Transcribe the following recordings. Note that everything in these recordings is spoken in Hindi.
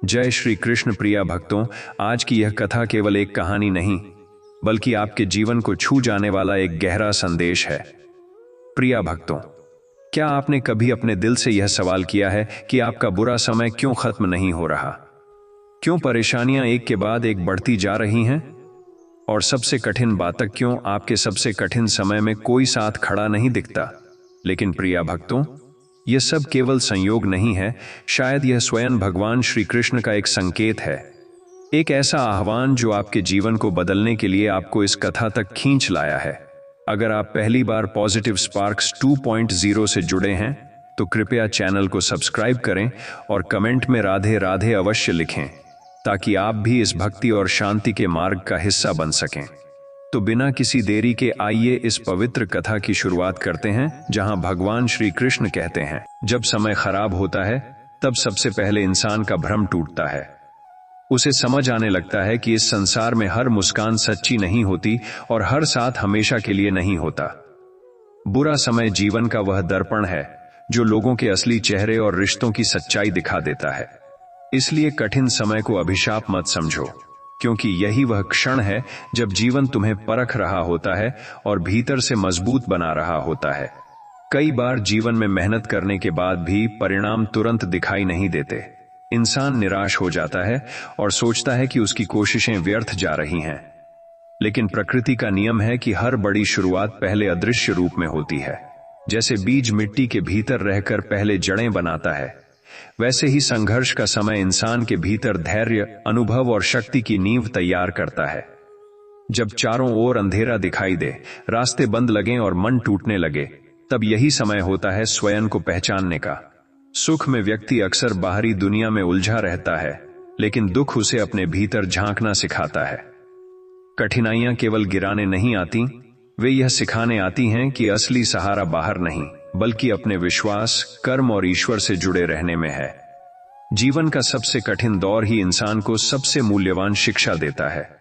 जय श्री कृष्ण। प्रिया भक्तों, आज की यह कथा केवल एक कहानी नहीं बल्कि आपके जीवन को छू जाने वाला एक गहरा संदेश है। प्रिया भक्तों, क्या आपने कभी अपने दिल से यह सवाल किया है कि आपका बुरा समय क्यों खत्म नहीं हो रहा? क्यों परेशानियां एक के बाद एक बढ़ती जा रही हैं? और सबसे कठिन बात तक, क्यों आपके सबसे कठिन समय में कोई साथ खड़ा नहीं दिखता? लेकिन प्रिया भक्तों, यह सब केवल संयोग नहीं है, शायद यह स्वयं भगवान श्री कृष्ण का एक संकेत है, एक ऐसा आह्वान जो आपके जीवन को बदलने के लिए आपको इस कथा तक खींच लाया है। अगर आप पहली बार पॉजिटिव स्पार्क्स 2.0 से जुड़े हैं तो कृपया चैनल को सब्सक्राइब करें और कमेंट में राधे राधे अवश्य लिखें, ताकि आप भी इस भक्ति और शांति के मार्ग का हिस्सा बन सकें। तो बिना किसी देरी के आइए इस पवित्र कथा की शुरुआत करते हैं, जहां भगवान श्री कृष्ण कहते हैं, जब समय खराब होता है तब सबसे पहले इंसान का भ्रम टूटता है। उसे समझ आने लगता है कि इस संसार में हर मुस्कान सच्ची नहीं होती और हर साथ हमेशा के लिए नहीं होता। बुरा समय जीवन का वह दर्पण है जो लोगों के असली चेहरे और रिश्तों की सच्चाई दिखा देता है। इसलिए कठिन समय को अभिशाप मत समझो, क्योंकि यही वह क्षण है जब जीवन तुम्हें परख रहा होता है और भीतर से मजबूत बना रहा होता है। कई बार जीवन में मेहनत करने के बाद भी परिणाम तुरंत दिखाई नहीं देते। इंसान निराश हो जाता है और सोचता है कि उसकी कोशिशें व्यर्थ जा रही हैं। लेकिन प्रकृति का नियम है कि हर बड़ी शुरुआत पहले अदृश्य रूप में होती है। जैसे बीज मिट्टी के भीतर रहकर पहले जड़ें बनाता है, वैसे ही संघर्ष का समय इंसान के भीतर धैर्य, अनुभव और शक्ति की नींव तैयार करता है। जब चारों ओर अंधेरा दिखाई दे, रास्ते बंद लगें और मन टूटने लगे, तब यही समय होता है स्वयं को पहचानने का। सुख में व्यक्ति अक्सर बाहरी दुनिया में उलझा रहता है, लेकिन दुख उसे अपने भीतर झांकना सिखाता है। कठिनाइयां केवल गिराने नहीं आती, वे यह सिखाने आती हैं कि असली सहारा बाहर नहीं बल्कि अपने विश्वास, कर्म और ईश्वर से जुड़े रहने में है। जीवन का सबसे कठिन दौर ही इंसान को सबसे मूल्यवान शिक्षा देता है।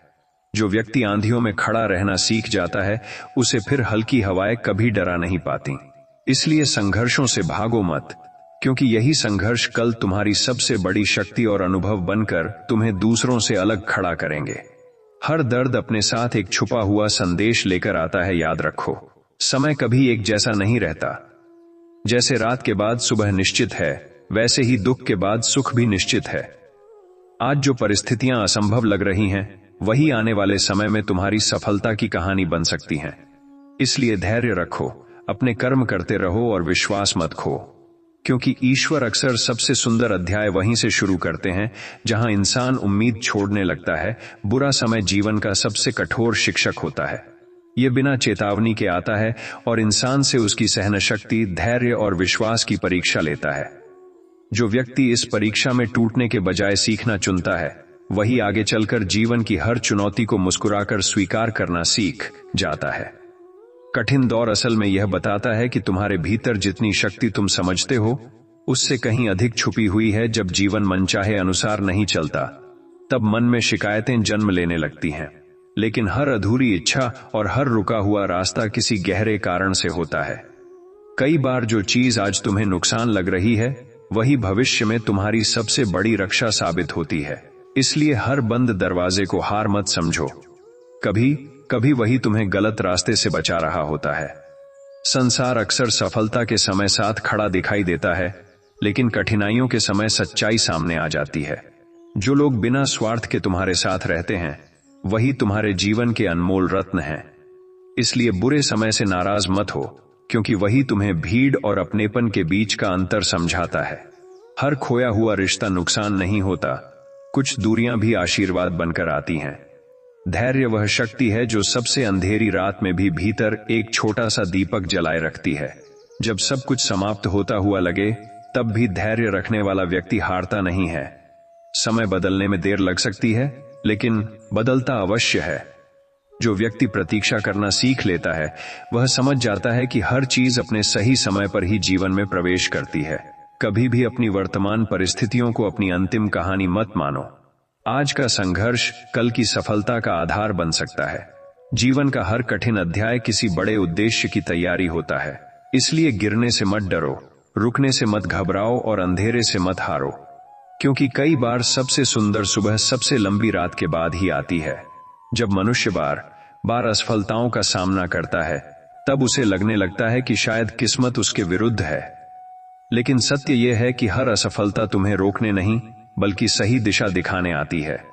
जो व्यक्ति आंधियों में खड़ा रहना सीख जाता है, उसे फिर हल्की हवाएं कभी डरा नहीं पाती। इसलिए संघर्षों से भागो मत, क्योंकि यही संघर्ष कल तुम्हारी सबसे बड़ी शक्ति और अनुभव बनकर तुम्हें दूसरों से अलग खड़ा करेंगे। हर दर्द अपने साथ एक छुपा हुआ संदेश लेकर आता है, याद रखो। समय कभी एक जैसा नहीं रहता। जैसे रात के बाद सुबह निश्चित है, वैसे ही दुख के बाद सुख भी निश्चित है। आज जो परिस्थितियां असंभव लग रही हैं, वही आने वाले समय में तुम्हारी सफलता की कहानी बन सकती हैं। इसलिए धैर्य रखो, अपने कर्म करते रहो और विश्वास मत खो, क्योंकि ईश्वर अक्सर सबसे सुंदर अध्याय वहीं से शुरू करते हैं जहां इंसान उम्मीद छोड़ने लगता है। बुरा समय जीवन का सबसे कठोर शिक्षक होता है। यह बिना चेतावनी के आता है और इंसान से उसकी सहनशक्ति, धैर्य और विश्वास की परीक्षा लेता है। जो व्यक्ति इस परीक्षा में टूटने के बजाय सीखना चुनता है, वही आगे चलकर जीवन की हर चुनौती को मुस्कुराकर स्वीकार करना सीख जाता है। कठिन दौर असल में यह बताता है कि तुम्हारे भीतर जितनी शक्ति तुम समझते हो, उससे कहीं अधिक छुपी हुई है। जब जीवन मनचाहे अनुसार नहीं चलता, तब मन में शिकायतें जन्म लेने लगती हैं। लेकिन हर अधूरी इच्छा और हर रुका हुआ रास्ता किसी गहरे कारण से होता है। कई बार जो चीज आज तुम्हें नुकसान लग रही है, वही भविष्य में तुम्हारी सबसे बड़ी रक्षा साबित होती है। इसलिए हर बंद दरवाजे को हार मत समझो। कभी कभी वही तुम्हें गलत रास्ते से बचा रहा होता है। संसार अक्सर सफलता के समय साथ खड़ा दिखाई देता है, लेकिन कठिनाइयों के समय सच्चाई सामने आ जाती है। जो लोग बिना स्वार्थ के तुम्हारे साथ रहते हैं, वही तुम्हारे जीवन के अनमोल रत्न हैं। इसलिए बुरे समय से नाराज मत हो, क्योंकि वही तुम्हें भीड़ और अपनेपन के बीच का अंतर समझाता है। हर खोया हुआ रिश्ता नुकसान नहीं होता, कुछ दूरियां भी आशीर्वाद बनकर आती हैं। धैर्य वह शक्ति है जो सबसे अंधेरी रात में भी भीतर एक छोटा सा दीपक जलाए रखती है। जब सब कुछ समाप्त होता हुआ लगे, तब भी धैर्य रखने वाला व्यक्ति हारता नहीं है। समय बदलने में देर लग सकती है, लेकिन बदलता अवश्य है। जो व्यक्ति प्रतीक्षा करना सीख लेता है, वह समझ जाता है कि हर चीज अपने सही समय पर ही जीवन में प्रवेश करती है। कभी भी अपनी वर्तमान परिस्थितियों को अपनी अंतिम कहानी मत मानो। आज का संघर्ष कल की सफलता का आधार बन सकता है। जीवन का हर कठिन अध्याय किसी बड़े उद्देश्य की तैयारी होता है। इसलिए गिरने से मत डरो, रुकने से मत घबराओ और अंधेरे से मत हारो। क्योंकि कई बार सबसे सुंदर सुबह सबसे लंबी रात के बाद ही आती है। जब मनुष्य बार बार असफलताओं का सामना करता है, तब उसे लगने लगता है कि शायद किस्मत उसके विरुद्ध है। लेकिन सत्य यह है कि हर असफलता तुम्हें रोकने नहीं, बल्कि सही दिशा दिखाने आती है।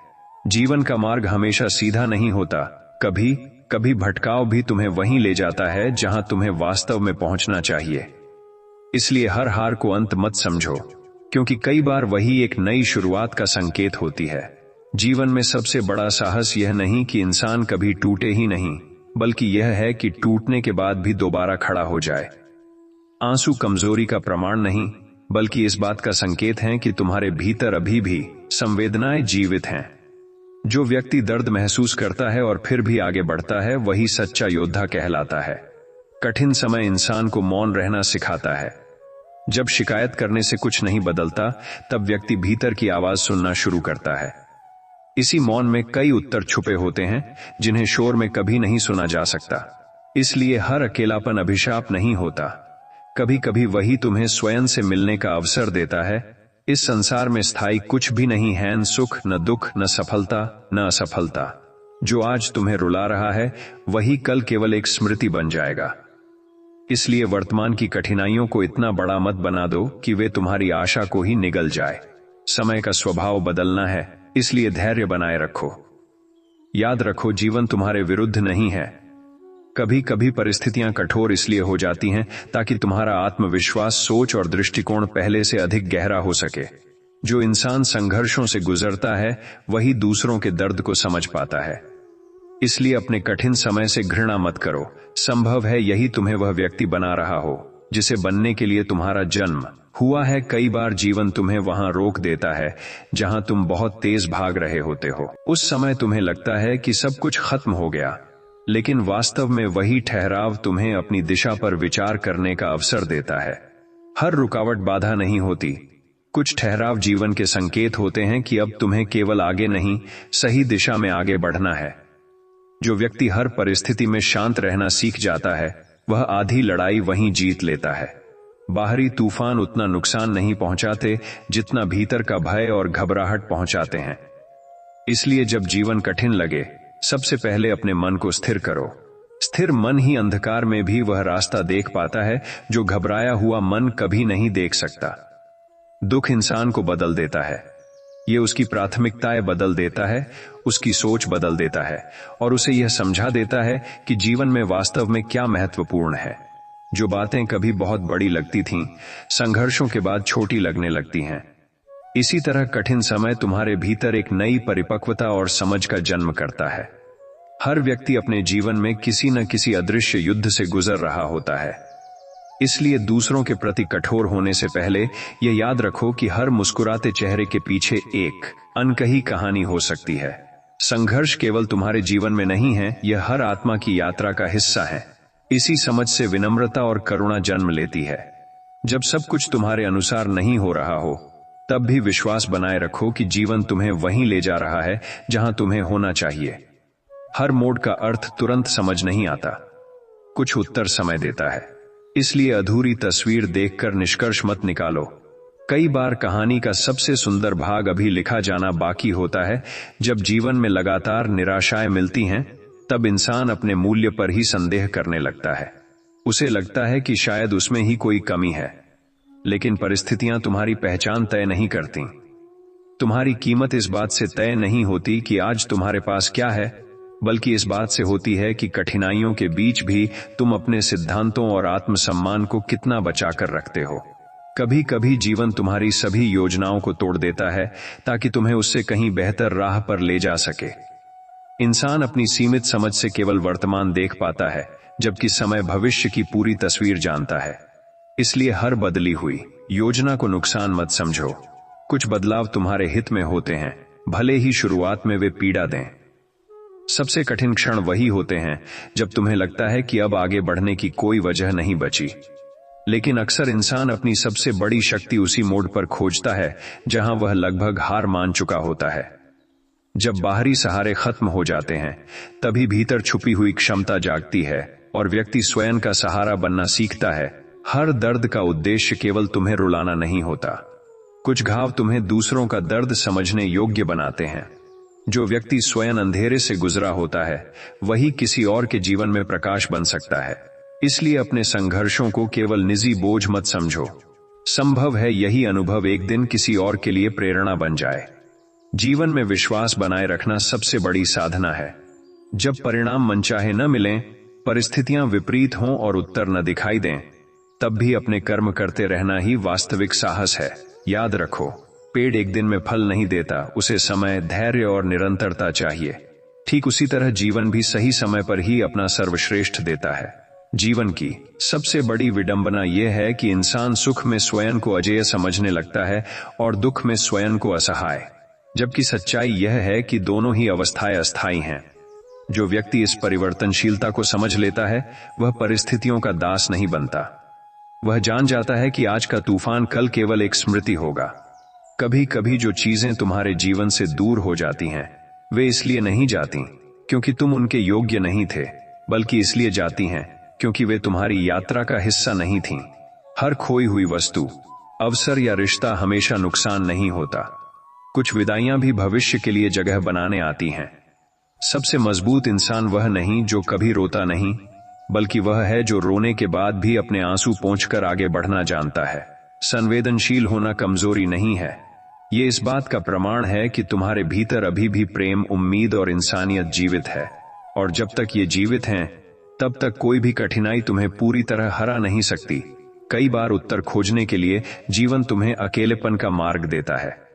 जीवन का मार्ग हमेशा सीधा नहीं होता, कभी कभी भटकाव भी तुम्हें वहीं ले जाता है जहां तुम्हें वास्तव में पहुंचना चाहिए। इसलिए हर हार को अंत मत समझो, क्योंकि कई बार वही एक नई शुरुआत का संकेत होती है। जीवन में सबसे बड़ा साहस यह नहीं कि इंसान कभी टूटे ही नहीं, बल्कि यह है कि टूटने के बाद भी दोबारा खड़ा हो जाए। आंसू कमजोरी का प्रमाण नहीं, बल्कि इस बात का संकेत हैं कि तुम्हारे भीतर अभी भी संवेदनाएं जीवित हैं। जो व्यक्ति दर्द महसूस करता है और फिर भी आगे बढ़ता है, वही सच्चा योद्धा कहलाता है। कठिन समय इंसान को मौन रहना सिखाता है। जब शिकायत करने से कुछ नहीं बदलता, तब व्यक्ति भीतर की आवाज सुनना शुरू करता है। इसी मौन में कई उत्तर छुपे होते हैं, जिन्हें शोर में कभी नहीं सुना जा सकता। इसलिए हर अकेलापन अभिशाप नहीं होता, कभी कभी वही तुम्हें स्वयं से मिलने का अवसर देता है। इस संसार में स्थायी कुछ भी नहीं है, न सुख, न दुख, न सफलता, न असफलता। जो आज तुम्हें रुला रहा है, वही कल केवल एक स्मृति बन जाएगा। इसलिए वर्तमान की कठिनाइयों को इतना बड़ा मत बना दो कि वे तुम्हारी आशा को ही निगल जाए। समय का स्वभाव बदलना है, इसलिए धैर्य बनाए रखो। याद रखो, जीवन तुम्हारे विरुद्ध नहीं है। कभी कभी परिस्थितियां कठोर इसलिए हो जाती हैं ताकि तुम्हारा आत्मविश्वास, सोच और दृष्टिकोण पहले से अधिक गहरा हो सके। जो इंसान संघर्षों से गुजरता है, वही दूसरों के दर्द को समझ पाता है। इसलिए अपने कठिन समय से घृणा मत करो। संभव है यही तुम्हें वह व्यक्ति बना रहा हो जिसे बनने के लिए तुम्हारा जन्म हुआ है। कई बार जीवन तुम्हें वहां रोक देता है जहां तुम बहुत तेज भाग रहे होते हो। उस समय तुम्हें लगता है कि सब कुछ खत्म हो गया, लेकिन वास्तव में वही ठहराव तुम्हें अपनी दिशा पर विचार करने का अवसर देता है। हर रुकावट बाधा नहीं होती, कुछ ठहराव जीवन के संकेत होते हैं कि अब तुम्हें केवल आगे नहीं, सही दिशा में आगे बढ़ना है। जो व्यक्ति हर परिस्थिति में शांत रहना सीख जाता है, वह आधी लड़ाई वहीं जीत लेता है। बाहरी तूफान उतना नुकसान नहीं पहुंचाते जितना भीतर का भय और घबराहट पहुंचाते हैं। इसलिए जब जीवन कठिन लगे, सबसे पहले अपने मन को स्थिर करो। स्थिर मन ही अंधकार में भी वह रास्ता देख पाता है जो घबराया हुआ मन कभी नहीं देख सकता। दुख इंसान को बदल देता है, ये उसकी प्राथमिकताएं बदल देता है, उसकी सोच बदल देता है और उसे यह समझा देता है कि जीवन में वास्तव में क्या महत्वपूर्ण है। जो बातें कभी बहुत बड़ी लगती थीं, संघर्षों के बाद छोटी लगने लगती हैं। इसी तरह कठिन समय तुम्हारे भीतर एक नई परिपक्वता और समझ का जन्म करता है। हर व्यक्ति अपने जीवन में किसी न किसी अदृश्य युद्ध से गुजर रहा होता है। इसलिए दूसरों के प्रति कठोर होने से पहले यह याद रखो कि हर मुस्कुराते चेहरे के पीछे एक अनकही कहानी हो सकती है। संघर्ष केवल तुम्हारे जीवन में नहीं है, यह हर आत्मा की यात्रा का हिस्सा है। इसी समझ से विनम्रता और करुणा जन्म लेती है। जब सब कुछ तुम्हारे अनुसार नहीं हो रहा हो, तब भी विश्वास बनाए रखो कि जीवन तुम्हें वहीं ले जा रहा है जहां तुम्हें होना चाहिए। हर मोड़ का अर्थ तुरंत समझ नहीं आता, कुछ उत्तर समय देता है। इसलिए अधूरी तस्वीर देखकर निष्कर्ष मत निकालो। कई बार कहानी का सबसे सुंदर भाग अभी लिखा जाना बाकी होता है। जब जीवन में लगातार निराशाएं मिलती हैं, तब इंसान अपने मूल्य पर ही संदेह करने लगता है। उसे लगता है कि शायद उसमें ही कोई कमी है। लेकिन परिस्थितियां तुम्हारी पहचान तय नहीं करती। तुम्हारी कीमत इस बात से तय नहीं होती कि आज तुम्हारे पास क्या है, बल्कि इस बात से होती है कि कठिनाइयों के बीच भी तुम अपने सिद्धांतों और आत्मसम्मान को कितना बचाकर रखते हो। कभी कभी जीवन तुम्हारी सभी योजनाओं को तोड़ देता है ताकि तुम्हें उससे कहीं बेहतर राह पर ले जा सके। इंसान अपनी सीमित समझ से केवल वर्तमान देख पाता है, जबकि समय भविष्य की पूरी तस्वीर जानता है। इसलिए हर बदली हुई योजना को नुकसान मत समझो। कुछ बदलाव तुम्हारे हित में होते हैं, भले ही शुरुआत में वे पीड़ा दें। सबसे कठिन क्षण वही होते हैं जब तुम्हें लगता है कि अब आगे बढ़ने की कोई वजह नहीं बची। लेकिन अक्सर इंसान अपनी सबसे बड़ी शक्ति उसी मोड़ पर खोजता है जहां वह लगभग हार मान चुका होता है। जब बाहरी सहारे खत्म हो जाते हैं, तभी भीतर छुपी हुई क्षमता जागती है और व्यक्ति स्वयं का सहारा बनना सीखता है। हर दर्द का उद्देश्य केवल तुम्हें रुलाना नहीं होता, कुछ घाव तुम्हें दूसरों का दर्द समझने योग्य बनाते हैं। जो व्यक्ति स्वयं अंधेरे से गुजरा होता है वही किसी और के जीवन में प्रकाश बन सकता है। इसलिए अपने संघर्षों को केवल निजी बोझ मत समझो। संभव है यही अनुभव एक दिन किसी और के लिए प्रेरणा बन जाए। जीवन में विश्वास बनाए रखना सबसे बड़ी साधना है। जब परिणाम मनचाहे न मिलें, परिस्थितियां विपरीत हों और उत्तर न दिखाई दें, तब भी अपने कर्म करते रहना ही वास्तविक साहस है। याद रखो, पेड़ एक दिन में फल नहीं देता, उसे समय, धैर्य और निरंतरता चाहिए। ठीक उसी तरह जीवन भी सही समय पर ही अपना सर्वश्रेष्ठ देता है। जीवन की सबसे बड़ी विडंबना यह है कि इंसान सुख में स्वयं को अजेय समझने लगता है और दुख में स्वयं को असहाय, जबकि सच्चाई यह है कि दोनों ही अवस्थाएं अस्थायी हैं। जो व्यक्ति इस परिवर्तनशीलता को समझ लेता है वह परिस्थितियों का दास नहीं बनता। वह जान जाता है कि आज का तूफान कल केवल एक स्मृति होगा। कभी कभी जो चीजें तुम्हारे जीवन से दूर हो जाती हैं वे इसलिए नहीं जाती क्योंकि तुम उनके योग्य नहीं थे, बल्कि इसलिए जाती हैं क्योंकि वे तुम्हारी यात्रा का हिस्सा नहीं थीं। हर खोई हुई वस्तु, अवसर या रिश्ता हमेशा नुकसान नहीं होता। कुछ विदाइयां भी भविष्य के लिए जगह बनाने आती हैं। सबसे मजबूत इंसान वह नहीं जो कभी रोता नहीं, बल्कि वह है जो रोने के बाद भी अपने आंसू पोंछकर आगे बढ़ना जानता है। संवेदनशील होना कमजोरी नहीं है, ये इस बात का प्रमाण है कि तुम्हारे भीतर अभी भी प्रेम, उम्मीद और इंसानियत जीवित है। और जब तक ये जीवित हैं, तब तक कोई भी कठिनाई तुम्हें पूरी तरह हरा नहीं सकती। कई बार उत्तर खोजने के लिए जीवन तुम्हें अकेलेपन का मार्ग देता है।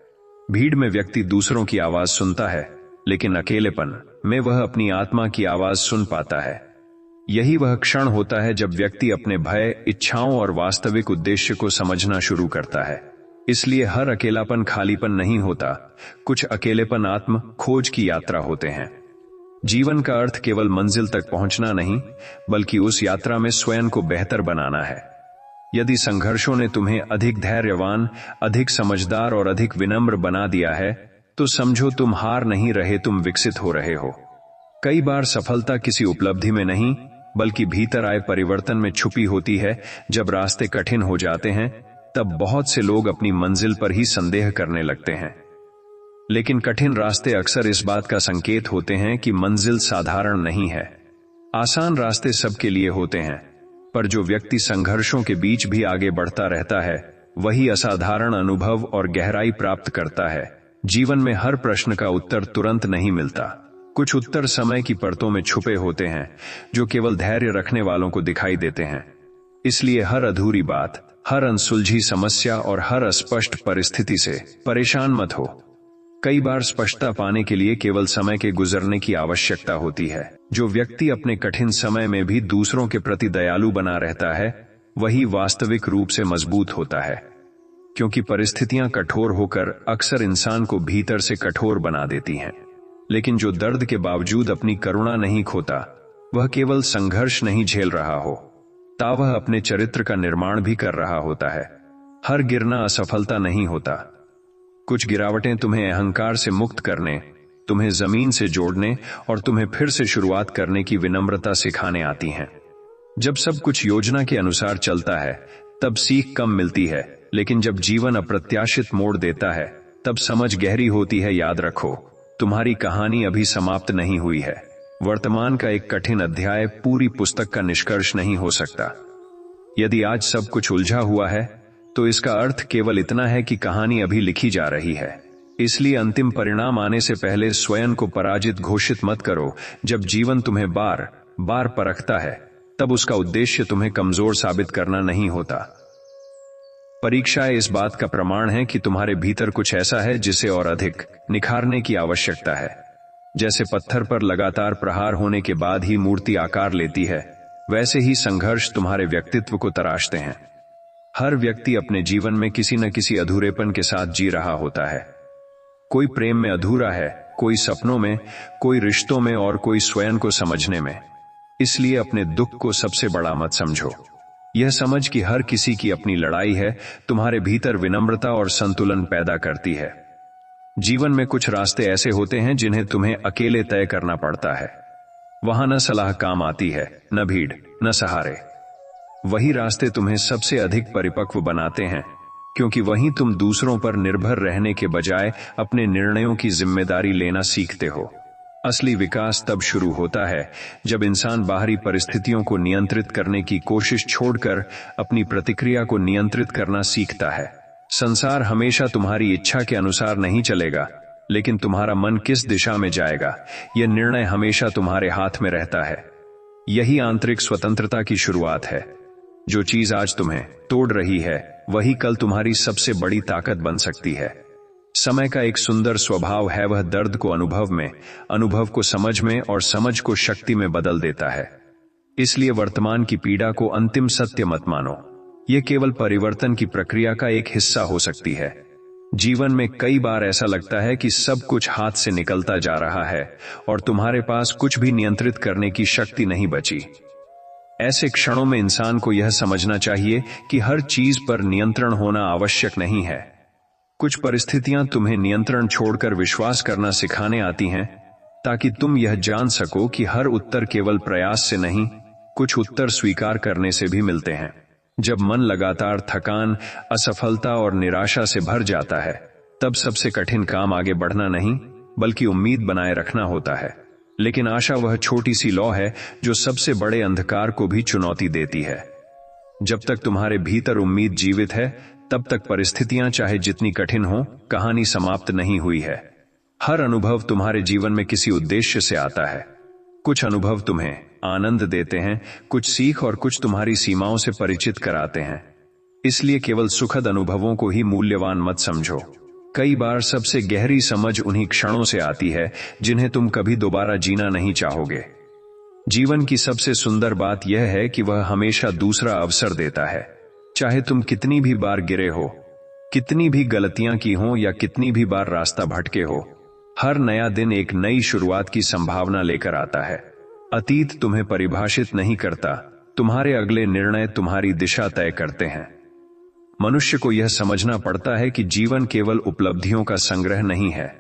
भीड़ में व्यक्ति दूसरों की आवाज सुनता है, लेकिन अकेलेपन में वह अपनी आत्मा की आवाज सुन पाता है। यही वह क्षण होता है जब व्यक्ति अपने भय, इच्छाओं और वास्तविक उद्देश्य को समझना शुरू करता है। इसलिए हर अकेलापन खालीपन नहीं होता, कुछ अकेलेपन आत्म खोज की यात्रा होते हैं। जीवन का अर्थ केवल मंजिल तक पहुंचना नहीं, बल्कि उस यात्रा में स्वयं को बेहतर बनाना है। यदि संघर्षों ने तुम्हें अधिक धैर्यवान, अधिक समझदार और अधिक विनम्र बना दिया है, तो समझो तुम हार नहीं रहे, तुम विकसित हो रहे हो। कई बार सफलता किसी उपलब्धि में नहीं, बल्कि भीतर आए परिवर्तन में छुपी होती है। जब रास्ते कठिन हो जाते हैं, तब बहुत से लोग अपनी मंजिल पर ही संदेह करने लगते हैं। लेकिन कठिन रास्ते अक्सर इस बात का संकेत होते हैं कि मंजिल साधारण नहीं है। आसान रास्ते सबके लिए होते हैं, पर जो व्यक्ति संघर्षों के बीच भी आगे बढ़ता रहता है, वही असाधारण अनुभव और गहराई प्राप्त करता है। जीवन में हर प्रश्न का उत्तर तुरंत नहीं मिलता। कुछ उत्तर समय की परतों में छुपे होते हैं, जो केवल धैर्य रखने वालों को दिखाई देते हैं। इसलिए हर अधूरी बात, हर अनसुलझी समस्या और हर अस्पष्ट परिस्थिति से परेशान मत हो। कई बार स्पष्टता पाने के लिए केवल समय के गुजरने की आवश्यकता होती है। जो व्यक्ति अपने कठिन समय में भी दूसरों के प्रति दयालु बना रहता है, वही वास्तविक रूप से मजबूत होता है। क्योंकि परिस्थितियां कठोर होकर अक्सर इंसान को भीतर से कठोर बना देती हैं। लेकिन जो दर्द के बावजूद अपनी करुणा नहीं खोता, वह केवल संघर्ष नहीं झेल रहा हो, ता वह अपने चरित्र का निर्माण भी कर रहा होता है। हर गिरना असफलता नहीं होता। कुछ गिरावटें तुम्हें अहंकार से मुक्त करने, तुम्हें जमीन से जोड़ने और तुम्हें फिर से शुरुआत करने की विनम्रता सिखाने आती हैं। जब सब कुछ योजना के अनुसार चलता है, तब सीख कम मिलती है, लेकिन जब जीवन अप्रत्याशित मोड़ देता है, तब समझ गहरी होती है। याद रखो, तुम्हारी कहानी अभी समाप्त नहीं हुई है। वर्तमान का एक कठिन अध्याय पूरी पुस्तक का निष्कर्ष नहीं हो सकता। यदि आज सब कुछ उलझा हुआ है, तो इसका अर्थ केवल इतना है कि कहानी अभी लिखी जा रही है। इसलिए अंतिम परिणाम आने से पहले स्वयं को पराजित घोषित मत करो। जब जीवन तुम्हें बार बार परखता है, तब उसका उद्देश्य तुम्हें कमजोर साबित करना नहीं होता। परीक्षाएं इस बात का प्रमाण है कि तुम्हारे भीतर कुछ ऐसा है जिसे और अधिक निखारने की आवश्यकता है। जैसे पत्थर पर लगातार प्रहार होने के बाद ही मूर्ति आकार लेती है, वैसे ही संघर्ष तुम्हारे व्यक्तित्व को तराशते हैं। हर व्यक्ति अपने जीवन में किसी न किसी अधूरेपन के साथ जी रहा होता है। कोई प्रेम में अधूरा है, कोई सपनों में, कोई रिश्तों में और कोई स्वयं को समझने में। इसलिए अपने दुख को सबसे बड़ा मत समझो। यह समझ कि हर किसी की अपनी लड़ाई है, तुम्हारे भीतर विनम्रता और संतुलन पैदा करती है। जीवन में कुछ रास्ते ऐसे होते हैं जिन्हें तुम्हें अकेले तय करना पड़ता है। वहां न सलाह काम आती है, न भीड़, न सहारे। वही रास्ते तुम्हें सबसे अधिक परिपक्व बनाते हैं। क्योंकि वहीं तुम दूसरों पर निर्भर रहने के बजाय अपने निर्णयों की जिम्मेदारी लेना सीखते हो। असली विकास तब शुरू होता है जब इंसान बाहरी परिस्थितियों को नियंत्रित करने की कोशिश छोड़कर अपनी प्रतिक्रिया को नियंत्रित करना सीखता है। संसार हमेशा तुम्हारी इच्छा के अनुसार नहीं चलेगा, लेकिन तुम्हारा मन किस दिशा में जाएगा, यह निर्णय हमेशा तुम्हारे हाथ में रहता है। यही आंतरिक स्वतंत्रता की शुरुआत है। जो चीज आज तुम्हें तोड़ रही है, वही कल तुम्हारी सबसे बड़ी ताकत बन सकती है। समय का एक सुंदर स्वभाव है, वह दर्द को अनुभव में, अनुभव को समझ में और समझ को शक्ति में बदल देता है। इसलिए वर्तमान की पीड़ा को अंतिम सत्य मत मानो। यह केवल परिवर्तन की प्रक्रिया का एक हिस्सा हो सकती है। जीवन में कई बार ऐसा लगता है कि सब कुछ हाथ से निकलता जा रहा है और तुम्हारे पास कुछ भी नियंत्रित करने की शक्ति नहीं बची। ऐसे क्षणों में इंसान को यह समझना चाहिए कि हर चीज पर नियंत्रण होना आवश्यक नहीं है। कुछ परिस्थितियां तुम्हें नियंत्रण छोड़कर विश्वास करना सिखाने आती हैं, ताकि तुम यह जान सको कि हर उत्तर केवल प्रयास से नहीं, कुछ उत्तर स्वीकार करने से भी मिलते हैं। जब मन लगातार थकान, असफलता और निराशा से भर जाता है, तब सबसे कठिन काम आगे बढ़ना नहीं, बल्कि उम्मीद बनाए रखना होता है। लेकिन आशा वह छोटी सी लौ है जो सबसे बड़े अंधकार को भी चुनौती देती है। जब तक तुम्हारे भीतर उम्मीद जीवित है, तब तक परिस्थितियां चाहे जितनी कठिन हो, कहानी समाप्त नहीं हुई है। हर अनुभव तुम्हारे जीवन में किसी उद्देश्य से आता है। कुछ अनुभव तुम्हें आनंद देते हैं, कुछ सीख और कुछ तुम्हारी सीमाओं से परिचित कराते हैं। इसलिए केवल सुखद अनुभवों को ही मूल्यवान मत समझो। कई बार सबसे गहरी समझ उन्हीं क्षणों से आती है जिन्हें तुम कभी दोबारा जीना नहीं चाहोगे। जीवन की सबसे सुंदर बात यह है कि वह हमेशा दूसरा अवसर देता है। चाहे तुम कितनी भी बार गिरे हो, कितनी भी गलतियां की हो या कितनी भी बार रास्ता भटके हो, हर नया दिन एक नई शुरुआत की संभावना लेकर आता है। अतीत तुम्हें परिभाषित नहीं करता, तुम्हारे अगले निर्णय तुम्हारी दिशा तय करते हैं। मनुष्य को यह समझना पड़ता है कि जीवन केवल उपलब्धियों का संग्रह नहीं है।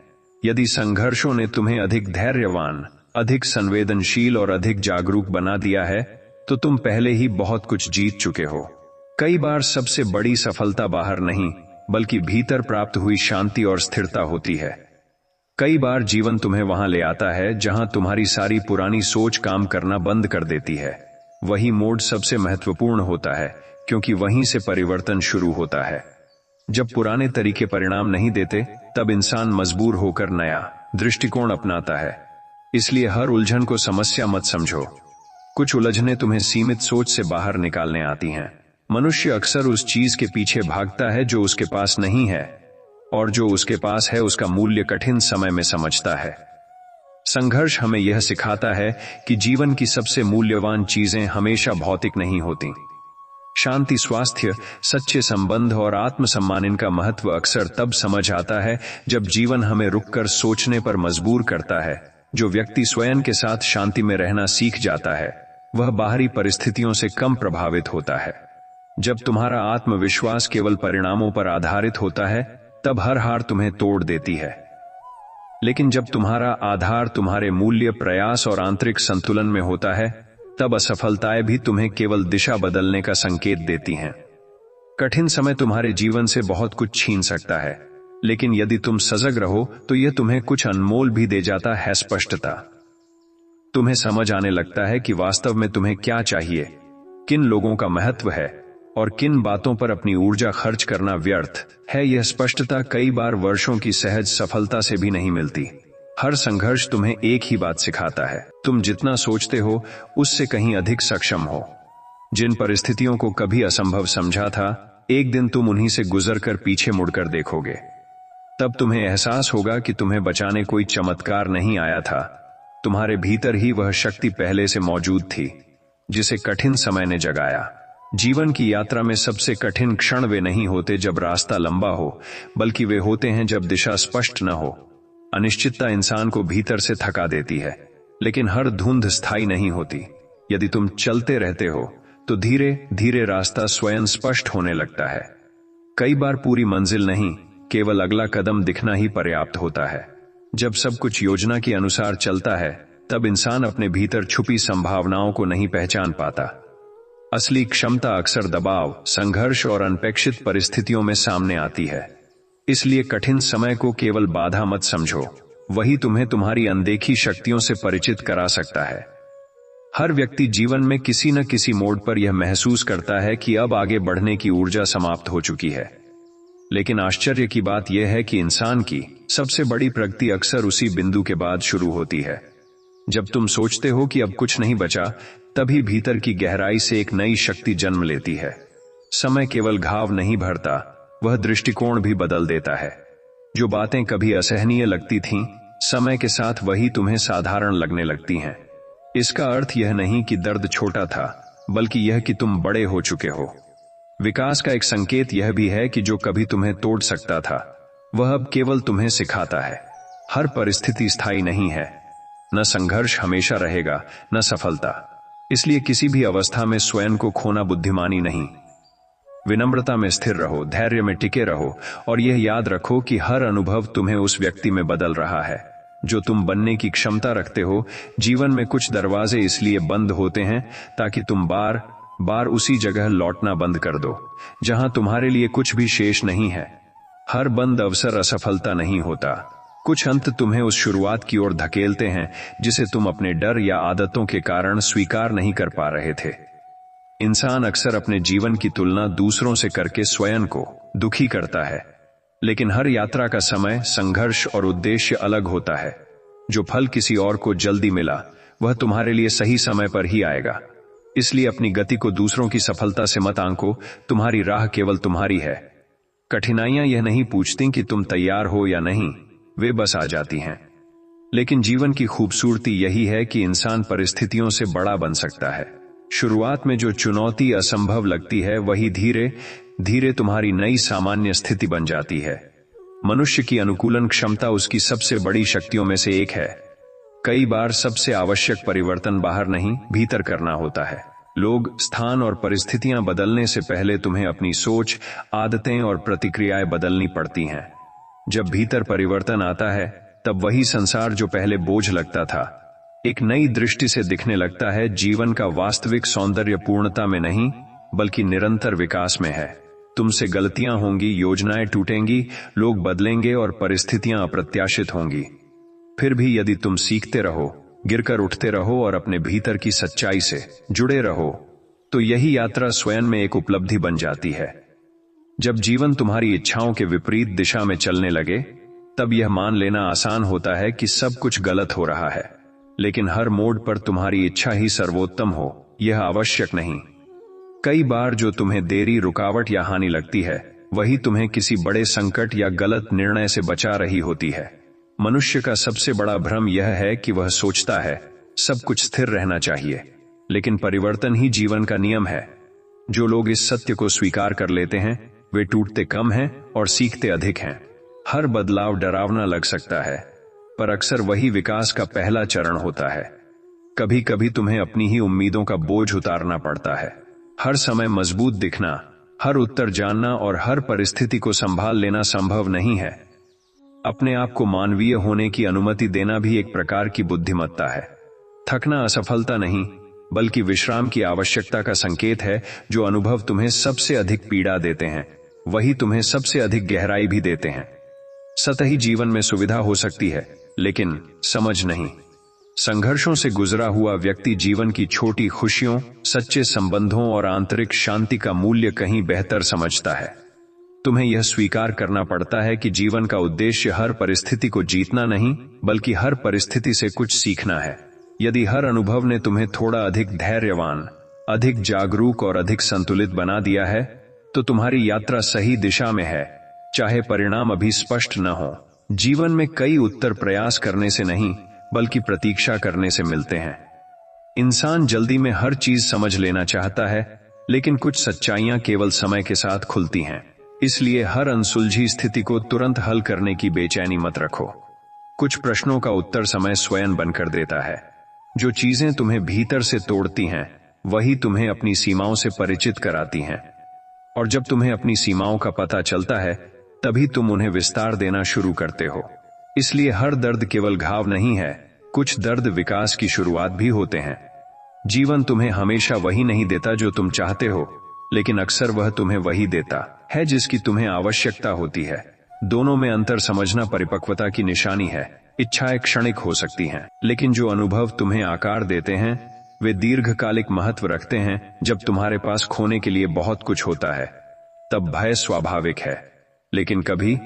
यदि संघर्षों ने तुम्हें अधिक धैर्यवान, अधिक संवेदनशील और अधिक जागरूक बना दिया है, तो तुम पहले ही बहुत कुछ जीत चुके हो। कई बार सबसे बड़ी सफलता बाहर नहीं, बल्कि भीतर प्राप्त हुई शांति और स्थिरता होती है। कई बार जीवन तुम्हें वहां ले आता है जहां तुम्हारी सारी पुरानी सोच काम करना बंद कर देती है। वही मोड़ सबसे महत्वपूर्ण होता है, क्योंकि वहीं से परिवर्तन शुरू होता है। जब पुराने तरीके परिणाम नहीं देते, तब इंसान मजबूर होकर नया दृष्टिकोण अपनाता है। इसलिए हर उलझन को समस्या मत समझो। कुछ उलझनें तुम्हें सीमित सोच से बाहर निकालने आती हैं। मनुष्य अक्सर उस चीज के पीछे भागता है जो उसके पास नहीं है, और जो उसके पास है उसका मूल्य कठिन समय में समझता है। संघर्ष हमें यह सिखाता है कि जीवन की सबसे मूल्यवान चीजें हमेशा भौतिक नहीं होती। शांति, स्वास्थ्य, सच्चे संबंध और आत्मसम्मान, इनका महत्व अक्सर तब समझ आता है जब जीवन हमें रुककर सोचने पर मजबूर करता है। जो व्यक्ति स्वयं के साथ शांति में रहना सीख जाता है, वह बाहरी परिस्थितियों से कम प्रभावित होता है। जब तुम्हारा आत्मविश्वास केवल परिणामों पर आधारित होता है, तब हर हार तुम्हें तोड़ देती है। लेकिन जब तुम्हारा आधार तुम्हारे मूल्य, प्रयास और आंतरिक संतुलन में होता है, तब असफलताएं भी तुम्हें केवल दिशा बदलने का संकेत देती हैं। कठिन समय तुम्हारे जीवन से बहुत कुछ छीन सकता है, लेकिन यदि तुम सजग रहो तो यह तुम्हें कुछ अनमोल भी दे जाता है। स्पष्टता। तुम्हें समझ आने लगता है कि वास्तव में तुम्हें क्या चाहिए, किन लोगों का महत्व है और किन बातों पर अपनी ऊर्जा खर्च करना व्यर्थ है। यह स्पष्टता कई बार वर्षों की सहज सफलता से भी नहीं मिलती। हर संघर्ष तुम्हें एक ही बात सिखाता है, तुम जितना सोचते हो उससे कहीं अधिक सक्षम हो। जिन परिस्थितियों को कभी असंभव समझा था, एक दिन तुम उन्हीं से गुजरकर पीछे मुड़कर देखोगे। तब तुम्हें एहसास होगा कि तुम्हें बचाने कोई चमत्कार नहीं आया था, तुम्हारे भीतर ही वह शक्ति पहले से मौजूद थी जिसे कठिन समय ने जगाया। जीवन की यात्रा में सबसे कठिन क्षण वे नहीं होते जब रास्ता लंबा हो, बल्कि वे होते हैं जब दिशा स्पष्ट न हो। अनिश्चितता इंसान को भीतर से थका देती है, लेकिन हर धुंध स्थायी नहीं होती। यदि तुम चलते रहते हो तो धीरे धीरे रास्ता स्वयं स्पष्ट होने लगता है। कई बार पूरी मंजिल नहीं, केवल अगला कदम दिखना ही पर्याप्त होता है। जब सब कुछ योजना के अनुसार चलता है, तब इंसान अपने भीतर छुपी संभावनाओं को नहीं पहचान पाता। असली क्षमता अक्सर दबाव, संघर्ष और अनपेक्षित परिस्थितियों में सामने आती है। इसलिए कठिन समय को केवल बाधा मत समझो, वही तुम्हें तुम्हारी अनदेखी शक्तियों से परिचित करा सकता है। हर व्यक्ति जीवन में किसी न किसी मोड़ पर यह महसूस करता है कि अब आगे बढ़ने की ऊर्जा समाप्त हो चुकी है। लेकिन आश्चर्य की बात यह है कि इंसान की सबसे बड़ी प्रगति अक्सर उसी बिंदु के बाद शुरू होती है। जब तुम सोचते हो कि अब कुछ नहीं बचा, तभी भीतर की गहराई से एक नई शक्ति जन्म लेती है। समय केवल घाव नहीं भरता, वह दृष्टिकोण भी बदल देता है। जो बातें कभी असहनीय लगती थीं, समय के साथ वही तुम्हें साधारण लगने लगती हैं। इसका अर्थ यह नहीं कि दर्द छोटा था, बल्कि यह कि तुम बड़े हो चुके हो। विकास का एक संकेत यह भी है कि जो कभी तुम्हें तोड़ सकता था, वह अब केवल तुम्हें सिखाता है। हर परिस्थिति स्थायी नहीं है, न संघर्ष हमेशा रहेगा, न सफलता। इसलिए किसी भी अवस्था में स्वयं को खोना बुद्धिमानी नहीं। विनम्रता में स्थिर रहो, धैर्य में टिके रहो और यह याद रखो कि हर अनुभव तुम्हें उस व्यक्ति में बदल रहा है जो तुम बनने की क्षमता रखते हो। जीवन में कुछ दरवाजे इसलिए बंद होते हैं ताकि तुम बार बार उसी जगह लौटना बंद कर दो जहां तुम्हारे लिए कुछ भी शेष नहीं है। हर बंद अवसर असफलता नहीं होता, कुछ अंत तुम्हें उस शुरुआत की ओर धकेलते हैं जिसे तुम अपने डर या आदतों के कारण स्वीकार नहीं कर पा रहे थे। इंसान अक्सर अपने जीवन की तुलना दूसरों से करके स्वयं को दुखी करता है, लेकिन हर यात्रा का समय, संघर्ष और उद्देश्य अलग होता है। जो फल किसी और को जल्दी मिला, वह तुम्हारे लिए सही समय पर ही आएगा। इसलिए अपनी गति को दूसरों की सफलता से मत आंको, तुम्हारी राह केवल तुम्हारी है। कठिनाइयां यह नहीं पूछती कि तुम तैयार हो या नहीं, वे बस आ जाती हैं। लेकिन जीवन की खूबसूरती यही है कि इंसान परिस्थितियों से बड़ा बन सकता है। शुरुआत में जो चुनौती असंभव लगती है, वही धीरे धीरे तुम्हारी नई सामान्य स्थिति बन जाती है। मनुष्य की अनुकूलन क्षमता उसकी सबसे बड़ी शक्तियों में से एक है। कई बार सबसे आवश्यक परिवर्तन बाहर नहीं, भीतर करना होता है। लोग, स्थान और परिस्थितियां बदलने से पहले तुम्हें अपनी सोच, आदतें और प्रतिक्रियाएं बदलनी पड़ती हैं। जब भीतर परिवर्तन आता है, तब वही संसार जो पहले बोझ लगता था, एक नई दृष्टि से दिखने लगता है। जीवन का वास्तविक सौंदर्य पूर्णता में नहीं, बल्कि निरंतर विकास में है। तुमसे गलतियां होंगी, योजनाएं टूटेंगी, लोग बदलेंगे और परिस्थितियां अप्रत्याशित होंगी। फिर भी यदि तुम सीखते रहो, गिरकर उठते रहो और अपने भीतर की सच्चाई से जुड़े रहो, तो यही यात्रा स्वयं में एक उपलब्धि बन जाती है। जब जीवन तुम्हारी इच्छाओं के विपरीत दिशा में चलने लगे, तब यह मान लेना आसान होता है कि सब कुछ गलत हो रहा है। लेकिन हर मोड़ पर तुम्हारी इच्छा ही सर्वोत्तम हो, यह आवश्यक नहीं। कई बार जो तुम्हें देरी, रुकावट या हानि लगती है, वही तुम्हें किसी बड़े संकट या गलत निर्णय से बचा रही होती है। मनुष्य का सबसे बड़ा भ्रम यह है कि वह सोचता है सब कुछ स्थिर रहना चाहिए, लेकिन परिवर्तन ही जीवन का नियम है। जो लोग इस सत्य को स्वीकार कर लेते हैं, वे टूटते कम हैं और सीखते अधिक हैं। हर बदलाव डरावना लग सकता है, पर अक्सर वही विकास का पहला चरण होता है। कभी कभी तुम्हें अपनी ही उम्मीदों का बोझ उतारना पड़ता है। हर समय मजबूत दिखना, हर उत्तर जानना और हर परिस्थिति को संभाल लेना संभव नहीं है। अपने आप को मानवीय होने की अनुमति देना भी एक प्रकार की बुद्धिमत्ता है। थकना असफलता नहीं, बल्कि विश्राम की आवश्यकता का संकेत है। जो अनुभव तुम्हें सबसे अधिक पीड़ा देते हैं, वही तुम्हें सबसे अधिक गहराई भी देते हैं। सतही जीवन में सुविधा हो सकती है, लेकिन समझ नहीं। संघर्षों से गुजरा हुआ व्यक्ति जीवन की छोटी खुशियों, सच्चे संबंधों और आंतरिक शांति का मूल्य कहीं बेहतर समझता है। तुम्हें यह स्वीकार करना पड़ता है कि जीवन का उद्देश्य हर परिस्थिति को जीतना नहीं, बल्कि हर परिस्थिति से कुछ सीखना है। यदि हर अनुभव ने तुम्हें थोड़ा अधिक धैर्यवान, अधिक जागरूक और अधिक संतुलित बना दिया है, तो तुम्हारी यात्रा सही दिशा में है, चाहे परिणाम अभी स्पष्ट न हो। जीवन में कई उत्तर प्रयास करने से नहीं, बल्कि प्रतीक्षा करने से मिलते हैं। इंसान जल्दी में हर चीज समझ लेना चाहता है, लेकिन कुछ सच्चाइयां केवल समय के साथ खुलती हैं। इसलिए हर अनसुलझी स्थिति को तुरंत हल करने की बेचैनी मत रखो। कुछ प्रश्नों का उत्तर समय स्वयं बनकर देता है। जो चीजें तुम्हें भीतर से तोड़ती हैं, वही तुम्हें अपनी सीमाओं से परिचित कराती हैं। और जब तुम्हें अपनी सीमाओं का पता चलता है, तभी तुम उन्हें विस्तार देना शुरू करते हो। इसलिए हर दर्द केवल घाव नहीं है, कुछ दर्द विकास की शुरुआत भी होते हैं। जीवन तुम्हें हमेशा वही नहीं देता जो तुम चाहते हो, लेकिन अक्सर वह तुम्हें वही देता है जिसकी तुम्हें आवश्यकता होती है। दोनों में अंतर समझना परिपक्वता की निशानी है। इच्छाएं क्षणिक हो सकती हैं, लेकिन जो अनुभव तुम्हें आकार देते हैं वे दीर्घकालिक महत्व रखते हैं। जब तुम्हारे पास खोने के लिए बहुत कुछ होता है तब भय स्वाभाविक है, लेकिन कभी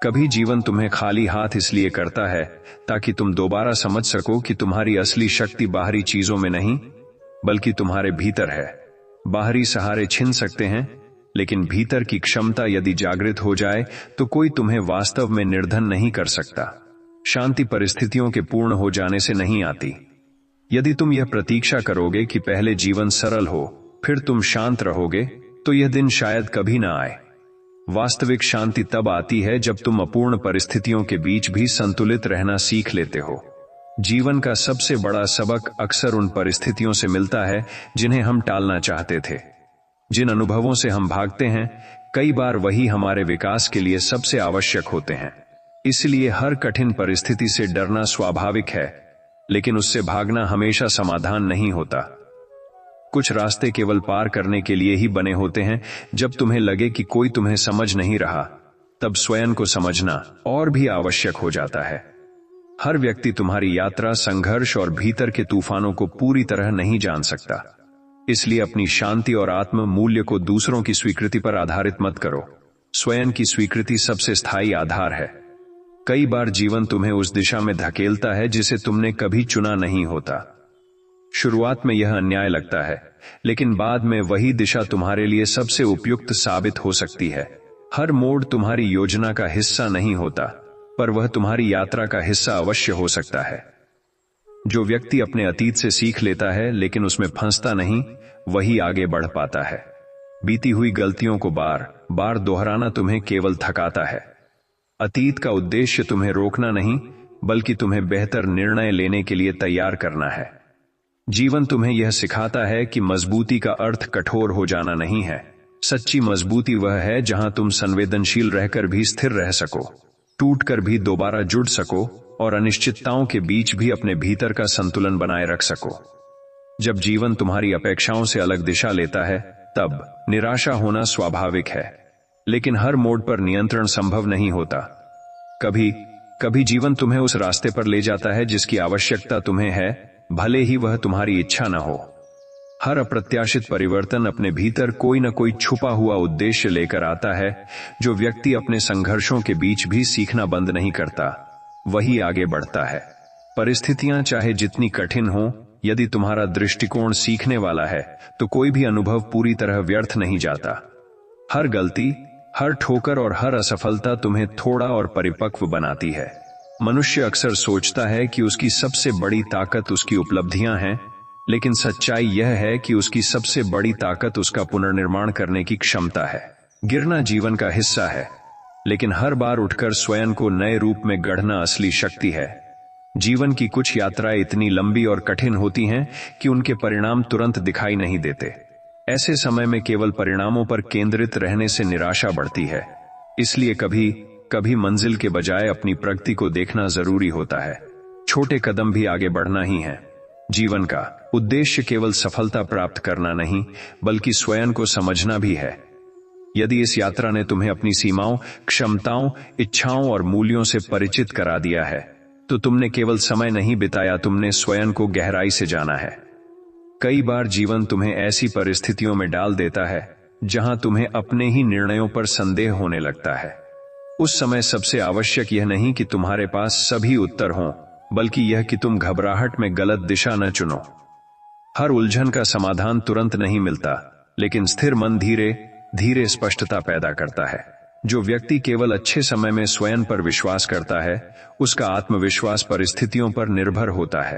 कभी जीवन तुम्हें खाली हाथ इसलिए करता है ताकि तुम दोबारा समझ सको कि तुम्हारी असली शक्ति बाहरी चीजों में नहीं बल्कि तुम्हारे भीतर है। बाहरी सहारे छिन सकते हैं, लेकिन भीतर की क्षमता यदि जागृत हो जाए तो कोई तुम्हें वास्तव में निर्धन नहीं कर सकता। शांति परिस्थितियों के पूर्ण हो जाने से नहीं आती। यदि तुम यह प्रतीक्षा करोगे कि पहले जीवन सरल हो फिर तुम शांत रहोगे तो यह दिन शायद कभी ना आए। वास्तविक शांति तब आती है जब तुम अपूर्ण परिस्थितियों के बीच भी संतुलित रहना सीख लेते हो। जीवन का सबसे बड़ा सबक अक्सर उन परिस्थितियों से मिलता है जिन्हें हम टालना चाहते थे। जिन अनुभवों से हम भागते हैं कई बार वही हमारे विकास के लिए सबसे आवश्यक होते हैं। इसलिए हर कठिन परिस्थिति से डरना स्वाभाविक है, लेकिन उससे भागना हमेशा समाधान नहीं होता। कुछ रास्ते केवल पार करने के लिए ही बने होते हैं। जब तुम्हें लगे कि कोई तुम्हें समझ नहीं रहा, तब स्वयं को समझना और भी आवश्यक हो जाता है। हर व्यक्ति तुम्हारी यात्रा, संघर्ष और भीतर के तूफानों को पूरी तरह नहीं जान सकता। इसलिए अपनी शांति और आत्म मूल्य को दूसरों की स्वीकृति पर आधारित मत करो। स्वयं की स्वीकृति सबसे स्थायी आधार है। कई बार जीवन तुम्हें उस दिशा में धकेलता है जिसे तुमने कभी चुना नहीं होता। शुरुआत में यह अन्याय लगता है, लेकिन बाद में वही दिशा तुम्हारे लिए सबसे उपयुक्त साबित हो सकती है। हर मोड़ तुम्हारी योजना का हिस्सा नहीं होता, पर वह तुम्हारी यात्रा का हिस्सा अवश्य हो सकता है। जो व्यक्ति अपने अतीत से सीख लेता है लेकिन उसमें फंसता नहीं, वही आगे बढ़ पाता है। बीती हुई गलतियों को बार बार दोहराना तुम्हें केवल थकाता है। अतीत का उद्देश्य तुम्हें रोकना नहीं, बल्कि तुम्हें बेहतर निर्णय लेने के लिए तैयार करना है। जीवन तुम्हें यह सिखाता है कि मजबूती का अर्थ कठोर हो जाना नहीं है। सच्ची मजबूती वह है जहां तुम संवेदनशील रहकर भी स्थिर रह सको, टूटकर भी दोबारा जुड़ सको और अनिश्चितताओं के बीच भी अपने भीतर का संतुलन बनाए रख सको। जब जीवन तुम्हारी अपेक्षाओं से अलग दिशा लेता है, तब निराशा होना स्वाभाविक है, लेकिन हर मोड़ पर नियंत्रण संभव नहीं होता। कभी कभी जीवन तुम्हें उस रास्ते पर ले जाता है जिसकी आवश्यकता तुम्हें है, भले ही वह तुम्हारी इच्छा न हो। हर अप्रत्याशित परिवर्तन अपने भीतर कोई न कोई छुपा हुआ उद्देश्य लेकर आता है। जो व्यक्ति अपने संघर्षों के बीच भी सीखना बंद नहीं करता, वही आगे बढ़ता है। परिस्थितियां चाहे जितनी कठिन हो, यदि तुम्हारा दृष्टिकोण सीखने वाला है तो कोई भी अनुभव पूरी तरह व्यर्थ नहीं जाता। हर गलती, हर ठोकर और हर असफलता तुम्हें थोड़ा और परिपक्व बनाती है। मनुष्य अक्सर सोचता है कि उसकी सबसे बड़ी ताकत उसकी उपलब्धियां हैं, लेकिन सच्चाई यह है कि उसकी सबसे बड़ी ताकत उसका पुनर्निर्माण करने की क्षमता है। गिरना जीवन का हिस्सा है, लेकिन हर बार उठकर स्वयं को नए रूप में गढ़ना असली शक्ति है। जीवन की कुछ यात्राएं इतनी लंबी और कठिन होती हैं कि उनके परिणाम तुरंत दिखाई नहीं देते। ऐसे समय में केवल परिणामों पर केंद्रित रहने से निराशा बढ़ती है। इसलिए कभी कभी मंजिल के बजाय अपनी प्रगति को देखना जरूरी होता है। छोटे कदम भी आगे बढ़ना ही है। जीवन का उद्देश्य केवल सफलता प्राप्त करना नहीं, बल्कि स्वयं को समझना भी है। यदि इस यात्रा ने तुम्हें अपनी सीमाओं, क्षमताओं, इच्छाओं और मूल्यों से परिचित करा दिया है, तो तुमने केवल समय नहीं बिताया, तुमने स्वयं को गहराई से जाना है। कई बार जीवन तुम्हें ऐसी परिस्थितियों में डाल देता है जहां तुम्हें अपने ही निर्णयों पर संदेह होने लगता है। उस समय सबसे आवश्यक यह नहीं कि तुम्हारे पास सभी उत्तर हों, बल्कि यह कि तुम घबराहट में गलत दिशा न चुनो। हर उलझन का समाधान तुरंत नहीं मिलता, लेकिन स्थिर मन धीरे धीरे स्पष्टता पैदा करता है। जो व्यक्ति केवल अच्छे समय में स्वयं पर विश्वास करता है, उसका आत्मविश्वास परिस्थितियों पर निर्भर होता है।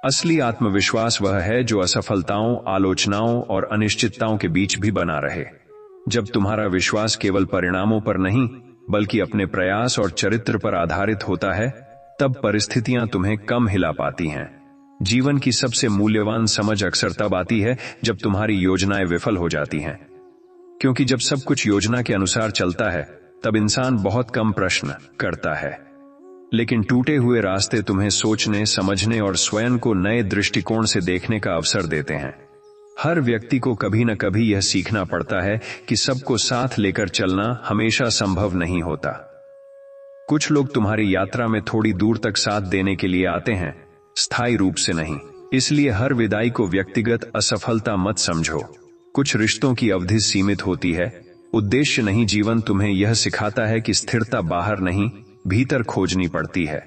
असली आत्मविश्वास वह है जो असफलताओं, आलोचनाओं और अनिश्चितताओं के बीच भी बना रहे। जब तुम्हारा विश्वास केवल परिणामों पर नहीं, बल्कि अपने प्रयास और चरित्र पर आधारित होता है, तब परिस्थितियां तुम्हें कम हिला पाती हैं। जीवन की सबसे मूल्यवान समझ अक्सर तब आती है जब तुम्हारी योजनाएं विफल हो जाती हैं, क्योंकि जब सब कुछ योजना के अनुसार चलता है, तब इंसान बहुत कम प्रश्न करता है। लेकिन टूटे हुए रास्ते तुम्हें सोचने, समझने और स्वयं को नए दृष्टिकोण से देखने का अवसर देते हैं। हर व्यक्ति को कभी न कभी यह सीखना पड़ता है कि सबको साथ लेकर चलना हमेशा संभव नहीं होता। कुछ लोग तुम्हारी यात्रा में थोड़ी दूर तक साथ देने के लिए आते हैं, स्थायी रूप से नहीं। इसलिए हर विदाई को व्यक्तिगत असफलता मत समझो। कुछ रिश्तों की अवधि सीमित होती है, उद्देश्य नहीं। जीवन तुम्हें यह सिखाता है कि स्थिरता बाहर नहीं, भीतर खोजनी पड़ती है।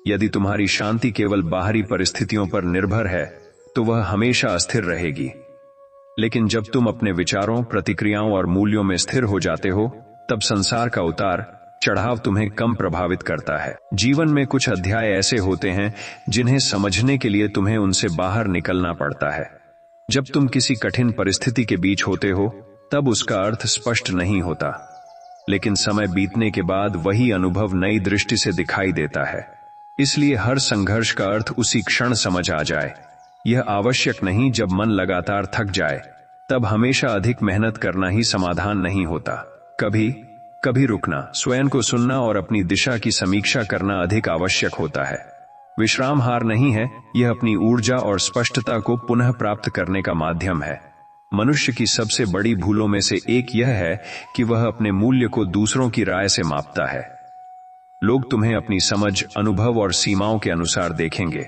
यदि तुम्हारी शांति केवल बाहरी परिस्थितियों पर निर्भर है तो वह हमेशा अस्थिर रहेगी। लेकिन जब तुम अपने विचारों, प्रतिक्रियाओं और मूल्यों में स्थिर हो जाते हो, तब संसार का उतार चढ़ाव तुम्हें कम प्रभावित करता है। जीवन में कुछ अध्याय ऐसे होते हैं जिन्हें समझने के लिए तुम्हें उनसे बाहर निकलना पड़ता है। जब तुम किसी कठिन परिस्थिति के बीच होते हो तब उसका अर्थ स्पष्ट नहीं होता, लेकिन समय बीतने के बाद वही अनुभव नई दृष्टि से दिखाई देता है। इसलिए हर संघर्ष का अर्थ उसी क्षण समझ आ जाए। यह आवश्यक नहीं। जब मन लगातार थक जाए तब हमेशा अधिक मेहनत करना ही समाधान नहीं होता। कभी कभी रुकना, स्वयं को सुनना और अपनी दिशा की समीक्षा करना अधिक आवश्यक होता है। विश्राम हार नहीं है, यह अपनी ऊर्जा और स्पष्टता को पुनः प्राप्त करने का माध्यम है। मनुष्य की सबसे बड़ी भूलों में से एक यह है कि वह अपने मूल्य को दूसरों की राय से मापता है। लोग तुम्हें अपनी समझ, अनुभव और सीमाओं के अनुसार देखेंगे।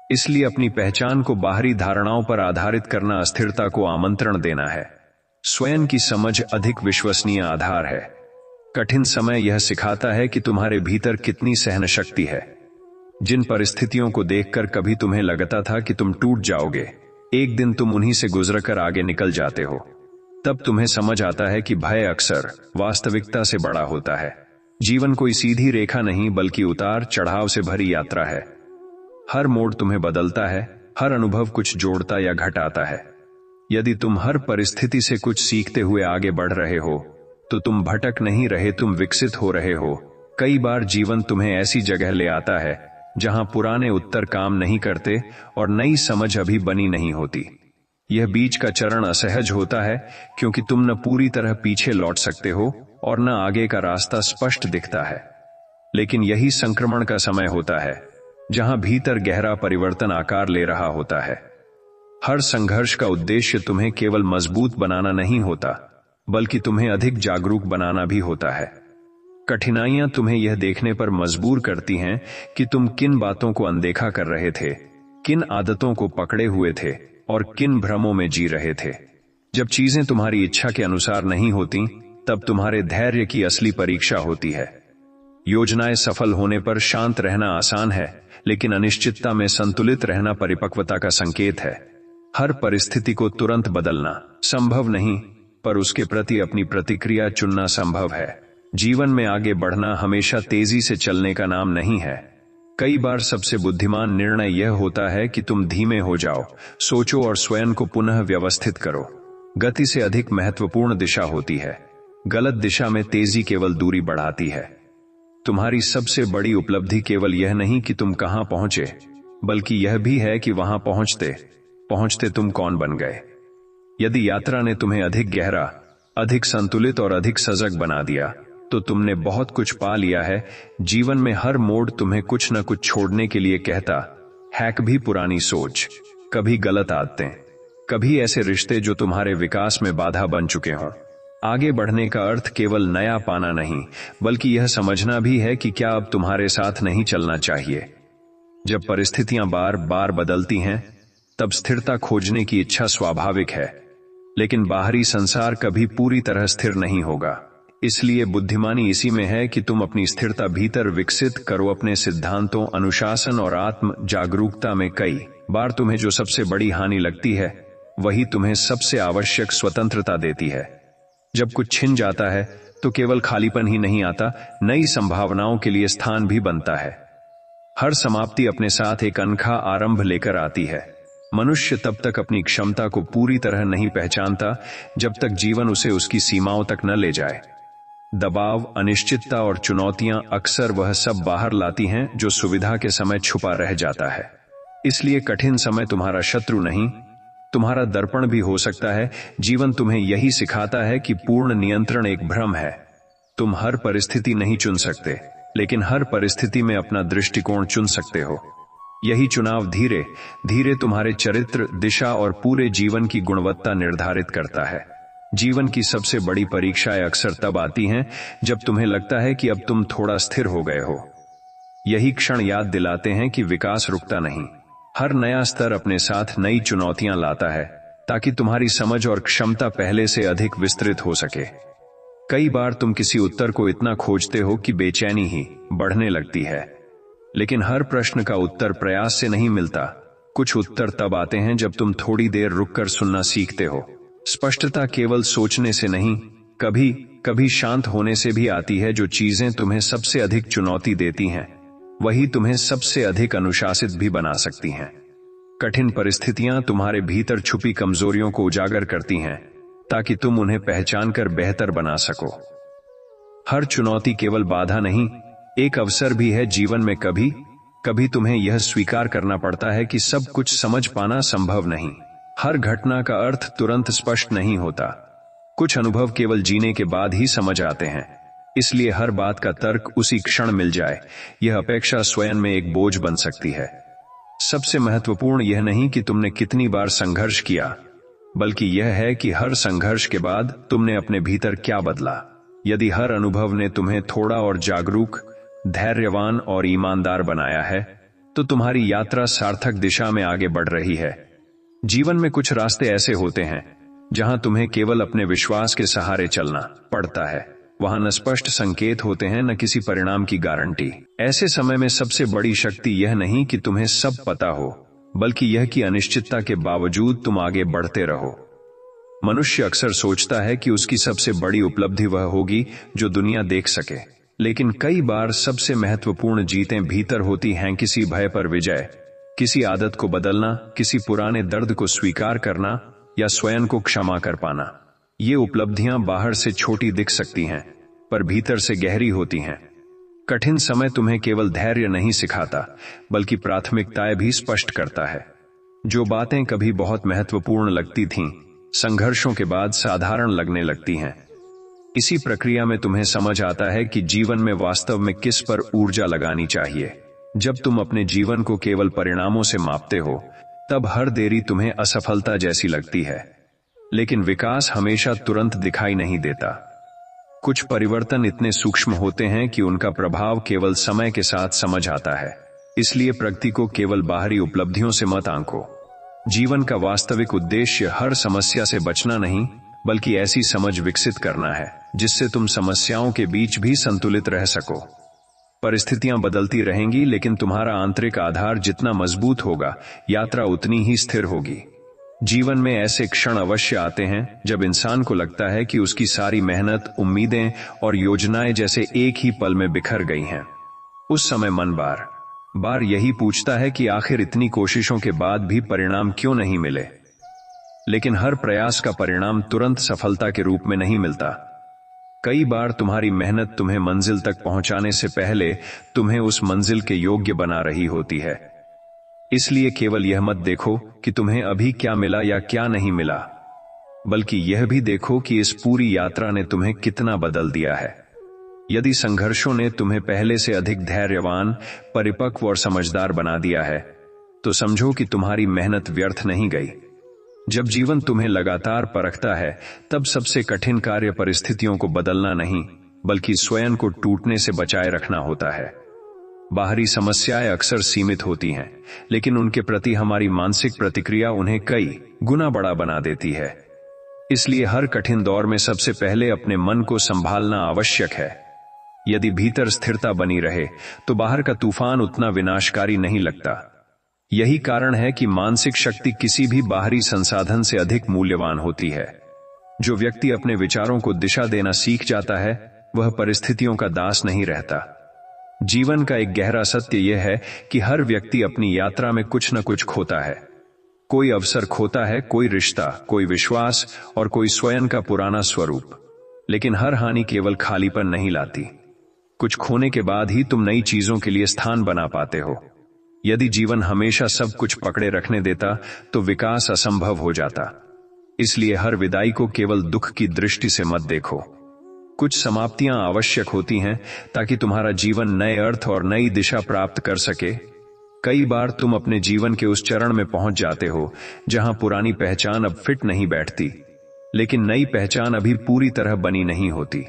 इसलिए अपनी पहचान को बाहरी धारणाओं पर आधारित करना अस्थिरता को आमंत्रण देना है। स्वयं की समझ अधिक विश्वसनीय आधार है। कठिन समय यह सिखाता है कि तुम्हारे भीतर कितनी सहनशक्ति है। जिन परिस्थितियों को देखकर कभी तुम्हें लगता था कि तुम टूट जाओगे, एक दिन तुम उन्हीं से गुजरकर आगे निकल जाते हो। तब तुम्हें समझ आता है कि भय अक्सर वास्तविकता से बड़ा होता है। जीवन कोई सीधी रेखा नहीं, बल्कि उतार चढ़ाव से भरी यात्रा है। हर मोड़ तुम्हें बदलता है, हर अनुभव कुछ जोड़ता या घटाता है। यदि तुम हर परिस्थिति से कुछ सीखते हुए आगे बढ़ रहे हो तो तुम भटक नहीं रहे, तुम विकसित हो रहे हो। कई बार जीवन तुम्हें ऐसी जगह ले आता है जहां पुराने उत्तर काम नहीं करते और नई समझ अभी बनी नहीं होती। यह बीच का चरण असहज होता है, क्योंकि तुम न पूरी तरह पीछे लौट सकते हो और न आगे का रास्ता स्पष्ट दिखता है। लेकिन यही संक्रमण का समय होता है, जहां भीतर गहरा परिवर्तन आकार ले रहा होता है। हर संघर्ष का उद्देश्य तुम्हें केवल मजबूत बनाना नहीं होता, बल्कि तुम्हें अधिक जागरूक बनाना भी होता है। कठिनाइयां तुम्हें यह देखने पर मजबूर करती हैं कि तुम किन बातों को अनदेखा कर रहे थे, किन आदतों को पकड़े हुए थे और किन भ्रमों में जी रहे थे। जब चीजें तुम्हारी इच्छा के अनुसार नहीं होती, तब तुम्हारे धैर्य की असली परीक्षा होती है। योजनाएं सफल होने पर शांत रहना आसान है, लेकिन अनिश्चितता में संतुलित रहना परिपक्वता का संकेत है। हर परिस्थिति को तुरंत बदलना संभव नहीं, पर उसके प्रति अपनी प्रतिक्रिया चुनना संभव है। जीवन में आगे बढ़ना हमेशा तेजी से चलने का नाम नहीं है। कई बार सबसे बुद्धिमान निर्णय यह होता है कि तुम धीमे हो जाओ, सोचो और स्वयं को पुनः व्यवस्थित करो। गति से अधिक महत्वपूर्ण दिशा होती है। गलत दिशा में तेजी केवल दूरी बढ़ाती है। तुम्हारी सबसे बड़ी उपलब्धि केवल यह नहीं कि तुम कहां पहुंचे, बल्कि यह भी है कि वहां पहुंचते पहुंचते तुम कौन बन गए। यदि यात्रा ने तुम्हें अधिक गहरा, अधिक संतुलित और अधिक सजग बना दिया, तो तुमने बहुत कुछ पा लिया है। जीवन में हर मोड़ तुम्हें कुछ न कुछ छोड़ने के लिए कहता है। कभी पुरानी सोच, कभी गलत आदतें, कभी ऐसे रिश्ते जो तुम्हारे विकास में बाधा बन चुके हों। आगे बढ़ने का अर्थ केवल नया पाना नहीं, बल्कि यह समझना भी है कि क्या अब तुम्हारे साथ नहीं चलना चाहिए। जब परिस्थितियां बार बार बदलती हैं, तब स्थिरता खोजने की इच्छा स्वाभाविक है, लेकिन बाहरी संसार कभी पूरी तरह स्थिर नहीं होगा। इसलिए बुद्धिमानी इसी में है कि तुम अपनी स्थिरता भीतर विकसित करो। अपने सिद्धांतों, अनुशासन और आत्म जागरूकता में कई बार तुम्हें जो सबसे बड़ी हानि लगती है, वही तुम्हें सबसे आवश्यक स्वतंत्रता देती है। जब कुछ छिन जाता है तो केवल खालीपन ही नहीं आता, नई संभावनाओं के लिए स्थान भी बनता है। हर समाप्ति अपने साथ एक अनोखा आरंभ लेकर आती है। मनुष्य तब तक अपनी क्षमता को पूरी तरह नहीं पहचानता जब तक जीवन उसे उसकी सीमाओं तक न ले जाए। दबाव, अनिश्चितता और चुनौतियां अक्सर वह सब बाहर लाती हैं जो सुविधा के समय छुपा रह जाता है। इसलिए कठिन समय तुम्हारा शत्रु नहीं, तुम्हारा दर्पण भी हो सकता है। जीवन तुम्हें यही सिखाता है कि पूर्ण नियंत्रण एक भ्रम है। तुम हर परिस्थिति नहीं चुन सकते, लेकिन हर परिस्थिति में अपना दृष्टिकोण चुन सकते हो। यही चुनाव धीरे धीरे तुम्हारे चरित्र, दिशा और पूरे जीवन की गुणवत्ता निर्धारित करता है। जीवन की सबसे बड़ी परीक्षाएं अक्सर तब आती हैं जब तुम्हें लगता है कि अब तुम थोड़ा स्थिर हो गए हो। यही क्षण याद दिलाते हैं कि विकास रुकता नहीं। हर नया स्तर अपने साथ नई चुनौतियां लाता है, ताकि तुम्हारी समझ और क्षमता पहले से अधिक विस्तृत हो सके। कई बार तुम किसी उत्तर को इतना खोजते हो कि बेचैनी ही बढ़ने लगती है, लेकिन हर प्रश्न का उत्तर प्रयास से नहीं मिलता। कुछ उत्तर तब आते हैं जब तुम थोड़ी देर रुककर सुनना सीखते हो। स्पष्टता केवल सोचने से नहीं, कभी कभी शांत होने से भी आती है। जो चीजें तुम्हें सबसे अधिक चुनौती देती हैं, वही तुम्हें सबसे अधिक अनुशासित भी बना सकती हैं। कठिन परिस्थितियां तुम्हारे भीतर छुपी कमजोरियों को उजागर करती हैं, ताकि तुम उन्हें पहचानकर बेहतर बना सको। हर चुनौती केवल बाधा नहीं, एक अवसर भी है। जीवन में कभी कभी तुम्हें यह स्वीकार करना पड़ता है कि सब कुछ समझ पाना संभव नहीं। हर घटना का अर्थ तुरंत स्पष्ट नहीं होता। कुछ अनुभव केवल जीने के बाद ही समझ आते हैं। इसलिए हर बात का तर्क उसी क्षण मिल जाए, यह अपेक्षा स्वयं में एक बोझ बन सकती है। सबसे महत्वपूर्ण यह नहीं कि तुमने कितनी बार संघर्ष किया, बल्कि यह है कि हर संघर्ष के बाद तुमने अपने भीतर क्या बदला। यदि हर अनुभव ने तुम्हें थोड़ा और जागरूक, धैर्यवान और ईमानदार बनाया है, तो तुम्हारी यात्रा सार्थक दिशा में आगे बढ़ रही है। जीवन में कुछ रास्ते ऐसे होते हैं जहां तुम्हें केवल अपने विश्वास के सहारे चलना पड़ता है। वहां न स्पष्ट संकेत होते हैं, न किसी परिणाम की गारंटी। ऐसे समय में सबसे बड़ी शक्ति यह नहीं कि तुम्हें सब पता हो, बल्कि यह कि अनिश्चितता के बावजूद तुम आगे बढ़ते रहो। मनुष्य अक्सर सोचता है कि उसकी सबसे बड़ी उपलब्धि वह होगी जो दुनिया देख सके, लेकिन कई बार सबसे महत्वपूर्ण जीतें भीतर होती हैं। किसी भय पर विजय, किसी आदत को बदलना, किसी पुराने दर्द को स्वीकार करना या स्वयं को क्षमा कर पाना। ये उपलब्धियां बाहर से छोटी दिख सकती हैं, पर भीतर से गहरी होती हैं। कठिन समय तुम्हें केवल धैर्य नहीं सिखाता, बल्कि प्राथमिकताएं भी स्पष्ट करता है। जो बातें कभी बहुत महत्वपूर्ण लगती थीं, संघर्षों के बाद साधारण लगने लगती हैं। इसी प्रक्रिया में तुम्हें समझ आता है कि जीवन में वास्तव में किस पर ऊर्जा लगानी चाहिए। जब तुम अपने जीवन को केवल परिणामों से मापते हो, तब हर देरी तुम्हें असफलता जैसी लगती है। लेकिन विकास हमेशा तुरंत दिखाई नहीं देता। कुछ परिवर्तन इतने सूक्ष्म होते हैं कि उनका प्रभाव केवल समय के साथ समझ आता है। इसलिए प्रगति को केवल बाहरी उपलब्धियों से मत आंको। जीवन का वास्तविक उद्देश्य हर समस्या से बचना नहीं, बल्कि ऐसी समझ विकसित करना है जिससे तुम समस्याओं के बीच भी संतुलित रह सको। परिस्थितियां बदलती रहेंगी, लेकिन तुम्हारा आंतरिक आधार जितना मजबूत होगा, यात्रा उतनी ही स्थिर होगी। जीवन में ऐसे क्षण अवश्य आते हैं जब इंसान को लगता है कि उसकी सारी मेहनत, उम्मीदें और योजनाएं जैसे एक ही पल में बिखर गई हैं। उस समय मन बार बार यही पूछता है कि आखिर इतनी कोशिशों के बाद भी परिणाम क्यों नहीं मिले। लेकिन हर प्रयास का परिणाम तुरंत सफलता के रूप में नहीं मिलता। कई बार तुम्हारी मेहनत तुम्हें मंजिल तक पहुंचाने से पहले तुम्हें उस मंजिल के योग्य बना रही होती है। इसलिए केवल यह मत देखो कि तुम्हें अभी क्या मिला या क्या नहीं मिला, बल्कि यह भी देखो कि इस पूरी यात्रा ने तुम्हें कितना बदल दिया है। यदि संघर्षों ने तुम्हें पहले से अधिक धैर्यवान, परिपक्व और समझदार बना दिया है, तो समझो कि तुम्हारी मेहनत व्यर्थ नहीं गई। जब जीवन तुम्हें लगातार परखता है, तब सबसे कठिन कार्य परिस्थितियों को बदलना नहीं, बल्कि स्वयं को टूटने से बचाए रखना होता है। बाहरी समस्याएं अक्सर सीमित होती हैं, लेकिन उनके प्रति हमारी मानसिक प्रतिक्रिया उन्हें कई गुना बड़ा बना देती है। इसलिए हर कठिन दौर में सबसे पहले अपने मन को संभालना आवश्यक है। यदि भीतर स्थिरता बनी रहे, तो बाहर का तूफान उतना विनाशकारी नहीं लगता। यही कारण है कि मानसिक शक्ति किसी भी बाहरी संसाधन से अधिक मूल्यवान होती है। जो व्यक्ति अपने विचारों को दिशा देना सीख जाता है, वह परिस्थितियों का दास नहीं रहता। जीवन का एक गहरा सत्य यह है कि हर व्यक्ति अपनी यात्रा में कुछ न कुछ खोता है। कोई अवसर खोता है, कोई रिश्ता, कोई विश्वास और कोई स्वयं का पुराना स्वरूप। लेकिन हर हानि केवल खालीपन नहीं लाती। कुछ खोने के बाद ही तुम नई चीजों के लिए स्थान बना पाते हो। यदि जीवन हमेशा सब कुछ पकड़े रखने देता, तो विकास असंभव हो जाता। इसलिए हर विदाई को केवल दुख की दृष्टि से मत देखो। कुछ समाप्तियां आवश्यक होती हैं ताकि तुम्हारा जीवन नए अर्थ और नई दिशा प्राप्त कर सके। कई बार तुम अपने जीवन के उस चरण में पहुंच जाते हो जहां पुरानी पहचान अब फिट नहीं बैठती, लेकिन नई पहचान अभी पूरी तरह बनी नहीं होती।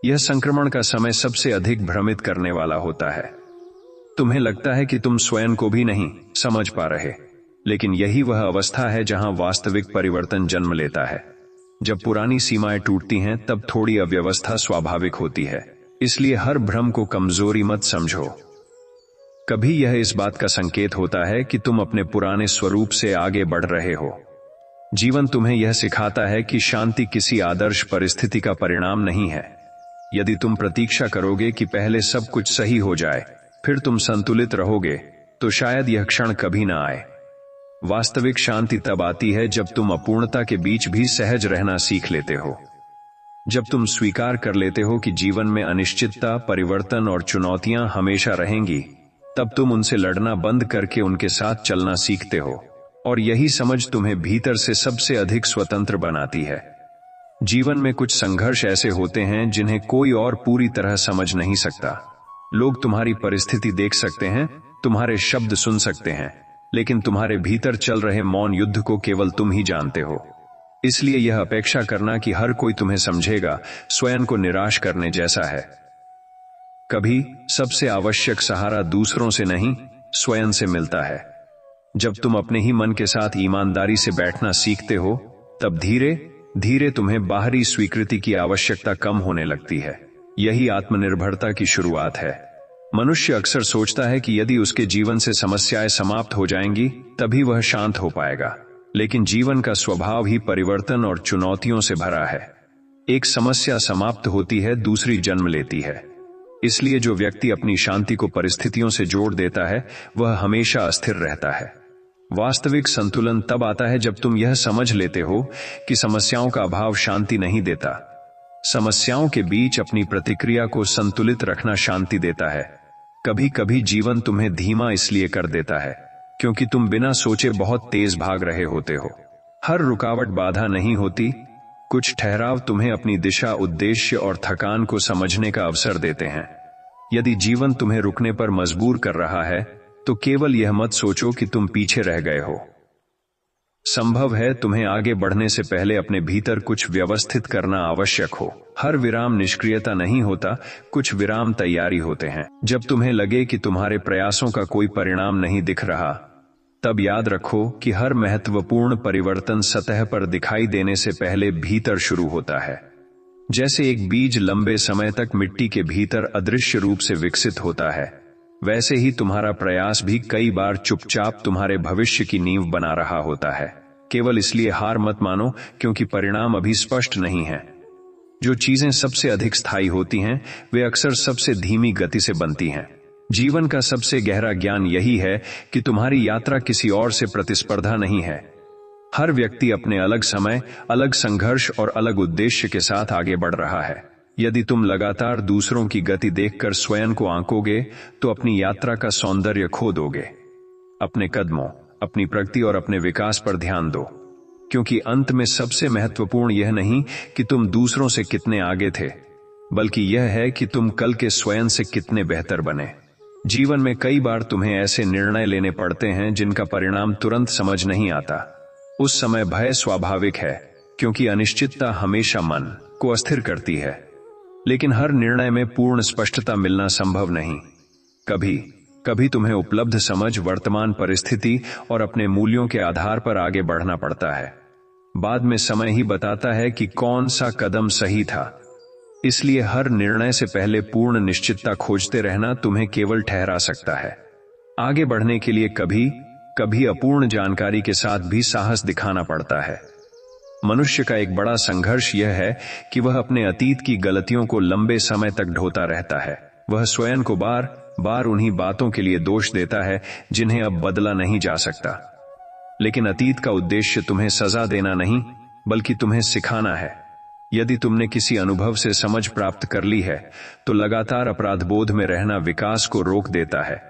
यह संक्रमण का समय सबसे अधिक भ्रमित करने वाला होता है। तुम्हें लगता है कि तुम स्वयं को भी नहीं समझ पा रहे, लेकिन यही वह अवस्था है जहां वास्तविक परिवर्तन जन्म लेता है। जब पुरानी सीमाएं टूटती हैं तब थोड़ी अव्यवस्था स्वाभाविक होती है, इसलिए हर भ्रम को कमजोरी मत समझो। कभी यह इस बात का संकेत होता है कि तुम अपने पुराने स्वरूप से आगे बढ़ रहे हो। जीवन तुम्हें यह सिखाता है कि शांति किसी आदर्श परिस्थिति का परिणाम नहीं है। यदि तुम प्रतीक्षा करोगे कि पहले सब कुछ सही हो जाए फिर तुम संतुलित रहोगे, तो शायद यह क्षण कभी ना आए। वास्तविक शांति तब आती है जब तुम अपूर्णता के बीच भी सहज रहना सीख लेते हो। जब तुम स्वीकार कर लेते हो कि जीवन में अनिश्चितता, परिवर्तन और चुनौतियां हमेशा रहेंगी, तब तुम उनसे लड़ना बंद करके उनके साथ चलना सीखते हो, और यही समझ तुम्हें भीतर से सबसे अधिक स्वतंत्र बनाती है। जीवन में कुछ संघर्ष ऐसे होते हैं जिन्हें कोई और पूरी तरह समझ नहीं सकता। लोग तुम्हारी परिस्थिति देख सकते हैं, तुम्हारे शब्द सुन सकते हैं, लेकिन तुम्हारे भीतर चल रहे मौन युद्ध को केवल तुम ही जानते हो। इसलिए यह अपेक्षा करना कि हर कोई तुम्हें समझेगा स्वयं को निराश करने जैसा है। कभी सबसे आवश्यक सहारा दूसरों से नहीं, स्वयं से मिलता है। जब तुम अपने ही मन के साथ ईमानदारी से बैठना सीखते हो, तब धीरे धीरे तुम्हें बाहरी स्वीकृति की आवश्यकता कम होने लगती है। यही आत्मनिर्भरता की शुरुआत है। मनुष्य अक्सर सोचता है कि यदि उसके जीवन से समस्याएं समाप्त हो जाएंगी तभी वह शांत हो पाएगा, लेकिन जीवन का स्वभाव ही परिवर्तन और चुनौतियों से भरा है। एक समस्या समाप्त होती है, दूसरी जन्म लेती है। इसलिए जो व्यक्ति अपनी शांति को परिस्थितियों से जोड़ देता है वह हमेशा अस्थिर रहता है। वास्तविक संतुलन तब आता है जब तुम यह समझ लेते हो कि समस्याओं का अभाव शांति नहीं देता। समस्याओं के बीच अपनी प्रतिक्रिया को संतुलित रखना शांति देता है। कभी कभी जीवन तुम्हें धीमा इसलिए कर देता है क्योंकि तुम बिना सोचे बहुत तेज भाग रहे होते हो। हर रुकावट बाधा नहीं होती, कुछ ठहराव तुम्हें अपनी दिशा, उद्देश्य और थकान को समझने का अवसर देते हैं। यदि जीवन तुम्हें रुकने पर मजबूर कर रहा है तो केवल यह मत सोचो कि तुम पीछे रह गए हो। संभव है तुम्हें आगे बढ़ने से पहले अपने भीतर कुछ व्यवस्थित करना आवश्यक हो। हर विराम निष्क्रियता नहीं होता, कुछ विराम तैयारी होते हैं। जब तुम्हें लगे कि तुम्हारे प्रयासों का कोई परिणाम नहीं दिख रहा, तब याद रखो कि हर महत्वपूर्ण परिवर्तन सतह पर दिखाई देने से पहले भीतर शुरू होता है। जैसे एक बीज लंबे समय तक मिट्टी के भीतर अदृश्य रूप से विकसित होता है, वैसे ही तुम्हारा प्रयास भी कई बार चुपचाप तुम्हारे भविष्य की नींव बना रहा होता है। केवल इसलिए हार मत मानो क्योंकि परिणाम अभी स्पष्ट नहीं है। जो चीजें सबसे अधिक स्थायी होती हैं वे अक्सर सबसे धीमी गति से बनती हैं। जीवन का सबसे गहरा ज्ञान यही है कि तुम्हारी यात्रा किसी और से प्रतिस्पर्धा नहीं है। हर व्यक्ति अपने अलग समय, अलग संघर्ष और अलग उद्देश्य के साथ आगे बढ़ रहा है। यदि तुम लगातार दूसरों की गति देखकर स्वयं को आंकोगे तो अपनी यात्रा का सौंदर्य खो दोगे। अपने कदमों, अपनी प्रगति और अपने विकास पर ध्यान दो, क्योंकि अंत में सबसे महत्वपूर्ण यह नहीं कि तुम दूसरों से कितने आगे थे, बल्कि यह है कि तुम कल के स्वयं से कितने बेहतर बने। जीवन में कई बार तुम्हें ऐसे निर्णय लेने पड़ते हैं जिनका परिणाम तुरंत समझ नहीं आता। उस समय भय स्वाभाविक है, क्योंकि अनिश्चितता हमेशा मन को अस्थिर करती है। लेकिन हर निर्णय में पूर्ण स्पष्टता मिलना संभव नहीं। कभी कभी तुम्हें उपलब्ध समझ, वर्तमान परिस्थिति और अपने मूल्यों के आधार पर आगे बढ़ना पड़ता है। बाद में समय ही बताता है कि कौन सा कदम सही था। इसलिए हर निर्णय से पहले पूर्ण निश्चितता खोजते रहना तुम्हें केवल ठहरा सकता है। आगे बढ़ने के लिए कभी कभी अपूर्ण जानकारी के साथ भी साहस दिखाना पड़ता है। मनुष्य का एक बड़ा संघर्ष यह है कि वह अपने अतीत की गलतियों को लंबे समय तक ढोता रहता है। वह स्वयं को बार बार उन्हीं बातों के लिए दोष देता है जिन्हें अब बदला नहीं जा सकता। लेकिन अतीत का उद्देश्य तुम्हें सजा देना नहीं, बल्कि तुम्हें सिखाना है। यदि तुमने किसी अनुभव से समझ प्राप्त कर ली है तो लगातार अपराधबोध में रहना विकास को रोक देता है।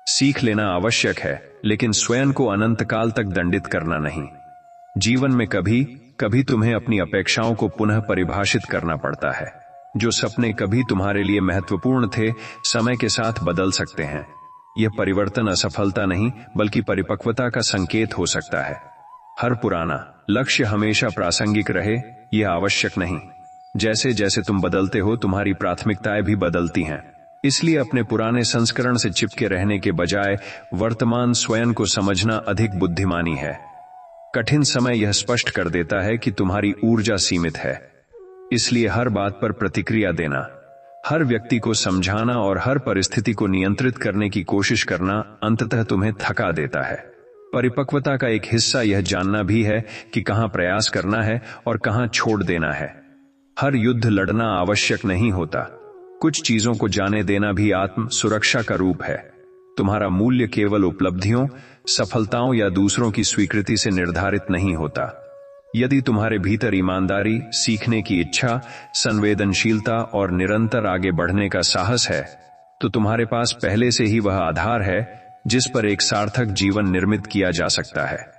सीख लेना आवश्यक है, लेकिन स्वयं को अनंत काल तक दंडित करना नहीं। जीवन में कभी कभी तुम्हें अपनी अपेक्षाओं को पुनः परिभाषित करना पड़ता है। जो सपने कभी तुम्हारे लिए महत्वपूर्ण थे, समय के साथ बदल सकते हैं। यह परिवर्तन असफलता नहीं बल्कि परिपक्वता का संकेत हो सकता है। हर पुराना लक्ष्य हमेशा प्रासंगिक रहे, यह आवश्यक नहीं। जैसे जैसे तुम बदलते हो, तुम्हारी प्राथमिकताएं भी बदलती हैं। इसलिए अपने पुराने संस्करण से चिपके रहने के बजाय वर्तमान स्वयं को समझना अधिक बुद्धिमानी है। कठिन समय यह स्पष्ट कर देता है कि तुम्हारी ऊर्जा सीमित है, इसलिए हर बात पर प्रतिक्रिया देना, हर व्यक्ति को समझाना और हर परिस्थिति को नियंत्रित करने की कोशिश करना अंततः तुम्हें थका देता है। परिपक्वता का एक हिस्सा यह जानना भी है कि कहां प्रयास करना है और कहां छोड़ देना है। हर युद्ध लड़ना आवश्यक नहीं होता। कुछ चीजों को जाने देना भी आत्म सुरक्षा का रूप है। तुम्हारा मूल्य केवल उपलब्धियों, सफलताओं या दूसरों की स्वीकृति से निर्धारित नहीं होता। यदि तुम्हारे भीतर ईमानदारी, सीखने की इच्छा, संवेदनशीलता और निरंतर आगे बढ़ने का साहस है, तो तुम्हारे पास पहले से ही वह आधार है जिस पर एक सार्थक जीवन निर्मित किया जा सकता है।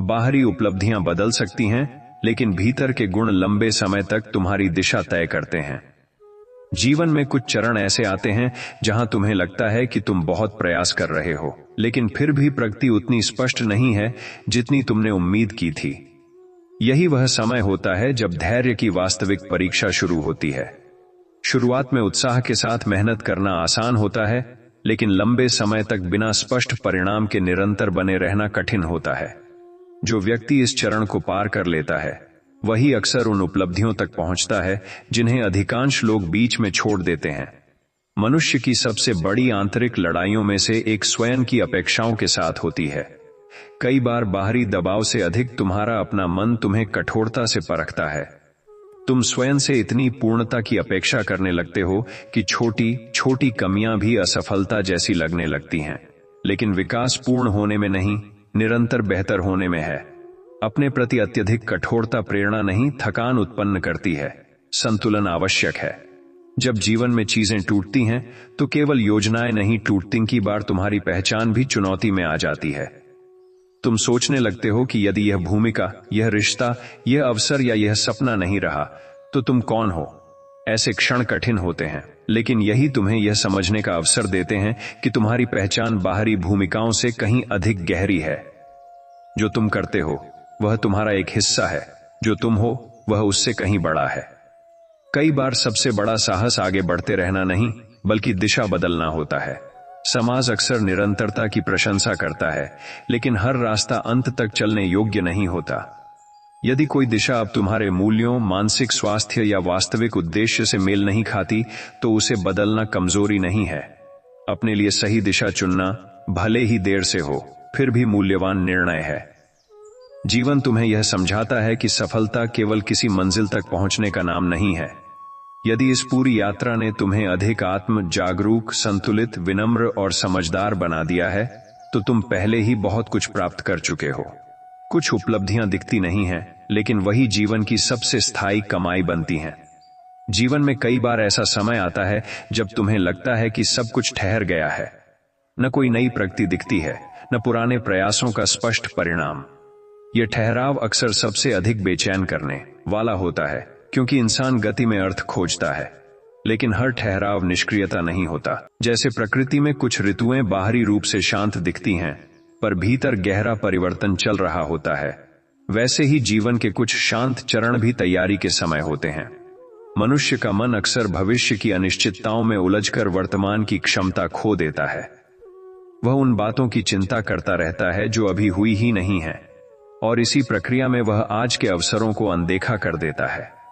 बाहरी उपलब्धियां बदल सकती हैं, लेकिन भीतर के गुण लंबे समय तक तुम्हारी दिशा तय करते हैं। जीवन में कुछ चरण ऐसे आते हैं जहां तुम्हें लगता है कि तुम बहुत प्रयास कर रहे हो, लेकिन फिर भी प्रगति उतनी स्पष्ट नहीं है जितनी तुमने उम्मीद की थी। यही वह समय होता है जब धैर्य की वास्तविक परीक्षा शुरू होती है। शुरुआत में उत्साह के साथ मेहनत करना आसान होता है, लेकिन लंबे समय तक बिना स्पष्ट परिणाम के निरंतर बने रहना कठिन होता है। जो व्यक्ति इस चरण को पार कर लेता है, वही अक्सर उन उपलब्धियों तक पहुंचता है जिन्हें अधिकांश लोग बीच में छोड़ देते हैं। मनुष्य की सबसे बड़ी आंतरिक लड़ाइयों में से एक स्वयं की अपेक्षाओं के साथ होती है। कई बार बाहरी दबाव से अधिक तुम्हारा अपना मन तुम्हें कठोरता से परखता है। तुम स्वयं से इतनी पूर्णता की अपेक्षा करने लगते हो कि छोटी छोटी कमियां भी असफलता जैसी लगने लगती हैं। लेकिन विकास पूर्ण होने में नहीं, निरंतर बेहतर होने में है। अपने प्रति अत्यधिक कठोरता प्रेरणा नहीं, थकान उत्पन्न करती है। संतुलन आवश्यक है। जब जीवन में चीजें टूटती हैं, तो केवल योजनाएं नहीं टूटती, कई बार तुम्हारी पहचान भी चुनौती में आ जाती है। तुम सोचने लगते हो कि यदि यह भूमिका, यह रिश्ता, यह अवसर या यह सपना नहीं रहा, तो तुम कौन हो। ऐसे क्षण कठिन होते हैं, लेकिन यही तुम्हें यह समझने का अवसर देते हैं कि तुम्हारी पहचान बाहरी भूमिकाओं से कहीं अधिक गहरी है। जो तुम करते हो वह तुम्हारा एक हिस्सा है, जो तुम हो वह उससे कहीं बड़ा है। कई बार सबसे बड़ा साहस आगे बढ़ते रहना नहीं, बल्कि दिशा बदलना होता है। समाज अक्सर निरंतरता की प्रशंसा करता है, लेकिन हर रास्ता अंत तक चलने योग्य नहीं होता। यदि कोई दिशा अब तुम्हारे मूल्यों, मानसिक स्वास्थ्य या वास्तविक उद्देश्य से मेल नहीं खाती, तो उसे बदलना कमजोरी नहीं है। अपने लिए सही दिशा चुनना, भले ही देर से हो, फिर भी मूल्यवान निर्णय है। जीवन तुम्हें यह समझाता है कि सफलता केवल किसी मंजिल तक पहुंचने का नाम नहीं है। यदि इस पूरी यात्रा ने तुम्हें अधिक आत्म जागरूक, संतुलित, विनम्र और समझदार बना दिया है, तो तुम पहले ही बहुत कुछ प्राप्त कर चुके हो। कुछ उपलब्धियां दिखती नहीं हैं, लेकिन वही जीवन की सबसे स्थायी कमाई बनती हैं। जीवन में कई बार ऐसा समय आता है जब तुम्हें लगता है कि सब कुछ ठहर गया है। न कोई नई प्रगति दिखती है, न पुराने प्रयासों का स्पष्ट परिणाम। यह ठहराव अक्सर सबसे अधिक बेचैन करने वाला होता है, क्योंकि इंसान गति में अर्थ खोजता है। लेकिन हर ठहराव निष्क्रियता नहीं होता। जैसे प्रकृति में कुछ ऋतुएं बाहरी रूप से शांत दिखती हैं, पर भीतर गहरा परिवर्तन चल रहा होता है, वैसे ही जीवन के कुछ शांत चरण भी तैयारी के समय होते हैं। मनुष्य का मन अक्सर भविष्य की अनिश्चितताओं में उलझकर वर्तमान की क्षमता खो देता है। वह उन बातों की चिंता करता रहता है जो अभी हुई ही नहीं है, और इसी प्रक्रिया में वह आज के अवसरों को अनदेखा कर देता है।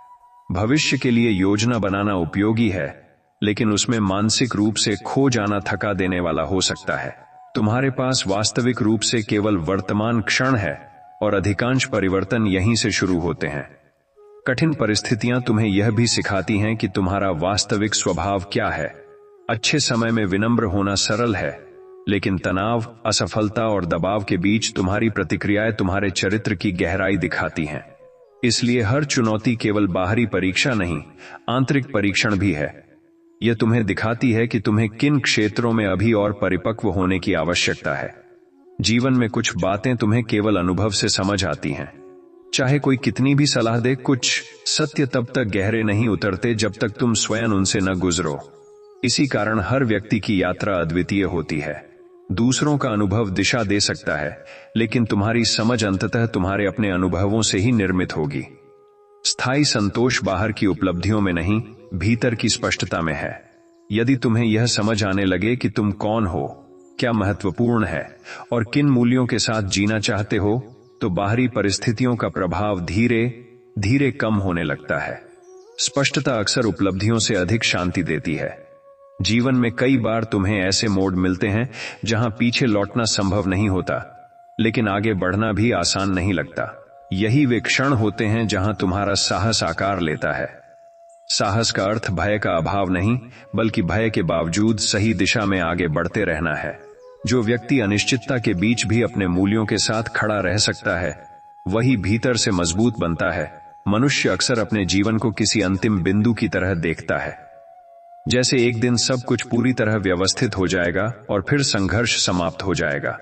भविष्य के लिए योजना बनाना उपयोगी है, लेकिन उसमें मानसिक रूप से खो जाना थका देने वाला हो सकता है। तुम्हारे पास वास्तविक रूप से केवल वर्तमान क्षण है, और अधिकांश परिवर्तन यहीं से शुरू होते हैं। कठिन परिस्थितियां तुम्हें यह भी सिखाती हैं कि तुम्हारा वास्तविक स्वभाव क्या है। अच्छे समय में विनम्र होना सरल है, लेकिन तनाव, असफलता और दबाव के बीच तुम्हारी प्रतिक्रियाएं तुम्हारे चरित्र की गहराई दिखाती हैं। इसलिए हर चुनौती केवल बाहरी परीक्षा नहीं, आंतरिक परीक्षण भी है। यह तुम्हें दिखाती है कि तुम्हें किन क्षेत्रों में अभी और परिपक्व होने की आवश्यकता है। जीवन में कुछ बातें तुम्हें केवल अनुभव से समझ आती हैं, चाहे कोई कितनी भी सलाह दे, कुछ सत्य तब तक गहरे नहीं उतरते जब तक तुम स्वयं उनसे न गुजरो। इसी कारण हर व्यक्ति की यात्रा अद्वितीय होती है। दूसरों का अनुभव दिशा दे सकता है, लेकिन तुम्हारी समझ अंततः तुम्हारे अपने अनुभवों से ही निर्मित होगी। स्थायी संतोष बाहर की उपलब्धियों में नहीं, भीतर की स्पष्टता में है। यदि तुम्हें यह समझ आने लगे कि तुम कौन हो, क्या महत्वपूर्ण है और किन मूल्यों के साथ जीना चाहते हो, तो बाहरी परिस्थितियों का प्रभाव धीरे धीरे कम होने लगता है। स्पष्टता अक्सर उपलब्धियों से अधिक शांति देती है। जीवन में कई बार तुम्हें ऐसे मोड़ मिलते हैं जहां पीछे लौटना संभव नहीं होता, लेकिन आगे बढ़ना भी आसान नहीं लगता। यही वे क्षण होते हैं जहां तुम्हारा साहस आकार लेता है। साहस का अर्थ भय का अभाव नहीं, बल्कि भय के बावजूद सही दिशा में आगे बढ़ते रहना है। जो व्यक्ति अनिश्चितता के बीच भी अपने मूल्यों के साथ खड़ा रह सकता है, वही भीतर से मजबूत बनता है। मनुष्य अक्सर अपने जीवन को किसी अंतिम बिंदु की तरह देखता है, जैसे एक दिन सब कुछ पूरी तरह व्यवस्थित हो जाएगा और फिर संघर्ष समाप्त हो जाएगा।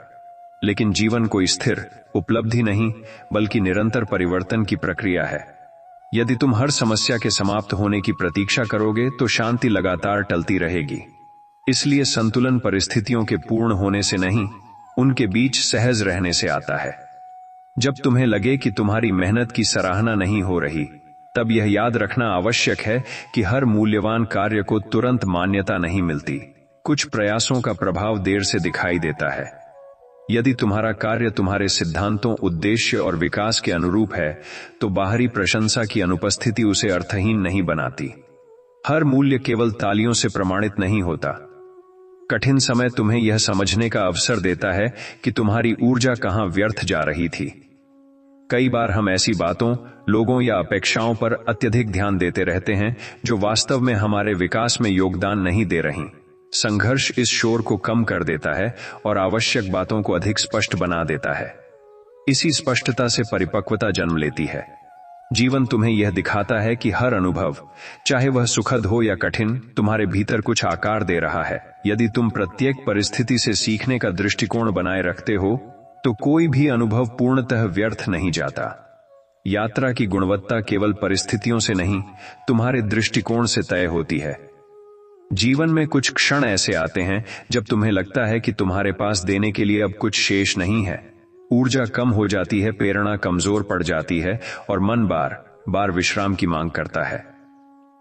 लेकिन जीवन कोई स्थिर उपलब्धि नहीं, बल्कि निरंतर परिवर्तन की प्रक्रिया है। यदि तुम हर समस्या के समाप्त होने की प्रतीक्षा करोगे, तो शांति लगातार टलती रहेगी। इसलिए संतुलन परिस्थितियों के पूर्ण होने से नहीं, उनके बीच सहज रहने से आता है। जब तुम्हें लगे कि तुम्हारी मेहनत की सराहना नहीं हो रही, तब यह याद रखना आवश्यक है कि हर मूल्यवान कार्य को तुरंत मान्यता नहीं मिलती। कुछ प्रयासों का प्रभाव देर से दिखाई देता है। यदि तुम्हारा कार्य तुम्हारे सिद्धांतों, उद्देश्य और विकास के अनुरूप है, तो बाहरी प्रशंसा की अनुपस्थिति उसे अर्थहीन नहीं बनाती। हर मूल्य केवल तालियों से प्रमाणित नहीं होता। कठिन समय तुम्हें यह समझने का अवसर देता है कि तुम्हारी ऊर्जा कहां व्यर्थ जा रही थी। कई बार हम ऐसी बातों, लोगों या अपेक्षाओं पर अत्यधिक ध्यान देते रहते हैं जो वास्तव में हमारे विकास में योगदान नहीं दे रही। संघर्ष इस शोर को कम कर देता है और आवश्यक बातों को अधिक स्पष्ट बना देता है। इसी स्पष्टता से परिपक्वता जन्म लेती है। जीवन तुम्हें यह दिखाता है कि हर अनुभव, चाहे वह सुखद हो या कठिन, तुम्हारे भीतर कुछ आकार दे रहा है। यदि तुम प्रत्येक परिस्थिति से सीखने का दृष्टिकोण बनाए रखते हो, तो कोई भी अनुभव पूर्णतः व्यर्थ नहीं जाता। यात्रा की गुणवत्ता केवल परिस्थितियों से नहीं, तुम्हारे दृष्टिकोण से तय होती है। जीवन में कुछ क्षण ऐसे आते हैं जब तुम्हें लगता है कि तुम्हारे पास देने के लिए अब कुछ शेष नहीं है। ऊर्जा कम हो जाती है, प्रेरणा कमजोर पड़ जाती है और मन बार बार विश्राम की मांग करता है।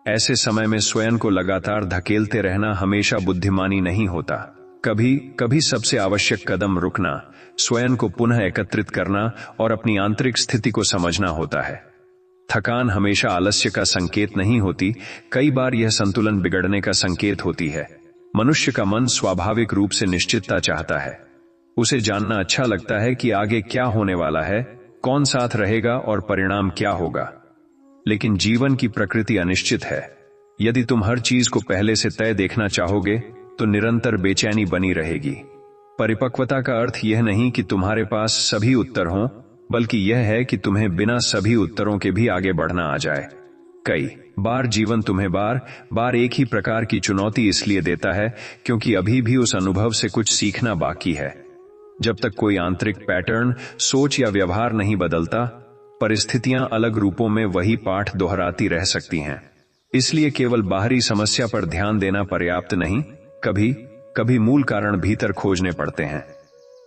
ऐसे समय में स्वयं को लगातार धकेलते रहना हमेशा बुद्धिमानी नहीं होता। कभी कभी सबसे आवश्यक कदम रुकना, स्वयं को पुनः एकत्रित करना और अपनी आंतरिक स्थिति को समझना होता है। थकान हमेशा आलस्य का संकेत नहीं होती, कई बार यह संतुलन बिगड़ने का संकेत होती है। मनुष्य का मन स्वाभाविक रूप से निश्चितता चाहता है। उसे जानना अच्छा लगता है कि आगे क्या होने वाला है, कौन साथ रहेगा और परिणाम क्या होगा। लेकिन जीवन की प्रकृति अनिश्चित है। यदि तुम हर चीज को पहले से तय देखना चाहोगे, तो निरंतर बेचैनी बनी रहेगी। परिपक्वता का अर्थ यह नहीं कि तुम्हारे पास सभी उत्तर हों, बल्कि यह है कि तुम्हें बिना सभी उत्तरों के भी आगे बढ़ना आ जाए। कई बार जीवन तुम्हें बार बार एक ही प्रकार की चुनौती इसलिए देता है क्योंकि अभी भी उस अनुभव से कुछ सीखना बाकी है। जब तक कोई आंतरिक पैटर्न, सोच या व्यवहार नहीं बदलता, परिस्थितियां अलग रूपों में वही पाठ दोहराती रह सकती हैं। इसलिए केवल बाहरी समस्या पर ध्यान देना पर्याप्त नहीं, कभी कभी मूल कारण भीतर खोजने पड़ते हैं।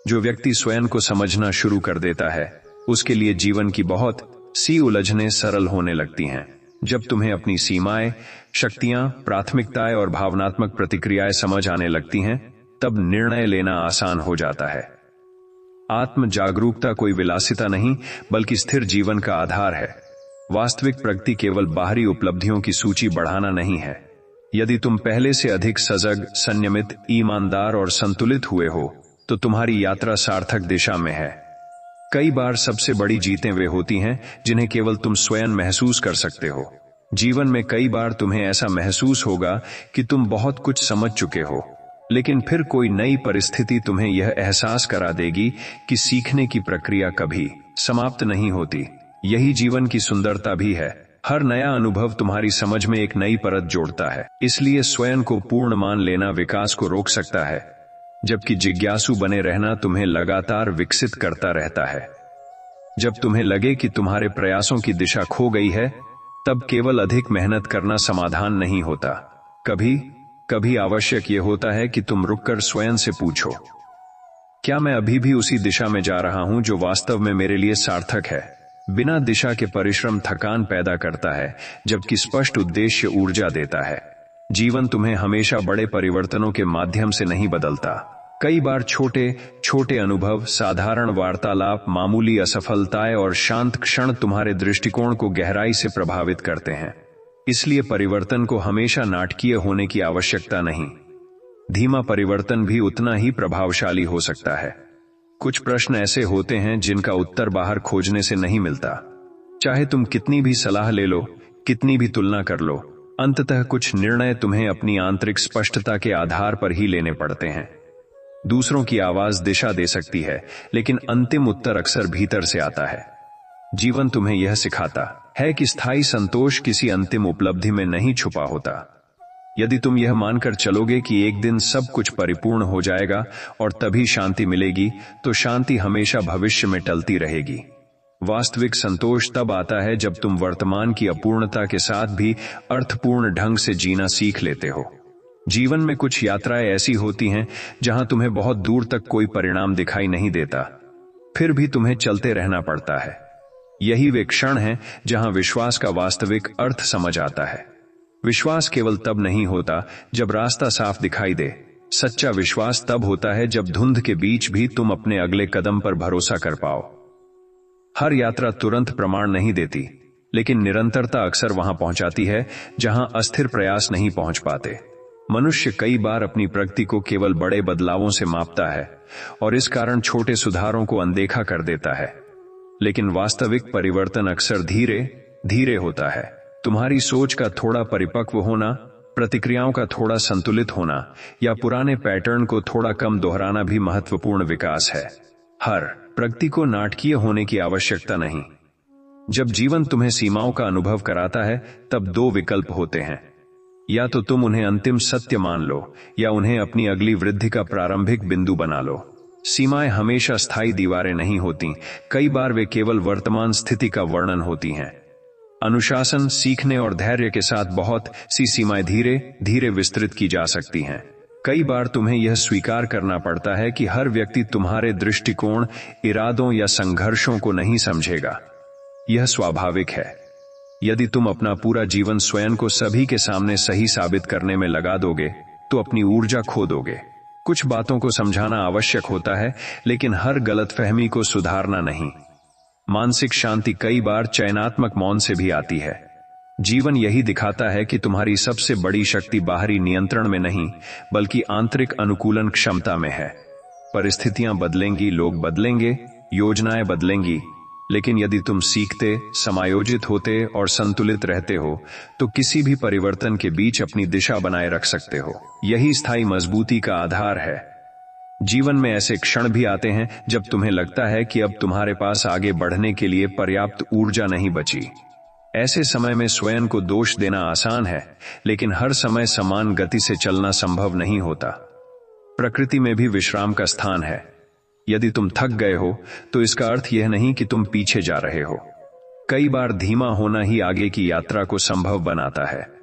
जो व्यक्ति स्वयं को समझना शुरू कर देता है, उसके लिए जीवन की बहुत सी उलझनें सरल होने लगती हैं। जब तुम्हें अपनी सीमाएं, शक्तियां, प्राथमिकताएं और भावनात्मक प्रतिक्रियाएं समझ आने लगती हैं, तब निर्णय लेना आसान हो जाता है। आत्म जागरूकता कोई विलासिता नहीं, बल्कि स्थिर जीवन का आधार है। वास्तविक प्रगति केवल बाहरी उपलब्धियों की सूची बढ़ाना नहीं है। यदि तुम पहले से अधिक सजग, संयमित, ईमानदार और संतुलित हुए हो, तो तुम्हारी यात्रा सार्थक दिशा में है। कई बार सबसे बड़ी जीतें वे होती हैं जिन्हें केवल तुम स्वयं महसूस कर सकते हो। जीवन में कई बार तुम्हें ऐसा महसूस होगा कि तुम बहुत कुछ समझ चुके हो, लेकिन फिर कोई नई परिस्थिति तुम्हें यह एहसास करा देगी कि सीखने की प्रक्रिया कभी समाप्त नहीं होती। यही जीवन की सुंदरता भी है। हर नया अनुभव तुम्हारी समझ में एक नई परत जोड़ता है। इसलिए स्वयं को पूर्ण मान लेना विकास को रोक सकता है, जबकि जिज्ञासु बने रहना तुम्हें लगातार विकसित करता रहता है। जब तुम्हें लगे कि तुम्हारे प्रयासों की दिशा खो गई है, तब केवल अधिक मेहनत करना समाधान नहीं होता। कभी कभी आवश्यक यह होता है कि तुम रुककर स्वयं से पूछो, क्या मैं अभी भी उसी दिशा में जा रहा हूं जो वास्तव में मेरे लिए सार्थक है? बिना दिशा के परिश्रम थकान पैदा करता है, जबकि स्पष्ट उद्देश्य ऊर्जा देता है। जीवन तुम्हें हमेशा बड़े परिवर्तनों के माध्यम से नहीं बदलता। कई बार छोटे छोटे अनुभव, साधारण वार्तालाप, मामूली असफलताएं और शांत क्षण तुम्हारे दृष्टिकोण को गहराई से प्रभावित करते हैं। इसलिए परिवर्तन को हमेशा नाटकीय होने की आवश्यकता नहीं। धीमा परिवर्तन भी उतना ही प्रभावशाली हो सकता है। कुछ प्रश्न ऐसे होते हैं जिनका उत्तर बाहर खोजने से नहीं मिलता। चाहे तुम कितनी भी सलाह ले लो, कितनी भी तुलना कर लो, अंततः कुछ निर्णय तुम्हें अपनी आंतरिक स्पष्टता के आधार पर ही लेने पड़ते हैं। दूसरों की आवाज दिशा दे सकती है, लेकिन अंतिम उत्तर अक्सर भीतर से आता है। जीवन तुम्हें यह सिखाता है कि स्थायी संतोष किसी अंतिम उपलब्धि में नहीं छुपा होता। यदि तुम यह मानकर चलोगे कि एक दिन सब कुछ परिपूर्ण हो जाएगा और तभी शांति मिलेगी, तो शांति हमेशा भविष्य में टलती रहेगी। वास्तविक संतोष तब आता है जब तुम वर्तमान की अपूर्णता के साथ भी अर्थपूर्ण ढंग से जीना सीख लेते हो। जीवन में कुछ यात्राएं ऐसी होती हैं जहां तुम्हें बहुत दूर तक कोई परिणाम दिखाई नहीं देता, फिर भी तुम्हें चलते रहना पड़ता है। यही वे क्षण हैं जहां विश्वास का वास्तविक अर्थ समझ आता है। विश्वास केवल तब नहीं होता जब रास्ता साफ दिखाई दे। सच्चा विश्वास तब होता है जब धुंध के बीच भी तुम अपने अगले कदम पर भरोसा कर पाओ। हर यात्रा तुरंत प्रमाण नहीं देती, लेकिन निरंतरता अक्सर वहां पहुंचाती है जहां अस्थिर प्रयास नहीं पहुंच पाते। मनुष्य कई बार अपनी प्रगति को केवल बड़े बदलावों से मापता है और इस कारण छोटे सुधारों को अनदेखा कर देता है। लेकिन वास्तविक परिवर्तन अक्सर धीरे धीरे होता है। तुम्हारी सोच का थोड़ा परिपक्व होना, प्रतिक्रियाओं का थोड़ा संतुलित होना या पुराने पैटर्न को थोड़ा कम दोहराना भी महत्वपूर्ण विकास है। हर प्रगति को नाटकीय होने की आवश्यकता नहीं। जब जीवन तुम्हें सीमाओं का अनुभव कराता है, तब दो विकल्प होते हैं। या तो तुम उन्हें अंतिम सत्य मान लो या उन्हें अपनी अगली वृद्धि का प्रारंभिक बिंदु बना लो। सीमाएं हमेशा स्थायी दीवारें नहीं होती, कई बार वे केवल वर्तमान स्थिति का वर्णन होती हैं। अनुशासन, सीखने और धैर्य के साथ बहुत सी सीमाएं धीरे धीरे विस्तृत की जा सकती हैं। कई बार तुम्हें यह स्वीकार करना पड़ता है कि हर व्यक्ति तुम्हारे दृष्टिकोण, इरादों या संघर्षों को नहीं समझेगा। यह स्वाभाविक है। यदि तुम अपना पूरा जीवन स्वयं को सभी के सामने सही साबित करने में लगा दोगे, तो अपनी ऊर्जा खो दोगे। कुछ बातों को समझाना आवश्यक होता है, लेकिन हर गलतफहमी को सुधारना नहीं। मानसिक शांति कई बार चयनात्मक मौन से भी आती है। जीवन यही दिखाता है कि तुम्हारी सबसे बड़ी शक्ति बाहरी नियंत्रण में नहीं, बल्कि आंतरिक अनुकूलन क्षमता में है। परिस्थितियां बदलेंगी, लोग बदलेंगे, योजनाएं बदलेंगी, लेकिन यदि तुम सीखते, समायोजित होते और संतुलित रहते हो, तो किसी भी परिवर्तन के बीच अपनी दिशा बनाए रख सकते हो। यही स्थायी मजबूती का आधार है। जीवन में ऐसे क्षण भी आते हैं जब तुम्हें लगता है कि अब तुम्हारे पास आगे बढ़ने के लिए पर्याप्त ऊर्जा नहीं बची। ऐसे समय में स्वयं को दोष देना आसान है, लेकिन हर समय समान गति से चलना संभव नहीं होता। प्रकृति में भी विश्राम का स्थान है। यदि तुम थक गए हो, तो इसका अर्थ यह नहीं कि तुम पीछे जा रहे हो। कई बार धीमा होना ही आगे की यात्रा को संभव बनाता है।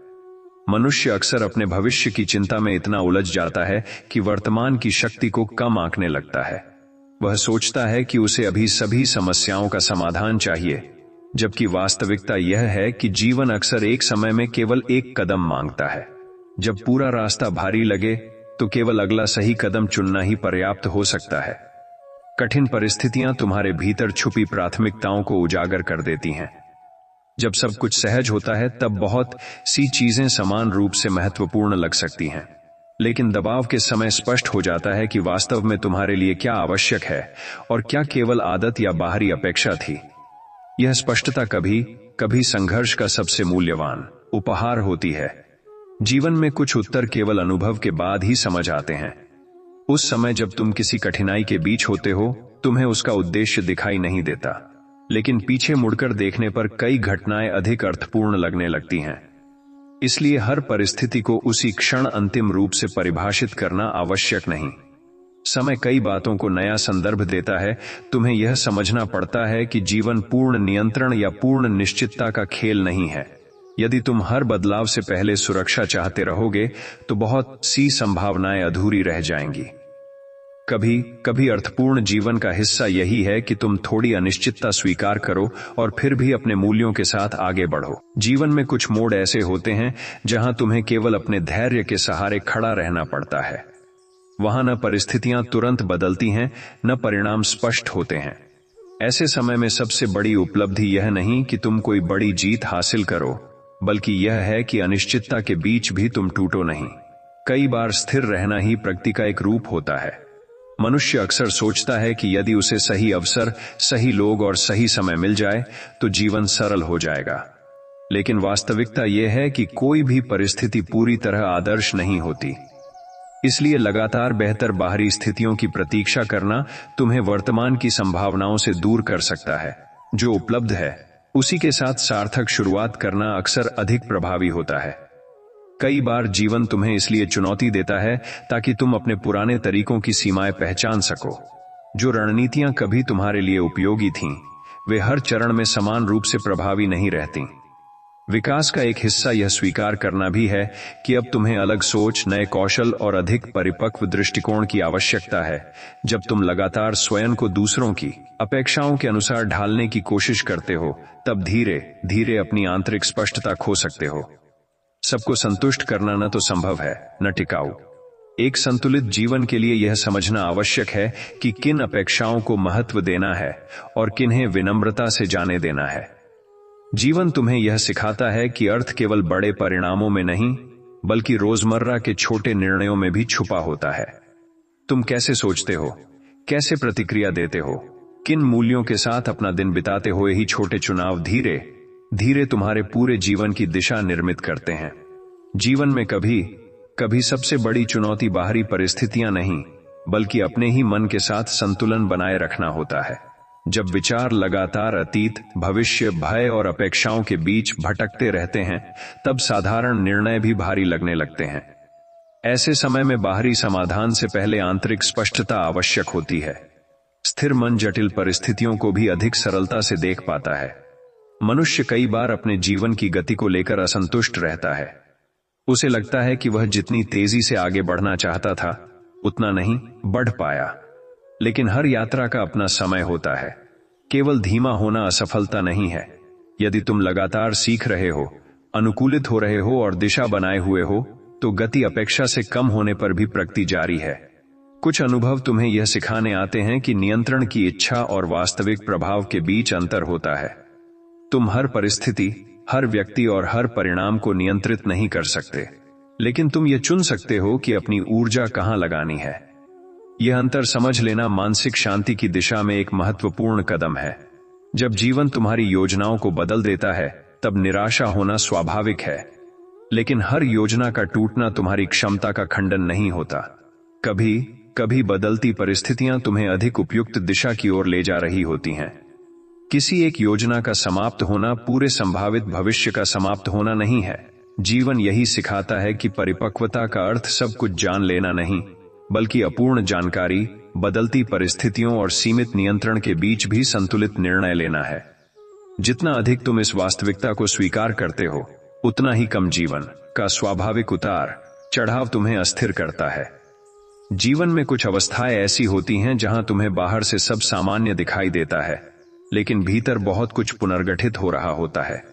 मनुष्य अक्सर अपने भविष्य की चिंता में इतना उलझ जाता है कि वर्तमान की शक्ति को कम आंकने लगता है। वह सोचता है कि उसे अभी सभी समस्याओं का समाधान चाहिए, जबकि वास्तविकता यह है कि जीवन अक्सर एक समय में केवल एक कदम मांगता है। जब पूरा रास्ता भारी लगे, तो केवल अगला सही कदम चुनना ही पर्याप्त हो सकता है। कठिन परिस्थितियां तुम्हारे भीतर छुपी प्राथमिकताओं को उजागर कर देती हैं। जब सब कुछ सहज होता है, तब बहुत सी चीजें समान रूप से महत्वपूर्ण लग सकती हैं, लेकिन दबाव के समय स्पष्ट हो जाता है कि वास्तव में तुम्हारे लिए क्या आवश्यक है और क्या केवल आदत या बाहरी अपेक्षा थी। यह स्पष्टता कभी कभी संघर्ष का सबसे मूल्यवान उपहार होती है। जीवन में कुछ उत्तर केवल अनुभव के बाद ही समझ आते हैं। उस समय जब तुम किसी कठिनाई के बीच होते हो, तुम्हें उसका उद्देश्य दिखाई नहीं देता, लेकिन पीछे मुड़कर देखने पर कई घटनाएं अधिक अर्थपूर्ण लगने लगती हैं। इसलिए हर परिस्थिति को उसी क्षण अंतिम रूप से परिभाषित करना आवश्यक नहीं। समय कई बातों को नया संदर्भ देता है। तुम्हें यह समझना पड़ता है कि जीवन पूर्ण नियंत्रण या पूर्ण निश्चितता का खेल नहीं है। यदि तुम हर बदलाव से पहले सुरक्षा चाहते रहोगे तो बहुत सी संभावनाएं अधूरी रह जाएंगी। कभी कभी अर्थपूर्ण जीवन का हिस्सा यही है कि तुम थोड़ी अनिश्चितता स्वीकार करो और फिर भी अपने मूल्यों के साथ आगे बढ़ो। जीवन में कुछ मोड़ ऐसे होते हैं जहां तुम्हें केवल अपने धैर्य के सहारे खड़ा रहना पड़ता है। वहां न परिस्थितियां तुरंत बदलती हैं, न परिणाम स्पष्ट होते हैं। ऐसे समय में सबसे बड़ी उपलब्धि यह नहीं कि तुम कोई बड़ी जीत हासिल करो, बल्कि यह है कि अनिश्चितता के बीच भी तुम टूटो नहीं। कई बार स्थिर रहना ही प्रगति का एक रूप होता है। मनुष्य अक्सर सोचता है कि यदि उसे सही अवसर, सही लोग और सही समय मिल जाए तो जीवन सरल हो जाएगा। लेकिन वास्तविकता यह है कि कोई भी परिस्थिति पूरी तरह आदर्श नहीं होती। इसलिए लगातार बेहतर बाहरी स्थितियों की प्रतीक्षा करना तुम्हें वर्तमान की संभावनाओं से दूर कर सकता है। जो उपलब्ध है उसी के साथ सार्थक शुरुआत करना अक्सर अधिक प्रभावी होता है। कई बार जीवन तुम्हें इसलिए चुनौती देता है ताकि तुम अपने पुराने तरीकों की सीमाएं पहचान सको। जो रणनीतियां कभी तुम्हारे लिए उपयोगी थीं, वे हर चरण में समान रूप से प्रभावी नहीं रहती। विकास का एक हिस्सा यह स्वीकार करना भी है कि अब तुम्हें अलग सोच, नए कौशल और अधिक परिपक्व दृष्टिकोण की आवश्यकता है। जब तुम लगातार स्वयं को दूसरों की अपेक्षाओं के अनुसार ढालने की कोशिश करते हो, तब धीरे धीरे अपनी आंतरिक स्पष्टता खो सकते हो। सबको संतुष्ट करना न तो संभव है, न टिकाऊ। एक संतुलित जीवन के लिए यह समझना आवश्यक है कि किन अपेक्षाओं को महत्व देना है और किन्हें विनम्रता से जाने देना है। जीवन तुम्हें यह सिखाता है कि अर्थ केवल बड़े परिणामों में नहीं, बल्कि रोजमर्रा के छोटे निर्णयों में भी छुपा होता है। तुम कैसे सोचते हो, कैसे प्रतिक्रिया देते हो, किन मूल्यों के साथ अपना दिन बिताते हुए ही छोटे चुनाव धीरे धीरे तुम्हारे पूरे जीवन की दिशा निर्मित करते हैं। जीवन में कभी कभी सबसे बड़ी चुनौती बाहरी परिस्थितियां नहीं, बल्कि अपने ही मन के साथ संतुलन बनाए रखना होता है। जब विचार लगातार अतीत, भविष्य, भय और अपेक्षाओं के बीच भटकते रहते हैं, तब साधारण निर्णय भी भारी लगने लगते हैं। ऐसे समय में बाहरी समाधान से पहले आंतरिक स्पष्टता आवश्यक होती है। स्थिर मन जटिल परिस्थितियों को भी अधिक सरलता से देख पाता है। मनुष्य कई बार अपने जीवन की गति को लेकर असंतुष्ट रहता है। उसे लगता है कि वह जितनी तेजी से आगे बढ़ना चाहता था, उतना नहीं बढ़ पाया। लेकिन हर यात्रा का अपना समय होता है। केवल धीमा होना असफलता नहीं है। यदि तुम लगातार सीख रहे हो, अनुकूलित हो रहे हो और दिशा बनाए हुए हो, तो गति अपेक्षा से कम होने पर भी प्रगति जारी है। कुछ अनुभव तुम्हें यह सिखाने आते हैं कि नियंत्रण की इच्छा और वास्तविक प्रभाव के बीच अंतर होता है। तुम हर परिस्थिति, हर व्यक्ति और हर परिणाम को नियंत्रित नहीं कर सकते, लेकिन तुम यह चुन सकते हो कि अपनी ऊर्जा कहां लगानी है। यह अंतर समझ लेना मानसिक शांति की दिशा में एक महत्वपूर्ण कदम है। जब जीवन तुम्हारी योजनाओं को बदल देता है, तब निराशा होना स्वाभाविक है। लेकिन हर योजना का टूटना तुम्हारी क्षमता का खंडन नहीं होता। कभी कभी बदलती परिस्थितियां तुम्हें अधिक उपयुक्त दिशा की ओर ले जा रही होती हैं। किसी एक योजना का समाप्त होना पूरे संभावित भविष्य का समाप्त होना नहीं है। जीवन यही सिखाता है कि परिपक्वता का अर्थ सब कुछ जान लेना नहीं, बल्कि अपूर्ण जानकारी, बदलती परिस्थितियों और सीमित नियंत्रण के बीच भी संतुलित निर्णय लेना है। जितना अधिक तुम इस वास्तविकता को स्वीकार करते हो, उतना ही कम जीवन का स्वाभाविक उतार चढ़ाव तुम्हें अस्थिर करता है। जीवन में कुछ अवस्थाएं ऐसी होती हैं जहां तुम्हें बाहर से सब सामान्य दिखाई देता है, लेकिन भीतर बहुत कुछ पुनर्गठित हो रहा होता है।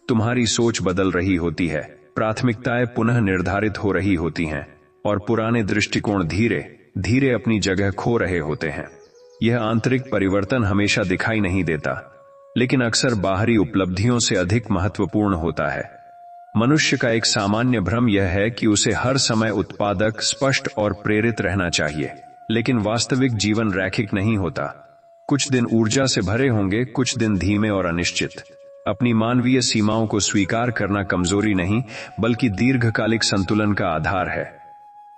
तुम्हारी सोच बदल रही होती है, प्राथमिकताएं पुनः निर्धारित हो रही होती हैं और पुराने दृष्टिकोण धीरे धीरे अपनी जगह खो रहे होते हैं। यह आंतरिक परिवर्तन हमेशा दिखाई नहीं देता, लेकिन अक्सर बाहरी उपलब्धियों से अधिक महत्वपूर्ण होता है। मनुष्य का एक सामान्य भ्रम यह है कि उसे हर समय उत्पादक, स्पष्ट और प्रेरित रहना चाहिए, लेकिन वास्तविक जीवन रैखिक नहीं होता। कुछ दिन ऊर्जा से भरे होंगे, कुछ दिन धीमे और अनिश्चित। अपनी मानवीय सीमाओं को स्वीकार करना कमजोरी नहीं, बल्कि दीर्घकालिक संतुलन का आधार है।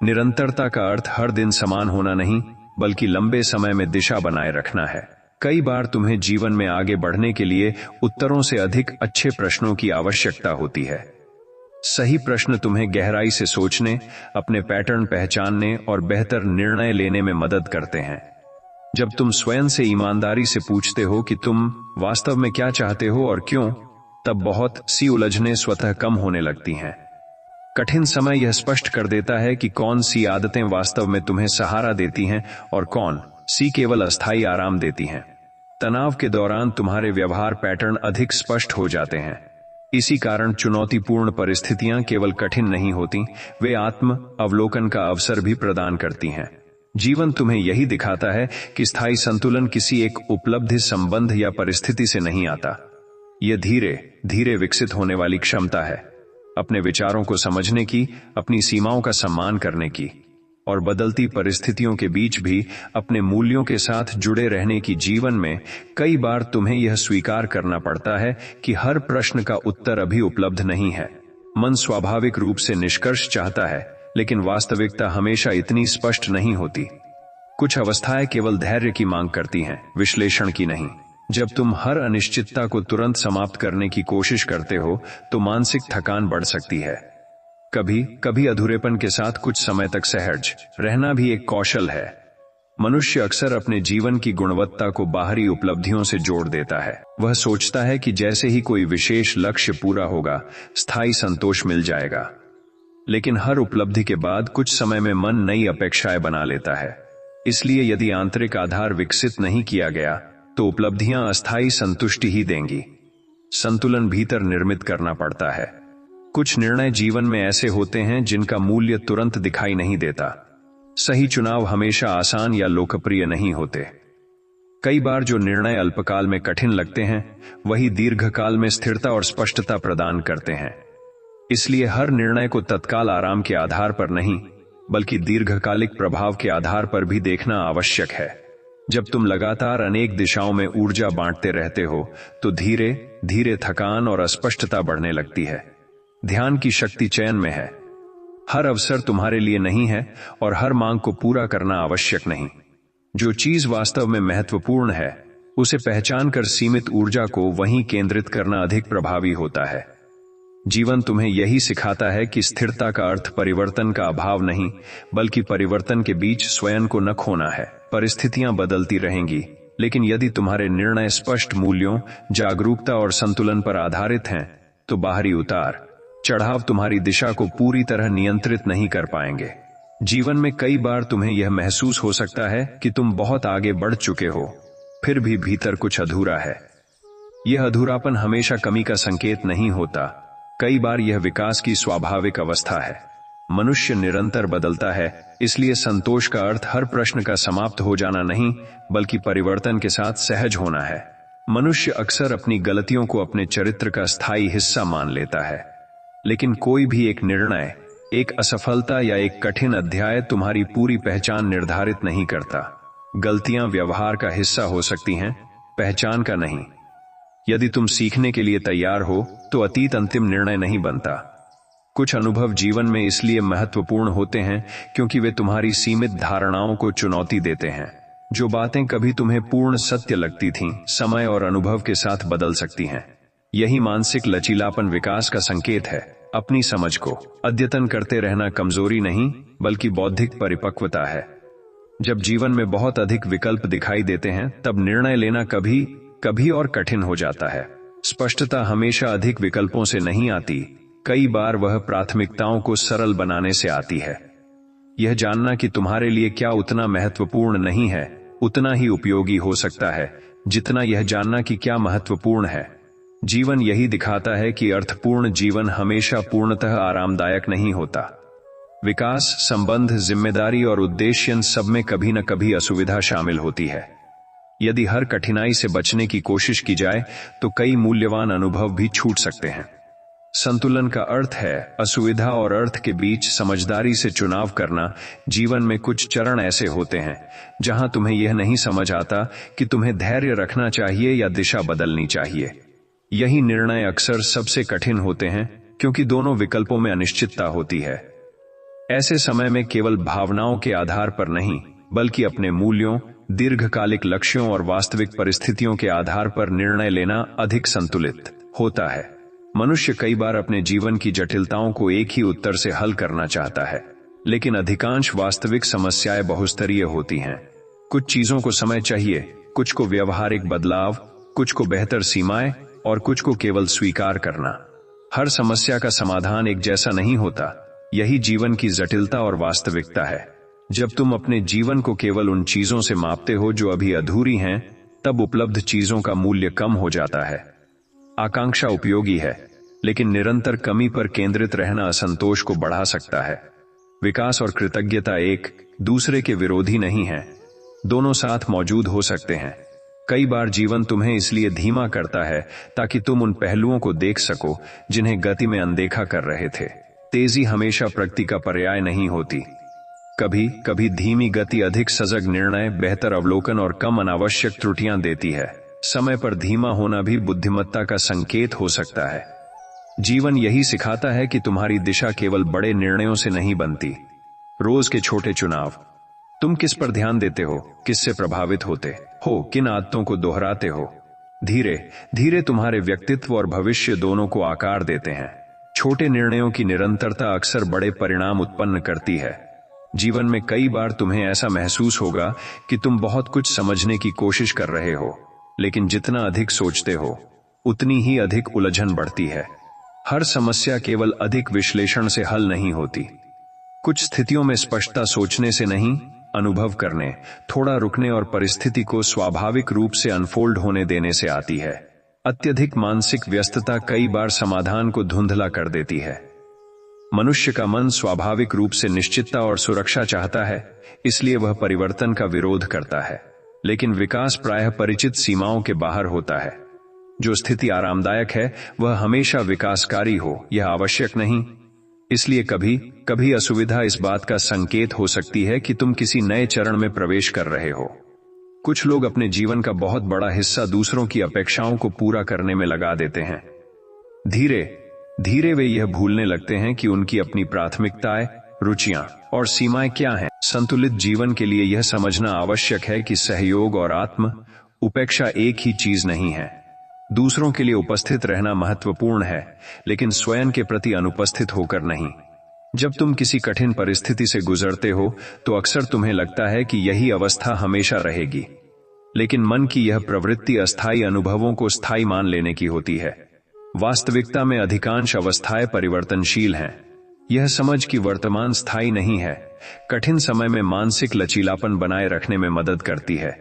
निरंतरता का अर्थ हर दिन समान होना नहीं, बल्कि लंबे समय में दिशा बनाए रखना है। कई बार तुम्हें जीवन में आगे बढ़ने के लिए उत्तरों से अधिक अच्छे प्रश्नों की आवश्यकता होती है। सही प्रश्न तुम्हें गहराई से सोचने, अपने पैटर्न पहचानने और बेहतर निर्णय लेने में मदद करते हैं। जब तुम स्वयं से ईमानदारी से पूछते हो कि तुम वास्तव में क्या चाहते हो और क्यों, तब बहुत सी उलझनें स्वतः कम होने लगती हैं। कठिन समय यह स्पष्ट कर देता है कि कौन सी आदतें वास्तव में तुम्हें सहारा देती हैं और कौन सी केवल अस्थायी आराम देती हैं। तनाव के दौरान तुम्हारे व्यवहार पैटर्न अधिक स्पष्ट हो जाते हैं। इसी कारण चुनौतीपूर्ण परिस्थितियां केवल कठिन नहीं होती, वे आत्म अवलोकन का अवसर भी प्रदान करती हैं। जीवन तुम्हें यही दिखाता है कि स्थायी संतुलन किसी एक उपलब्धि, संबंध या परिस्थिति से नहीं आता। यह धीरे धीरे विकसित होने वाली क्षमता है, अपने विचारों को समझने की, अपनी सीमाओं का सम्मान करने की और बदलती परिस्थितियों के बीच भी अपने मूल्यों के साथ जुड़े रहने की। जीवन में कई बार तुम्हें यह स्वीकार करना पड़ता है कि हर प्रश्न का उत्तर अभी उपलब्ध नहीं है। मन स्वाभाविक रूप से निष्कर्ष चाहता है, लेकिन वास्तविकता हमेशा इतनी स्पष्ट नहीं होती। कुछ अवस्थाएं केवल धैर्य की मांग करती हैं, विश्लेषण की नहीं। जब तुम हर अनिश्चितता को तुरंत समाप्त करने की कोशिश करते हो तो मानसिक थकान बढ़ सकती है। कभी कभी अधूरेपन के साथ कुछ समय तक सहज रहना भी एक कौशल है। मनुष्य अक्सर अपने जीवन की गुणवत्ता को बाहरी उपलब्धियों से जोड़ देता है। वह सोचता है कि जैसे ही कोई विशेष लक्ष्य पूरा होगा, स्थायी संतोष मिल जाएगा। लेकिन हर उपलब्धि के बाद कुछ समय में मन नई अपेक्षाएं बना लेता है। इसलिए यदि आंतरिक आधार विकसित नहीं किया गया तो उपलब्धियां अस्थायी संतुष्टि ही देंगी। संतुलन भीतर निर्मित करना पड़ता है। कुछ निर्णय जीवन में ऐसे होते हैं जिनका मूल्य तुरंत दिखाई नहीं देता। सही चुनाव हमेशा आसान या लोकप्रिय नहीं होते। कई बार जो निर्णय अल्पकाल में कठिन लगते हैं, वही दीर्घकाल में स्थिरता और स्पष्टता प्रदान करते हैं। इसलिए हर निर्णय को तत्काल आराम के आधार पर नहीं, बल्कि दीर्घकालिक प्रभाव के आधार पर भी देखना आवश्यक है। जब तुम लगातार अनेक दिशाओं में ऊर्जा बांटते रहते हो तो धीरे धीरे थकान और अस्पष्टता बढ़ने लगती है। ध्यान की शक्ति चयन में है। हर अवसर तुम्हारे लिए नहीं है और हर मांग को पूरा करना आवश्यक नहीं। जो चीज वास्तव में महत्वपूर्ण है, उसे पहचान कर सीमित ऊर्जा को वहीं केंद्रित करना अधिक प्रभावी होता है। जीवन तुम्हें यही सिखाता है कि स्थिरता का अर्थ परिवर्तन का अभाव नहीं, बल्कि परिवर्तन के बीच स्वयं को न खोना है। परिस्थितियां बदलती रहेंगी, लेकिन यदि तुम्हारे निर्णय स्पष्ट मूल्यों, जागरूकता और संतुलन पर आधारित हैं, तो बाहरी उतार चढ़ाव तुम्हारी दिशा को पूरी तरह नियंत्रित नहीं कर पाएंगे। जीवन में कई बार तुम्हें यह महसूस हो सकता है कि तुम बहुत आगे बढ़ चुके हो, फिर भी भीतर कुछ अधूरा है। यह अधूरापन हमेशा कमी का संकेत नहीं होता। कई बार यह विकास की स्वाभाविक अवस्था है। मनुष्य निरंतर बदलता है, इसलिए संतोष का अर्थ हर प्रश्न का समाप्त हो जाना नहीं, बल्कि परिवर्तन के साथ सहज होना है। मनुष्य अक्सर अपनी गलतियों को अपने चरित्र का स्थायी हिस्सा मान लेता है, लेकिन कोई भी एक निर्णय, एक असफलता या एक कठिन अध्याय तुम्हारी पूरी पहचान निर्धारित नहीं करता। गलतियां व्यवहार का हिस्सा हो सकती हैं, पहचान का नहीं। यदि तुम सीखने के लिए तैयार हो तो अतीत अंतिम निर्णय नहीं बनता। कुछ अनुभव जीवन में इसलिए महत्वपूर्ण होते हैं क्योंकि वे तुम्हारी सीमित धारणाओं को चुनौती देते हैं। जो बातें कभी तुम्हें पूर्ण सत्य लगती थीं, समय और अनुभव के साथ बदल सकती हैं। यही मानसिक लचीलापन विकास का संकेत है। अपनी समझ को अद्यतन करते रहना कमजोरी नहीं, बल्कि बौद्धिक परिपक्वता है। जब जीवन में बहुत अधिक विकल्प दिखाई देते हैं, तब निर्णय लेना कभी कभी और कठिन हो जाता है। स्पष्टता हमेशा अधिक विकल्पों से नहीं आती, कई बार वह प्राथमिकताओं को सरल बनाने से आती है। यह जानना कि तुम्हारे लिए क्या उतना महत्वपूर्ण नहीं है, उतना ही उपयोगी हो सकता है जितना यह जानना कि क्या महत्वपूर्ण है। जीवन यही दिखाता है कि अर्थपूर्ण जीवन हमेशा पूर्णतः आरामदायक नहीं होता। विकास, संबंध, जिम्मेदारी और उद्देश्य, इन सब में कभी न कभी असुविधा शामिल होती है। यदि हर कठिनाई से बचने की कोशिश की जाए तो कई मूल्यवान अनुभव भी छूट सकते हैं। संतुलन का अर्थ है असुविधा और अर्थ के बीच समझदारी से चुनाव करना। जीवन में कुछ चरण ऐसे होते हैं जहां तुम्हें यह नहीं समझ आता कि तुम्हें धैर्य रखना चाहिए या दिशा बदलनी चाहिए। यही निर्णय अक्सर सबसे कठिन होते हैं क्योंकि दोनों विकल्पों में अनिश्चितता होती है। ऐसे समय में केवल भावनाओं के आधार पर नहीं, बल्कि अपने मूल्यों, दीर्घकालिक लक्ष्यों और वास्तविक परिस्थितियों के आधार पर निर्णय लेना अधिक संतुलित होता है। मनुष्य कई बार अपने जीवन की जटिलताओं को एक ही उत्तर से हल करना चाहता है, लेकिन अधिकांश वास्तविक समस्याएं बहुस्तरीय होती हैं। कुछ चीजों को समय चाहिए, कुछ को व्यवहारिक बदलाव, कुछ को बेहतर सीमाएं और कुछ को केवल स्वीकार करना। हर समस्या का समाधान एक जैसा नहीं होता। यही जीवन की जटिलता और वास्तविकता है। जब तुम अपने जीवन को केवल उन चीजों से मापते हो जो अभी अधूरी हैं, तब उपलब्ध चीजों का मूल्य कम हो जाता है। आकांक्षा उपयोगी है, लेकिन निरंतर कमी पर केंद्रित रहना असंतोष को बढ़ा सकता है। विकास और कृतज्ञता एक दूसरे के विरोधी नहीं हैं, दोनों साथ मौजूद हो सकते हैं। कई बार जीवन तुम्हें इसलिए धीमा करता है ताकि तुम उन पहलुओं को देख सको जिन्हें गति में अनदेखा कर रहे थे। तेजी हमेशा प्रगति का पर्याय नहीं होती। कभी कभी धीमी गति अधिक सजग निर्णय, बेहतर अवलोकन और कम अनावश्यक त्रुटियां देती है। समय पर धीमा होना भी बुद्धिमत्ता का संकेत हो सकता है। जीवन यही सिखाता है कि तुम्हारी दिशा केवल बड़े निर्णयों से नहीं बनती। रोज के छोटे चुनाव, तुम किस पर ध्यान देते हो, किससे प्रभावित होते हो, किन आदतों को दोहराते हो, धीरे धीरे तुम्हारे व्यक्तित्व और भविष्य दोनों को आकार देते हैं। छोटे निर्णयों की निरंतरता अक्सर बड़े परिणाम उत्पन्न करती है। जीवन में कई बार तुम्हें ऐसा महसूस होगा कि तुम बहुत कुछ समझने की कोशिश कर रहे हो, लेकिन जितना अधिक सोचते हो उतनी ही अधिक उलझन बढ़ती है। हर समस्या केवल अधिक विश्लेषण से हल नहीं होती। कुछ स्थितियों में स्पष्टता सोचने से नहीं, अनुभव करने, थोड़ा रुकने और परिस्थिति को स्वाभाविक रूप से अनफोल्ड होने देने से आती है। अत्यधिक मानसिक व्यस्तता कई बार समाधान को धुंधला कर देती है। मनुष्य का मन स्वाभाविक रूप से निश्चितता और सुरक्षा चाहता है, इसलिए वह परिवर्तन का विरोध करता है। लेकिन विकास प्रायः परिचित सीमाओं के बाहर होता है। जो स्थिति आरामदायक है वह हमेशा विकासकारी हो, यह आवश्यक नहीं। इसलिए कभी कभी असुविधा इस बात का संकेत हो सकती है कि तुम किसी नए चरण में प्रवेश कर रहे हो। कुछ लोग अपने जीवन का बहुत बड़ा हिस्सा दूसरों की अपेक्षाओं को पूरा करने में लगा देते हैं। धीरे धीरे वे यह भूलने लगते हैं कि उनकी अपनी प्राथमिकताएं, रुचियां और सीमाएं क्या हैं। संतुलित जीवन के लिए यह समझना आवश्यक है कि सहयोग और आत्म उपेक्षा एक ही चीज नहीं है। दूसरों के लिए उपस्थित रहना महत्वपूर्ण है, लेकिन स्वयं के प्रति अनुपस्थित होकर नहीं। जब तुम किसी कठिन परिस्थिति से गुजरते हो तो अक्सर तुम्हें लगता है कि यही अवस्था हमेशा रहेगी, लेकिन मन की यह प्रवृत्ति अस्थायी अनुभवों को स्थायी मान लेने की होती है। वास्तविकता में अधिकांश अवस्थाएं परिवर्तनशील हैं। यह समझ कि वर्तमान स्थायी नहीं है, कठिन समय में मानसिक लचीलापन बनाए रखने में मदद करती है।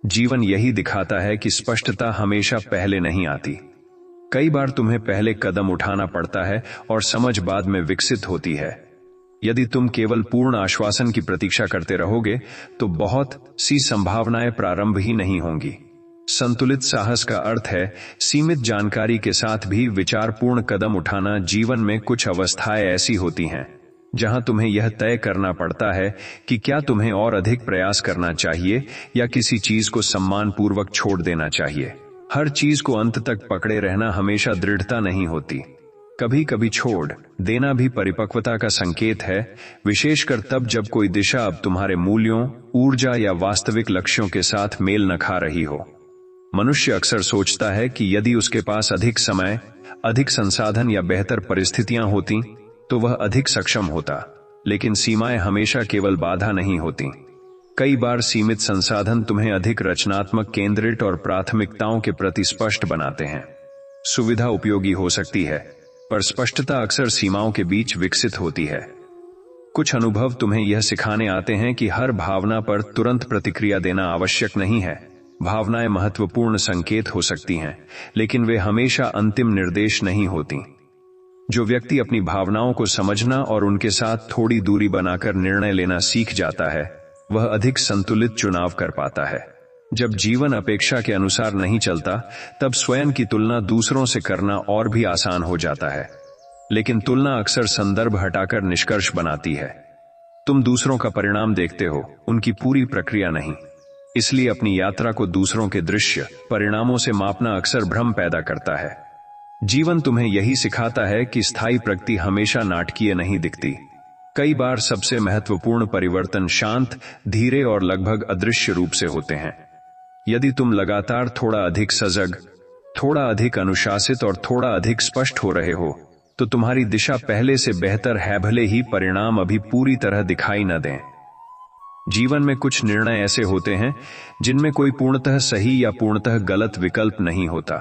जीवन यही दिखाता है कि स्पष्टता हमेशा पहले नहीं आती। कई बार तुम्हें पहले कदम उठाना पड़ता है और समझ बाद में विकसित होती है। यदि तुम केवल पूर्ण आश्वासन की प्रतीक्षा करते रहोगे तो बहुत सी संभावनाएं प्रारंभ ही नहीं होंगी। संतुलित साहस का अर्थ है सीमित जानकारी के साथ भी विचारपूर्ण कदम उठाना। जीवन में कुछ अवस्थाएं ऐसी होती हैं जहां तुम्हें यह तय करना पड़ता है कि क्या तुम्हें और अधिक प्रयास करना चाहिए या किसी चीज को सम्मानपूर्वक छोड़ देना चाहिए। हर चीज को अंत तक पकड़े रहना हमेशा दृढ़ता नहीं होती। कभी कभी छोड़ देना भी परिपक्वता का संकेत है, विशेषकर तब जब कोई दिशा अब तुम्हारे मूल्यों, ऊर्जा या वास्तविक लक्ष्यों के साथ मेल न खा रही हो। मनुष्य अक्सर सोचता है कि यदि उसके पास अधिक समय, अधिक संसाधन या बेहतर परिस्थितियां होती तो वह अधिक सक्षम होता, लेकिन सीमाएं हमेशा केवल बाधा नहीं होती। कई बार सीमित संसाधन तुम्हें अधिक रचनात्मक, केंद्रित और प्राथमिकताओं के प्रति स्पष्ट बनाते हैं। सुविधा उपयोगी हो सकती है, पर स्पष्टता अक्सर सीमाओं के बीच विकसित होती है। कुछ अनुभव तुम्हें यह सिखाने आते हैं कि हर भावना पर तुरंत प्रतिक्रिया देना आवश्यक नहीं है। भावनाएं महत्वपूर्ण संकेत हो सकती हैं, लेकिन वे हमेशा अंतिम निर्देश नहीं होती। जो व्यक्ति अपनी भावनाओं को समझना और उनके साथ थोड़ी दूरी बनाकर निर्णय लेना सीख जाता है, वह अधिक संतुलित चुनाव कर पाता है। जब जीवन अपेक्षा के अनुसार नहीं चलता, तब स्वयं की तुलना दूसरों से करना और भी आसान हो जाता है। लेकिन तुलना अक्सर संदर्भ हटाकर निष्कर्ष बनाती है। तुम दूसरों का परिणाम देखते हो, उनकी पूरी प्रक्रिया नहीं। इसलिए अपनी यात्रा को दूसरों के दृश्य परिणामों से मापना अक्सर भ्रम पैदा करता है। जीवन तुम्हें यही सिखाता है कि स्थायी प्रगति हमेशा नाटकीय नहीं दिखती। कई बार सबसे महत्वपूर्ण परिवर्तन शांत, धीरे और लगभग अदृश्य रूप से होते हैं। यदि तुम लगातार थोड़ा अधिक सजग, थोड़ा अधिक अनुशासित और थोड़ा अधिक स्पष्ट हो रहे हो, तो तुम्हारी दिशा पहले से बेहतर है, भले ही परिणाम अभी पूरी तरह दिखाई न दें। जीवन में कुछ निर्णय ऐसे होते हैं जिनमें कोई पूर्णतः सही या पूर्णतः गलत विकल्प नहीं होता।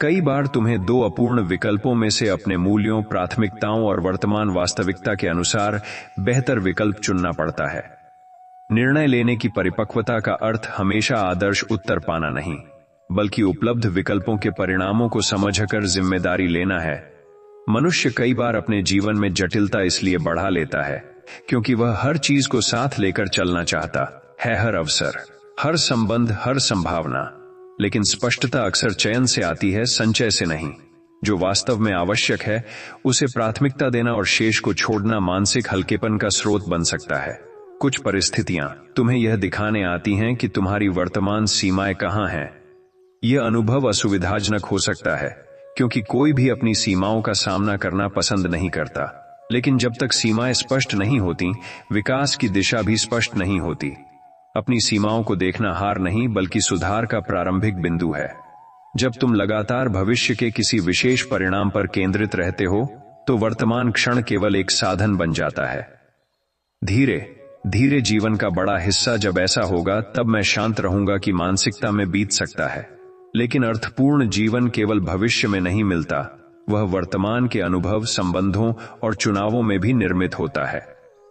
कई बार तुम्हें दो अपूर्ण विकल्पों में से अपने मूल्यों, प्राथमिकताओं और वर्तमान वास्तविकता के अनुसार बेहतर विकल्प चुनना पड़ता है। निर्णय लेने की परिपक्वता का अर्थ हमेशा आदर्श उत्तर पाना नहीं, बल्कि उपलब्ध विकल्पों के परिणामों को समझकर जिम्मेदारी लेना है। मनुष्य कई बार अपने जीवन में जटिलता इसलिए बढ़ा लेता है क्योंकि वह हर चीज को साथ लेकर चलना चाहता है, हर अवसर, हर संबंध, हर संभावना। लेकिन स्पष्टता अक्सर चयन से आती है, संचय से नहीं। जो वास्तव में आवश्यक है उसे प्राथमिकता देना और शेष को छोड़ना मानसिक हल्केपन का स्रोत बन सकता है। कुछ परिस्थितियां तुम्हें यह दिखाने आती हैं कि तुम्हारी वर्तमान सीमाएं कहां हैं। यह अनुभव असुविधाजनक हो सकता है क्योंकि कोई भी अपनी सीमाओं का सामना करना पसंद नहीं करता, लेकिन जब तक सीमाएं स्पष्ट नहीं होती, विकास की दिशा भी स्पष्ट नहीं होती। अपनी सीमाओं को देखना हार नहीं बल्कि सुधार का प्रारंभिक बिंदु है। जब तुम लगातार भविष्य के किसी विशेष परिणाम पर केंद्रित रहते हो तो वर्तमान क्षण केवल एक साधन बन जाता है। धीरे धीरे जीवन का बड़ा हिस्सा जब ऐसा होगा तब मैं शांत रहूंगा कि मानसिकता में बीत सकता है। लेकिन अर्थपूर्ण जीवन केवल भविष्य में नहीं मिलता, वह वर्तमान के अनुभव, संबंधों और चुनावों में भी निर्मित होता है।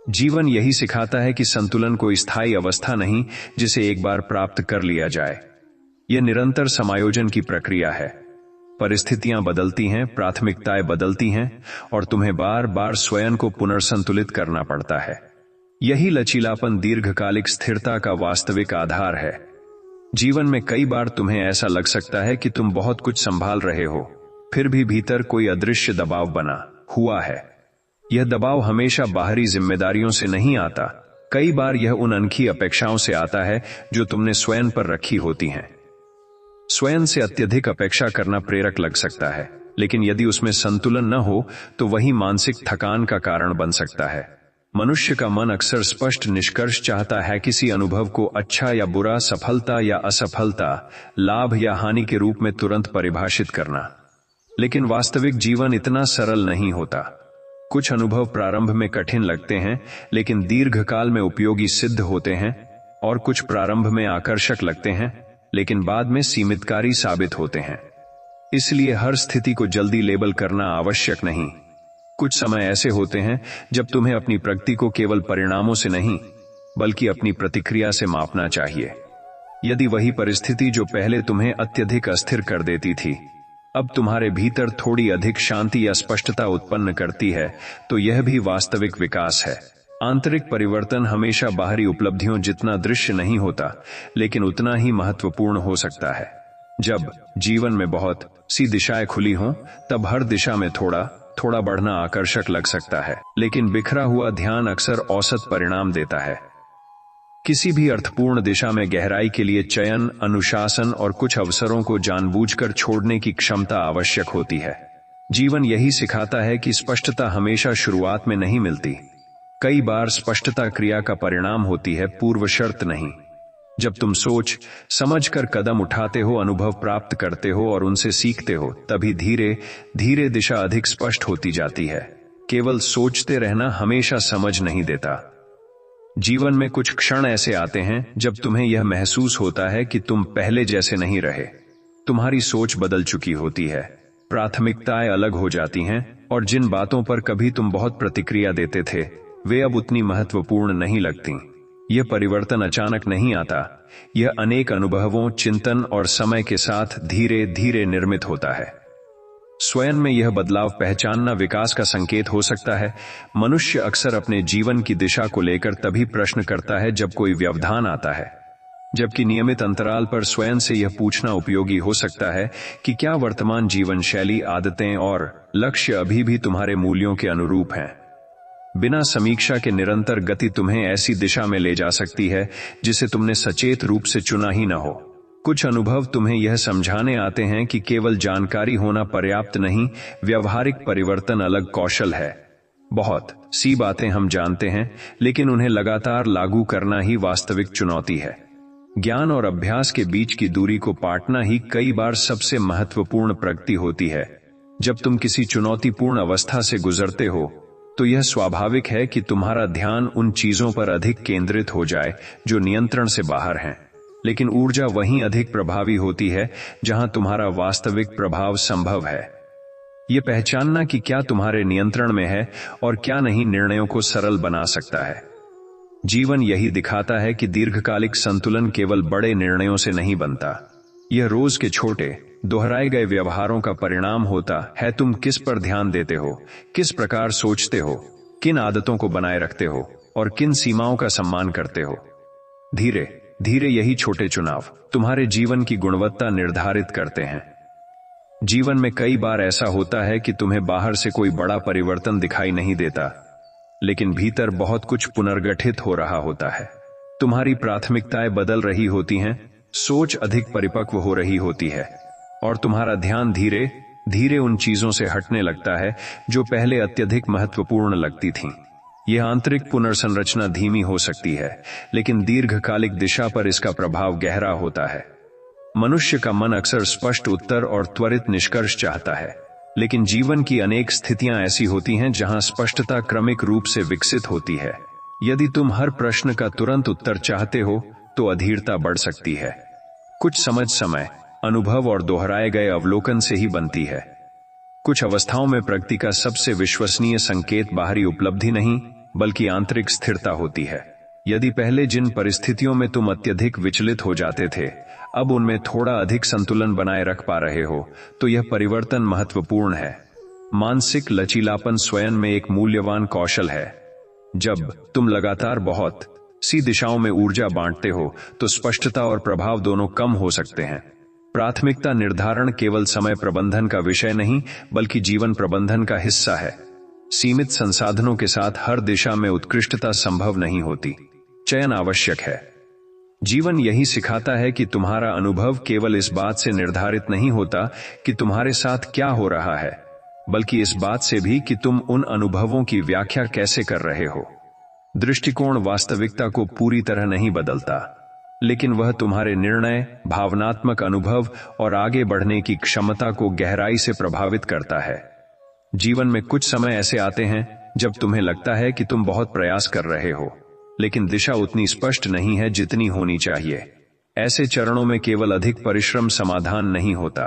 जीवन यही सिखाता है कि संतुलन कोई स्थायी अवस्था नहीं जिसे एक बार प्राप्त कर लिया जाए। यह निरंतर समायोजन की प्रक्रिया है। परिस्थितियां बदलती हैं, प्राथमिकताएं बदलती हैं और तुम्हें बार बार स्वयं को पुनर्संतुलित करना पड़ता है। यही लचीलापन दीर्घकालिक स्थिरता का वास्तविक आधार है। जीवन में कई बार तुम्हें ऐसा लग सकता है कि तुम बहुत कुछ संभाल रहे हो, फिर भी भीतर कोई अदृश्य दबाव बना हुआ है। यह दबाव हमेशा बाहरी जिम्मेदारियों से नहीं आता, कई बार यह उन अनखी अपेक्षाओं से आता है जो तुमने स्वयं पर रखी होती हैं। स्वयं से अत्यधिक अपेक्षा करना प्रेरक लग सकता है, लेकिन यदि उसमें संतुलन न हो तो वही मानसिक थकान का कारण बन सकता है। मनुष्य का मन अक्सर स्पष्ट निष्कर्ष चाहता है, किसी अनुभव को अच्छा या बुरा, सफलता या असफलता, लाभ या हानि के रूप में तुरंत परिभाषित करना। लेकिन वास्तविक जीवन इतना सरल नहीं होता। कुछ अनुभव प्रारंभ में कठिन लगते हैं लेकिन दीर्घकाल में उपयोगी सिद्ध होते हैं, और कुछ प्रारंभ में आकर्षक लगते हैं लेकिन बाद में सीमितकारी साबित होते हैं। इसलिए हर स्थिति को जल्दी लेबल करना आवश्यक नहीं। कुछ समय ऐसे होते हैं जब तुम्हें अपनी प्रगति को केवल परिणामों से नहीं बल्कि अपनी प्रतिक्रिया से मापना चाहिए। यदि वही परिस्थिति जो पहले तुम्हें अत्यधिक अस्थिर कर देती थी अब तुम्हारे भीतर थोड़ी अधिक शांति या स्पष्टता उत्पन्न करती है, तो यह भी वास्तविक विकास है। आंतरिक परिवर्तन हमेशा बाहरी उपलब्धियों जितना दृश्य नहीं होता, लेकिन उतना ही महत्वपूर्ण हो सकता है। जब जीवन में बहुत सी दिशाएं खुली हों, तब हर दिशा में थोड़ा थोड़ा बढ़ना आकर्षक लग सकता है, लेकिन बिखरा हुआ ध्यान अक्सर औसत परिणाम देता है। किसी भी अर्थपूर्ण दिशा में गहराई के लिए चयन, अनुशासन और कुछ अवसरों को जानबूझकर छोड़ने की क्षमता आवश्यक होती है। जीवन यही सिखाता है कि स्पष्टता हमेशा शुरुआत में नहीं मिलती। कई बार स्पष्टता क्रिया का परिणाम होती है, पूर्व शर्त नहीं। जब तुम सोच समझकर कदम उठाते हो, अनुभव प्राप्त करते हो और उनसे सीखते हो, तभी धीरे धीरे दिशा अधिक स्पष्ट होती जाती है। केवल सोचते रहना हमेशा समझ नहीं देता। जीवन में कुछ क्षण ऐसे आते हैं जब तुम्हें यह महसूस होता है कि तुम पहले जैसे नहीं रहे। तुम्हारी सोच बदल चुकी होती है, प्राथमिकताएं अलग हो जाती हैं और जिन बातों पर कभी तुम बहुत प्रतिक्रिया देते थे वे अब उतनी महत्वपूर्ण नहीं लगती। यह परिवर्तन अचानक नहीं आता, यह अनेक अनुभवों, चिंतन और समय के साथ धीरे धीरे निर्मित होता है। स्वयं में यह बदलाव पहचानना विकास का संकेत हो सकता है। मनुष्य अक्सर अपने जीवन की दिशा को लेकर तभी प्रश्न करता है जब कोई व्यवधान आता है, जबकि नियमित अंतराल पर स्वयं से यह पूछना उपयोगी हो सकता है कि क्या वर्तमान जीवन शैली, आदतें और लक्ष्य अभी भी तुम्हारे मूल्यों के अनुरूप हैं। बिना समीक्षा के निरंतर गति तुम्हें ऐसी दिशा में ले जा सकती है जिसे तुमने सचेत रूप से चुना ही न हो। कुछ अनुभव तुम्हें यह समझाने आते हैं कि केवल जानकारी होना पर्याप्त नहीं, व्यवहारिक परिवर्तन अलग कौशल है। बहुत सी बातें हम जानते हैं, लेकिन उन्हें लगातार लागू करना ही वास्तविक चुनौती है। ज्ञान और अभ्यास के बीच की दूरी को पाटना ही कई बार सबसे महत्वपूर्ण प्रगति होती है। जब तुम किसी चुनौतीपूर्ण अवस्था से गुजरते हो तो यह स्वाभाविक है कि तुम्हारा ध्यान उन चीजों पर अधिक केंद्रित हो जाए जो नियंत्रण से बाहर हैं। लेकिन ऊर्जा वहीं अधिक प्रभावी होती है जहां तुम्हारा वास्तविक प्रभाव संभव है। यह पहचानना कि क्या तुम्हारे नियंत्रण में है और क्या नहीं निर्णयों को सरल बना सकता है। जीवन यही दिखाता है कि दीर्घकालिक संतुलन केवल बड़े निर्णयों से नहीं बनता। यह रोज के छोटे दोहराए गए व्यवहारों का परिणाम होता है। तुम किस पर ध्यान देते हो, किस प्रकार सोचते हो, किन आदतों को बनाए रखते हो और किन सीमाओं का सम्मान करते हो। धीरे धीरे यही छोटे चुनाव तुम्हारे जीवन की गुणवत्ता निर्धारित करते हैं। जीवन में कई बार ऐसा होता है कि तुम्हें बाहर से कोई बड़ा परिवर्तन दिखाई नहीं देता, लेकिन भीतर बहुत कुछ पुनर्गठित हो रहा होता है। तुम्हारी प्राथमिकताएं बदल रही होती हैं, सोच अधिक परिपक्व हो रही होती है और तुम्हारा ध्यान धीरे धीरे उन चीजों से हटने लगता है जो पहले अत्यधिक महत्वपूर्ण लगती थीं। यह आंतरिक पुनर्संरचना धीमी हो सकती है, लेकिन दीर्घकालिक दिशा पर इसका प्रभाव गहरा होता है। मनुष्य का मन अक्सर स्पष्ट उत्तर और त्वरित निष्कर्ष चाहता है, लेकिन जीवन की अनेक स्थितियां ऐसी होती हैं जहां स्पष्टता क्रमिक रूप से विकसित होती है। यदि तुम हर प्रश्न का तुरंत उत्तर चाहते हो तो अधीरता बढ़ सकती है। कुछ समझ समय, अनुभव और दोहराए गए अवलोकन से ही बनती है। कुछ अवस्थाओं में प्रगति का सबसे विश्वसनीय संकेत बाहरी उपलब्धि नहीं बल्कि आंतरिक स्थिरता होती है। यदि पहले जिन परिस्थितियों में तुम अत्यधिक विचलित हो जाते थे अब उनमें थोड़ा अधिक संतुलन बनाए रख पा रहे हो तो यह परिवर्तन महत्वपूर्ण है। मानसिक लचीलापन स्वयं में एक मूल्यवान कौशल है। जब तुम लगातार बहुत सी दिशाओं में ऊर्जा बांटते हो तो स्पष्टता और प्रभाव दोनों कम हो सकते हैं। प्राथमिकता निर्धारण केवल समय प्रबंधन का विषय नहीं बल्कि जीवन प्रबंधन का हिस्सा है। सीमित संसाधनों के साथ हर दिशा में उत्कृष्टता संभव नहीं होती। चयन आवश्यक है। जीवन यही सिखाता है कि तुम्हारा अनुभव केवल इस बात से निर्धारित नहीं होता कि तुम्हारे साथ क्या हो रहा है, बल्कि इस बात से भी कि तुम उन अनुभवों की व्याख्या कैसे कर रहे हो। दृष्टिकोण वास्तविकता को पूरी तरह नहीं बदलता, लेकिन वह तुम्हारे निर्णय, भावनात्मक अनुभव और आगे बढ़ने की क्षमता को गहराई से प्रभावित करता है। जीवन में कुछ समय ऐसे आते हैं जब तुम्हें लगता है कि तुम बहुत प्रयास कर रहे हो, लेकिन दिशा उतनी स्पष्ट नहीं है जितनी होनी चाहिए। ऐसे चरणों में केवल अधिक परिश्रम समाधान नहीं होता।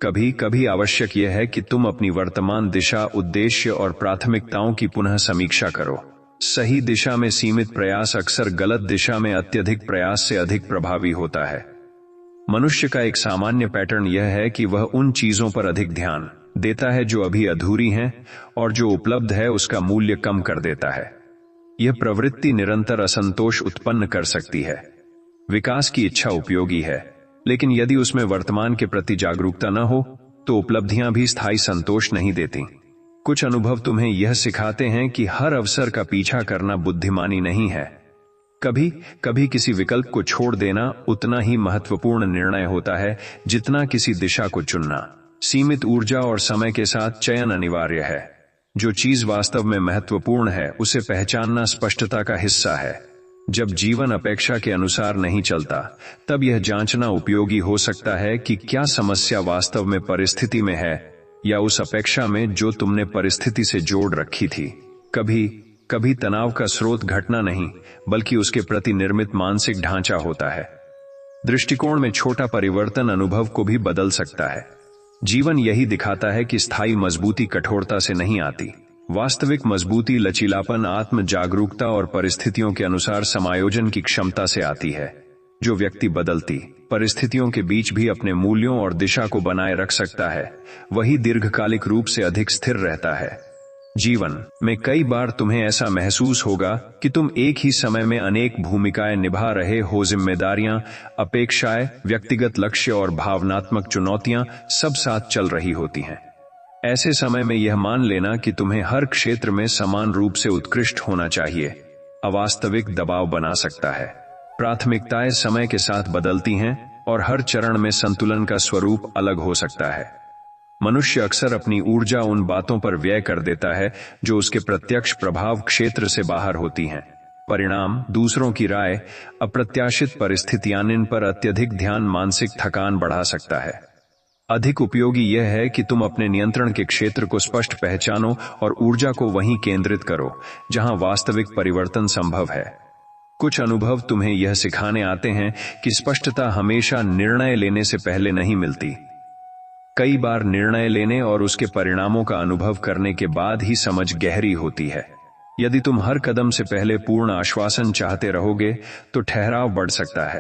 कभी कभी आवश्यक यह है कि तुम अपनी वर्तमान दिशा, उद्देश्य और प्राथमिकताओं की पुनः समीक्षा करो। सही दिशा में सीमित प्रयास अक्सर गलत दिशा में अत्यधिक प्रयास से अधिक प्रभावी होता है। मनुष्य का एक सामान्य पैटर्न यह है कि वह उन चीजों पर अधिक ध्यान देता है जो अभी अधूरी हैं और जो उपलब्ध है उसका मूल्य कम कर देता है। यह प्रवृत्ति निरंतर असंतोष उत्पन्न कर सकती है। विकास की इच्छा उपयोगी है, लेकिन यदि उसमें वर्तमान के प्रति जागरूकता न हो तो उपलब्धियां भी स्थायी संतोष नहीं देती। कुछ अनुभव तुम्हें यह सिखाते हैं कि हर अवसर का पीछा करना बुद्धिमानी नहीं है। कभी कभी किसी विकल्प को छोड़ देना उतना ही महत्वपूर्ण निर्णय होता है जितना किसी दिशा को चुनना। सीमित ऊर्जा और समय के साथ चयन अनिवार्य है। जो चीज वास्तव में महत्वपूर्ण है उसे पहचानना स्पष्टता का हिस्सा है। जब जीवन अपेक्षा के अनुसार नहीं चलता तब यह जांचना उपयोगी हो सकता है कि क्या समस्या वास्तव में परिस्थिति में है या उस अपेक्षा में जो तुमने परिस्थिति से जोड़ रखी थी। कभी कभी तनाव का स्रोत घटना नहीं बल्कि उसके प्रति निर्मित मानसिक ढांचा होता है। दृष्टिकोण में छोटा परिवर्तन अनुभव को भी बदल सकता है। जीवन यही दिखाता है कि स्थायी मजबूती कठोरता से नहीं आती। वास्तविक मजबूती लचीलापन, आत्म जागरूकता और परिस्थितियों के अनुसार समायोजन की क्षमता से आती है। जो व्यक्ति बदलती परिस्थितियों के बीच भी अपने मूल्यों और दिशा को बनाए रख सकता है वही दीर्घकालिक रूप से अधिक स्थिर रहता है। जीवन में कई बार तुम्हें ऐसा महसूस होगा कि तुम एक ही समय में अनेक भूमिकाएं निभा रहे हो। जिम्मेदारियां, अपेक्षाएं, व्यक्तिगत लक्ष्य और भावनात्मक चुनौतियां सब साथ चल रही होती हैं। ऐसे समय में यह मान लेना कि तुम्हें हर क्षेत्र में समान रूप से उत्कृष्ट होना चाहिए अवास्तविक दबाव बना सकता है। प्राथमिकताएं समय के साथ बदलती हैं और हर चरण में संतुलन का स्वरूप अलग हो सकता है। मनुष्य अक्सर अपनी ऊर्जा उन बातों पर व्यय कर देता है जो उसके प्रत्यक्ष प्रभाव क्षेत्र से बाहर होती हैं। परिणाम, दूसरों की राय, अप्रत्याशित परिस्थितियां, इन पर अत्यधिक ध्यान मानसिक थकान बढ़ा सकता है। अधिक उपयोगी यह है कि तुम अपने नियंत्रण के क्षेत्र को स्पष्ट पहचानो और ऊर्जा को वहीं केंद्रित करो जहां वास्तविक परिवर्तन संभव है। कुछ अनुभव तुम्हें यह सिखाने आते हैं कि स्पष्टता हमेशा निर्णय लेने से पहले नहीं मिलती। कई बार निर्णय लेने और उसके परिणामों का अनुभव करने के बाद ही समझ गहरी होती है। यदि तुम हर कदम से पहले पूर्ण आश्वासन चाहते रहोगे तो ठहराव बढ़ सकता है।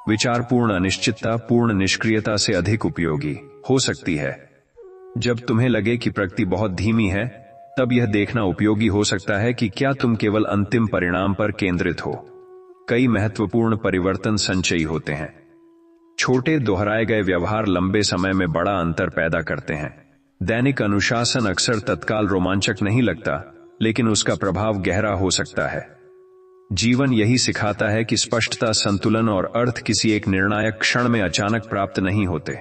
विचारपूर्ण अनिश्चितता पूर्ण निष्क्रियता से अधिक उपयोगी हो सकती है। जब तुम्हें लगे कि प्रगति बहुत धीमी है, तब यह देखना उपयोगी हो सकता है कि क्या तुम केवल अंतिम परिणाम पर केंद्रित हो। कई महत्वपूर्ण परिवर्तन संचयी होते हैं। छोटे दोहराए गए व्यवहार लंबे समय में बड़ा अंतर पैदा करते हैं। दैनिक अनुशासन अक्सर तत्काल रोमांचक नहीं लगता, लेकिन उसका प्रभाव गहरा हो सकता है। जीवन यही सिखाता है कि स्पष्टता, संतुलन और अर्थ किसी एक निर्णायक क्षण में अचानक प्राप्त नहीं होते।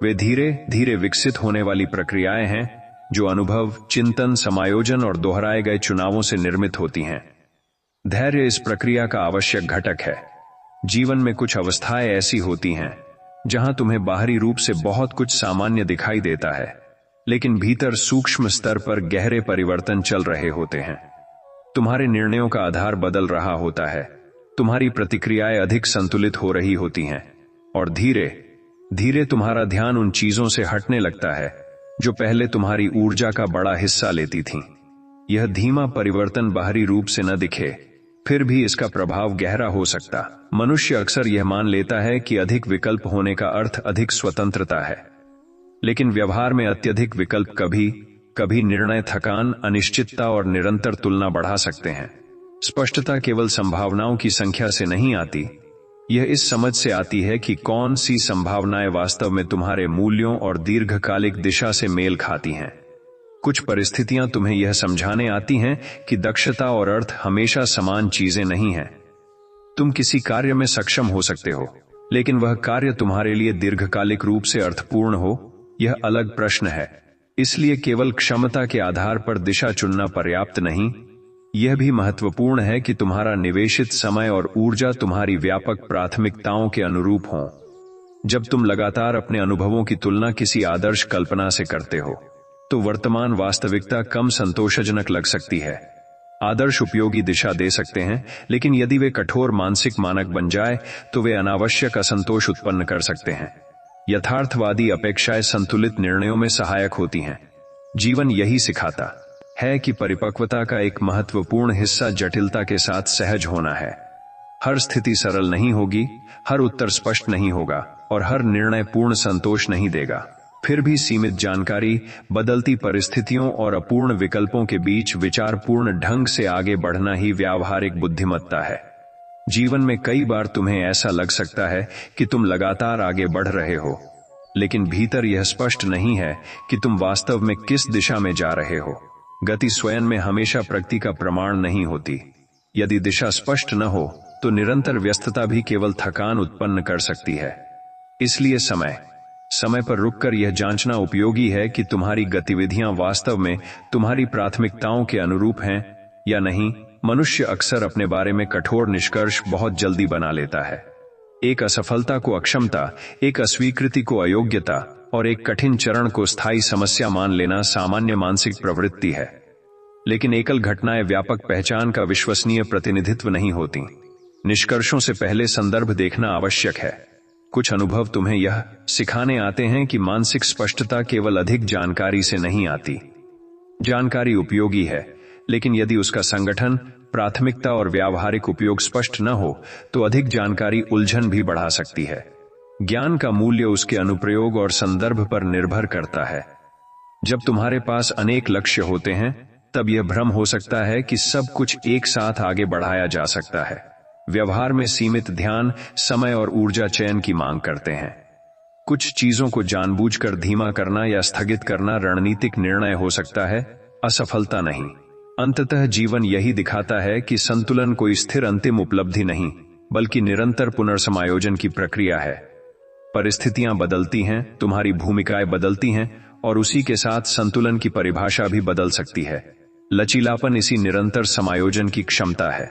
वे धीरे धीरे विकसित होने वाली प्रक्रियाएं हैं जो अनुभव, चिंतन, समायोजन और दोहराए गए चुनावों से निर्मित होती हैं। धैर्य इस प्रक्रिया का आवश्यक घटक है। जीवन में कुछ अवस्थाएं ऐसी होती हैं जहां तुम्हें बाहरी रूप से बहुत कुछ सामान्य दिखाई देता है, लेकिन भीतर सूक्ष्म स्तर पर गहरे परिवर्तन चल रहे होते हैं। तुम्हारे निर्णयों का आधार बदल रहा होता है, तुम्हारी प्रतिक्रियाएं अधिक संतुलित हो रही होती हैं और धीरे धीरे तुम्हारा ध्यान उन चीजों से हटने लगता है जो पहले तुम्हारी ऊर्जा का बड़ा हिस्सा लेती थीं। यह धीमा परिवर्तन बाहरी रूप से न दिखे, फिर भी इसका प्रभाव गहरा हो सकता। मनुष्य अक्सर यह मान लेता है कि अधिक विकल्प होने का अर्थ अधिक स्वतंत्रता है, लेकिन व्यवहार में अत्यधिक विकल्प कभी कभी निर्णय, थकान, अनिश्चितता और निरंतर तुलना बढ़ा सकते हैं। स्पष्टता केवल संभावनाओं की संख्या से नहीं आती, यह इस समझ से आती है कि कौन सी संभावनाएं वास्तव में तुम्हारे मूल्यों और दीर्घकालिक दिशा से मेल खाती हैं। कुछ परिस्थितियां तुम्हें यह समझाने आती हैं कि दक्षता और अर्थ हमेशा समान चीजें नहीं हैं। तुम किसी कार्य में सक्षम हो सकते हो, लेकिन वह कार्य तुम्हारे लिए दीर्घकालिक रूप से अर्थपूर्ण हो, यह अलग प्रश्न है। इसलिए केवल क्षमता के आधार पर दिशा चुनना पर्याप्त नहीं, यह भी महत्वपूर्ण है कि तुम्हारा निवेशित समय और ऊर्जा तुम्हारी व्यापक प्राथमिकताओं के अनुरूप हो। जब तुम लगातार अपने अनुभवों की तुलना किसी आदर्श कल्पना से करते हो, तो वर्तमान वास्तविकता कम संतोषजनक लग सकती है। आदर्श उपयोगी दिशा दे सकते हैं, लेकिन यदि वे कठोर मानसिक मानक बन जाए तो वे अनावश्यक असंतोष उत्पन्न कर सकते हैं। यथार्थवादी अपेक्षाएं संतुलित निर्णयों में सहायक होती हैं। जीवन यही सिखाता है कि परिपक्वता का एक महत्वपूर्ण हिस्सा जटिलता के साथ सहज होना है। हर स्थिति सरल नहीं होगी, हर उत्तर स्पष्ट नहीं होगा और हर निर्णय पूर्ण संतोष नहीं देगा। फिर भी सीमित जानकारी, बदलती परिस्थितियों और अपूर्ण विकल्पों के बीच विचारपूर्ण ढंग से आगे बढ़ना ही व्यावहारिक बुद्धिमत्ता है। जीवन में कई बार तुम्हें ऐसा लग सकता है कि तुम लगातार आगे बढ़ रहे हो, लेकिन भीतर यह स्पष्ट नहीं है कि तुम वास्तव में किस दिशा में जा रहे हो। गति स्वयं में हमेशा प्रगति का प्रमाण नहीं होती। यदि दिशा स्पष्ट न हो तो निरंतर व्यस्तता भी केवल थकान उत्पन्न कर सकती है। इसलिए समय पर रुककर यह जांचना उपयोगी है कि तुम्हारी गतिविधियां वास्तव में तुम्हारी प्राथमिकताओं के अनुरूप हैं या नहीं। मनुष्य अक्सर अपने बारे में कठोर निष्कर्ष बहुत जल्दी बना लेता है। एक असफलता को अक्षमता, एक अस्वीकृति को अयोग्यता और एक कठिन चरण को स्थायी समस्या मान लेना सामान्य मानसिक प्रवृत्ति है। लेकिन एकल घटनाएं व्यापक पहचान का विश्वसनीय प्रतिनिधित्व नहीं होती। निष्कर्षों से पहले संदर्भ देखना आवश्यक है। कुछ अनुभव तुम्हें यह सिखाने आते हैं कि मानसिक स्पष्टता केवल अधिक जानकारी से नहीं आती। जानकारी उपयोगी है, लेकिन यदि उसका संगठन, प्राथमिकता और व्यावहारिक उपयोग स्पष्ट न हो तो अधिक जानकारी उलझन भी बढ़ा सकती है। ज्ञान का मूल्य उसके अनुप्रयोग और संदर्भ पर निर्भर करता है। जब तुम्हारे पास अनेक लक्ष्य होते हैं, तब यह भ्रम हो सकता है कि सब कुछ एक साथ आगे बढ़ाया जा सकता है। व्यवहार में सीमित ध्यान, समय और ऊर्जा चयन की मांग करते हैं। कुछ चीजों को जानबूझकर धीमा करना या स्थगित करना रणनीतिक निर्णय हो सकता है, असफलता नहीं। अंततः जीवन यही दिखाता है कि संतुलन कोई स्थिर अंतिम उपलब्धि नहीं, बल्कि निरंतर पुनर्समायोजन की प्रक्रिया है। परिस्थितियां बदलती हैं, तुम्हारी भूमिकाएं बदलती हैं और उसी के साथ संतुलन की परिभाषा भी बदल सकती है। लचीलापन इसी निरंतर समायोजन की क्षमता है।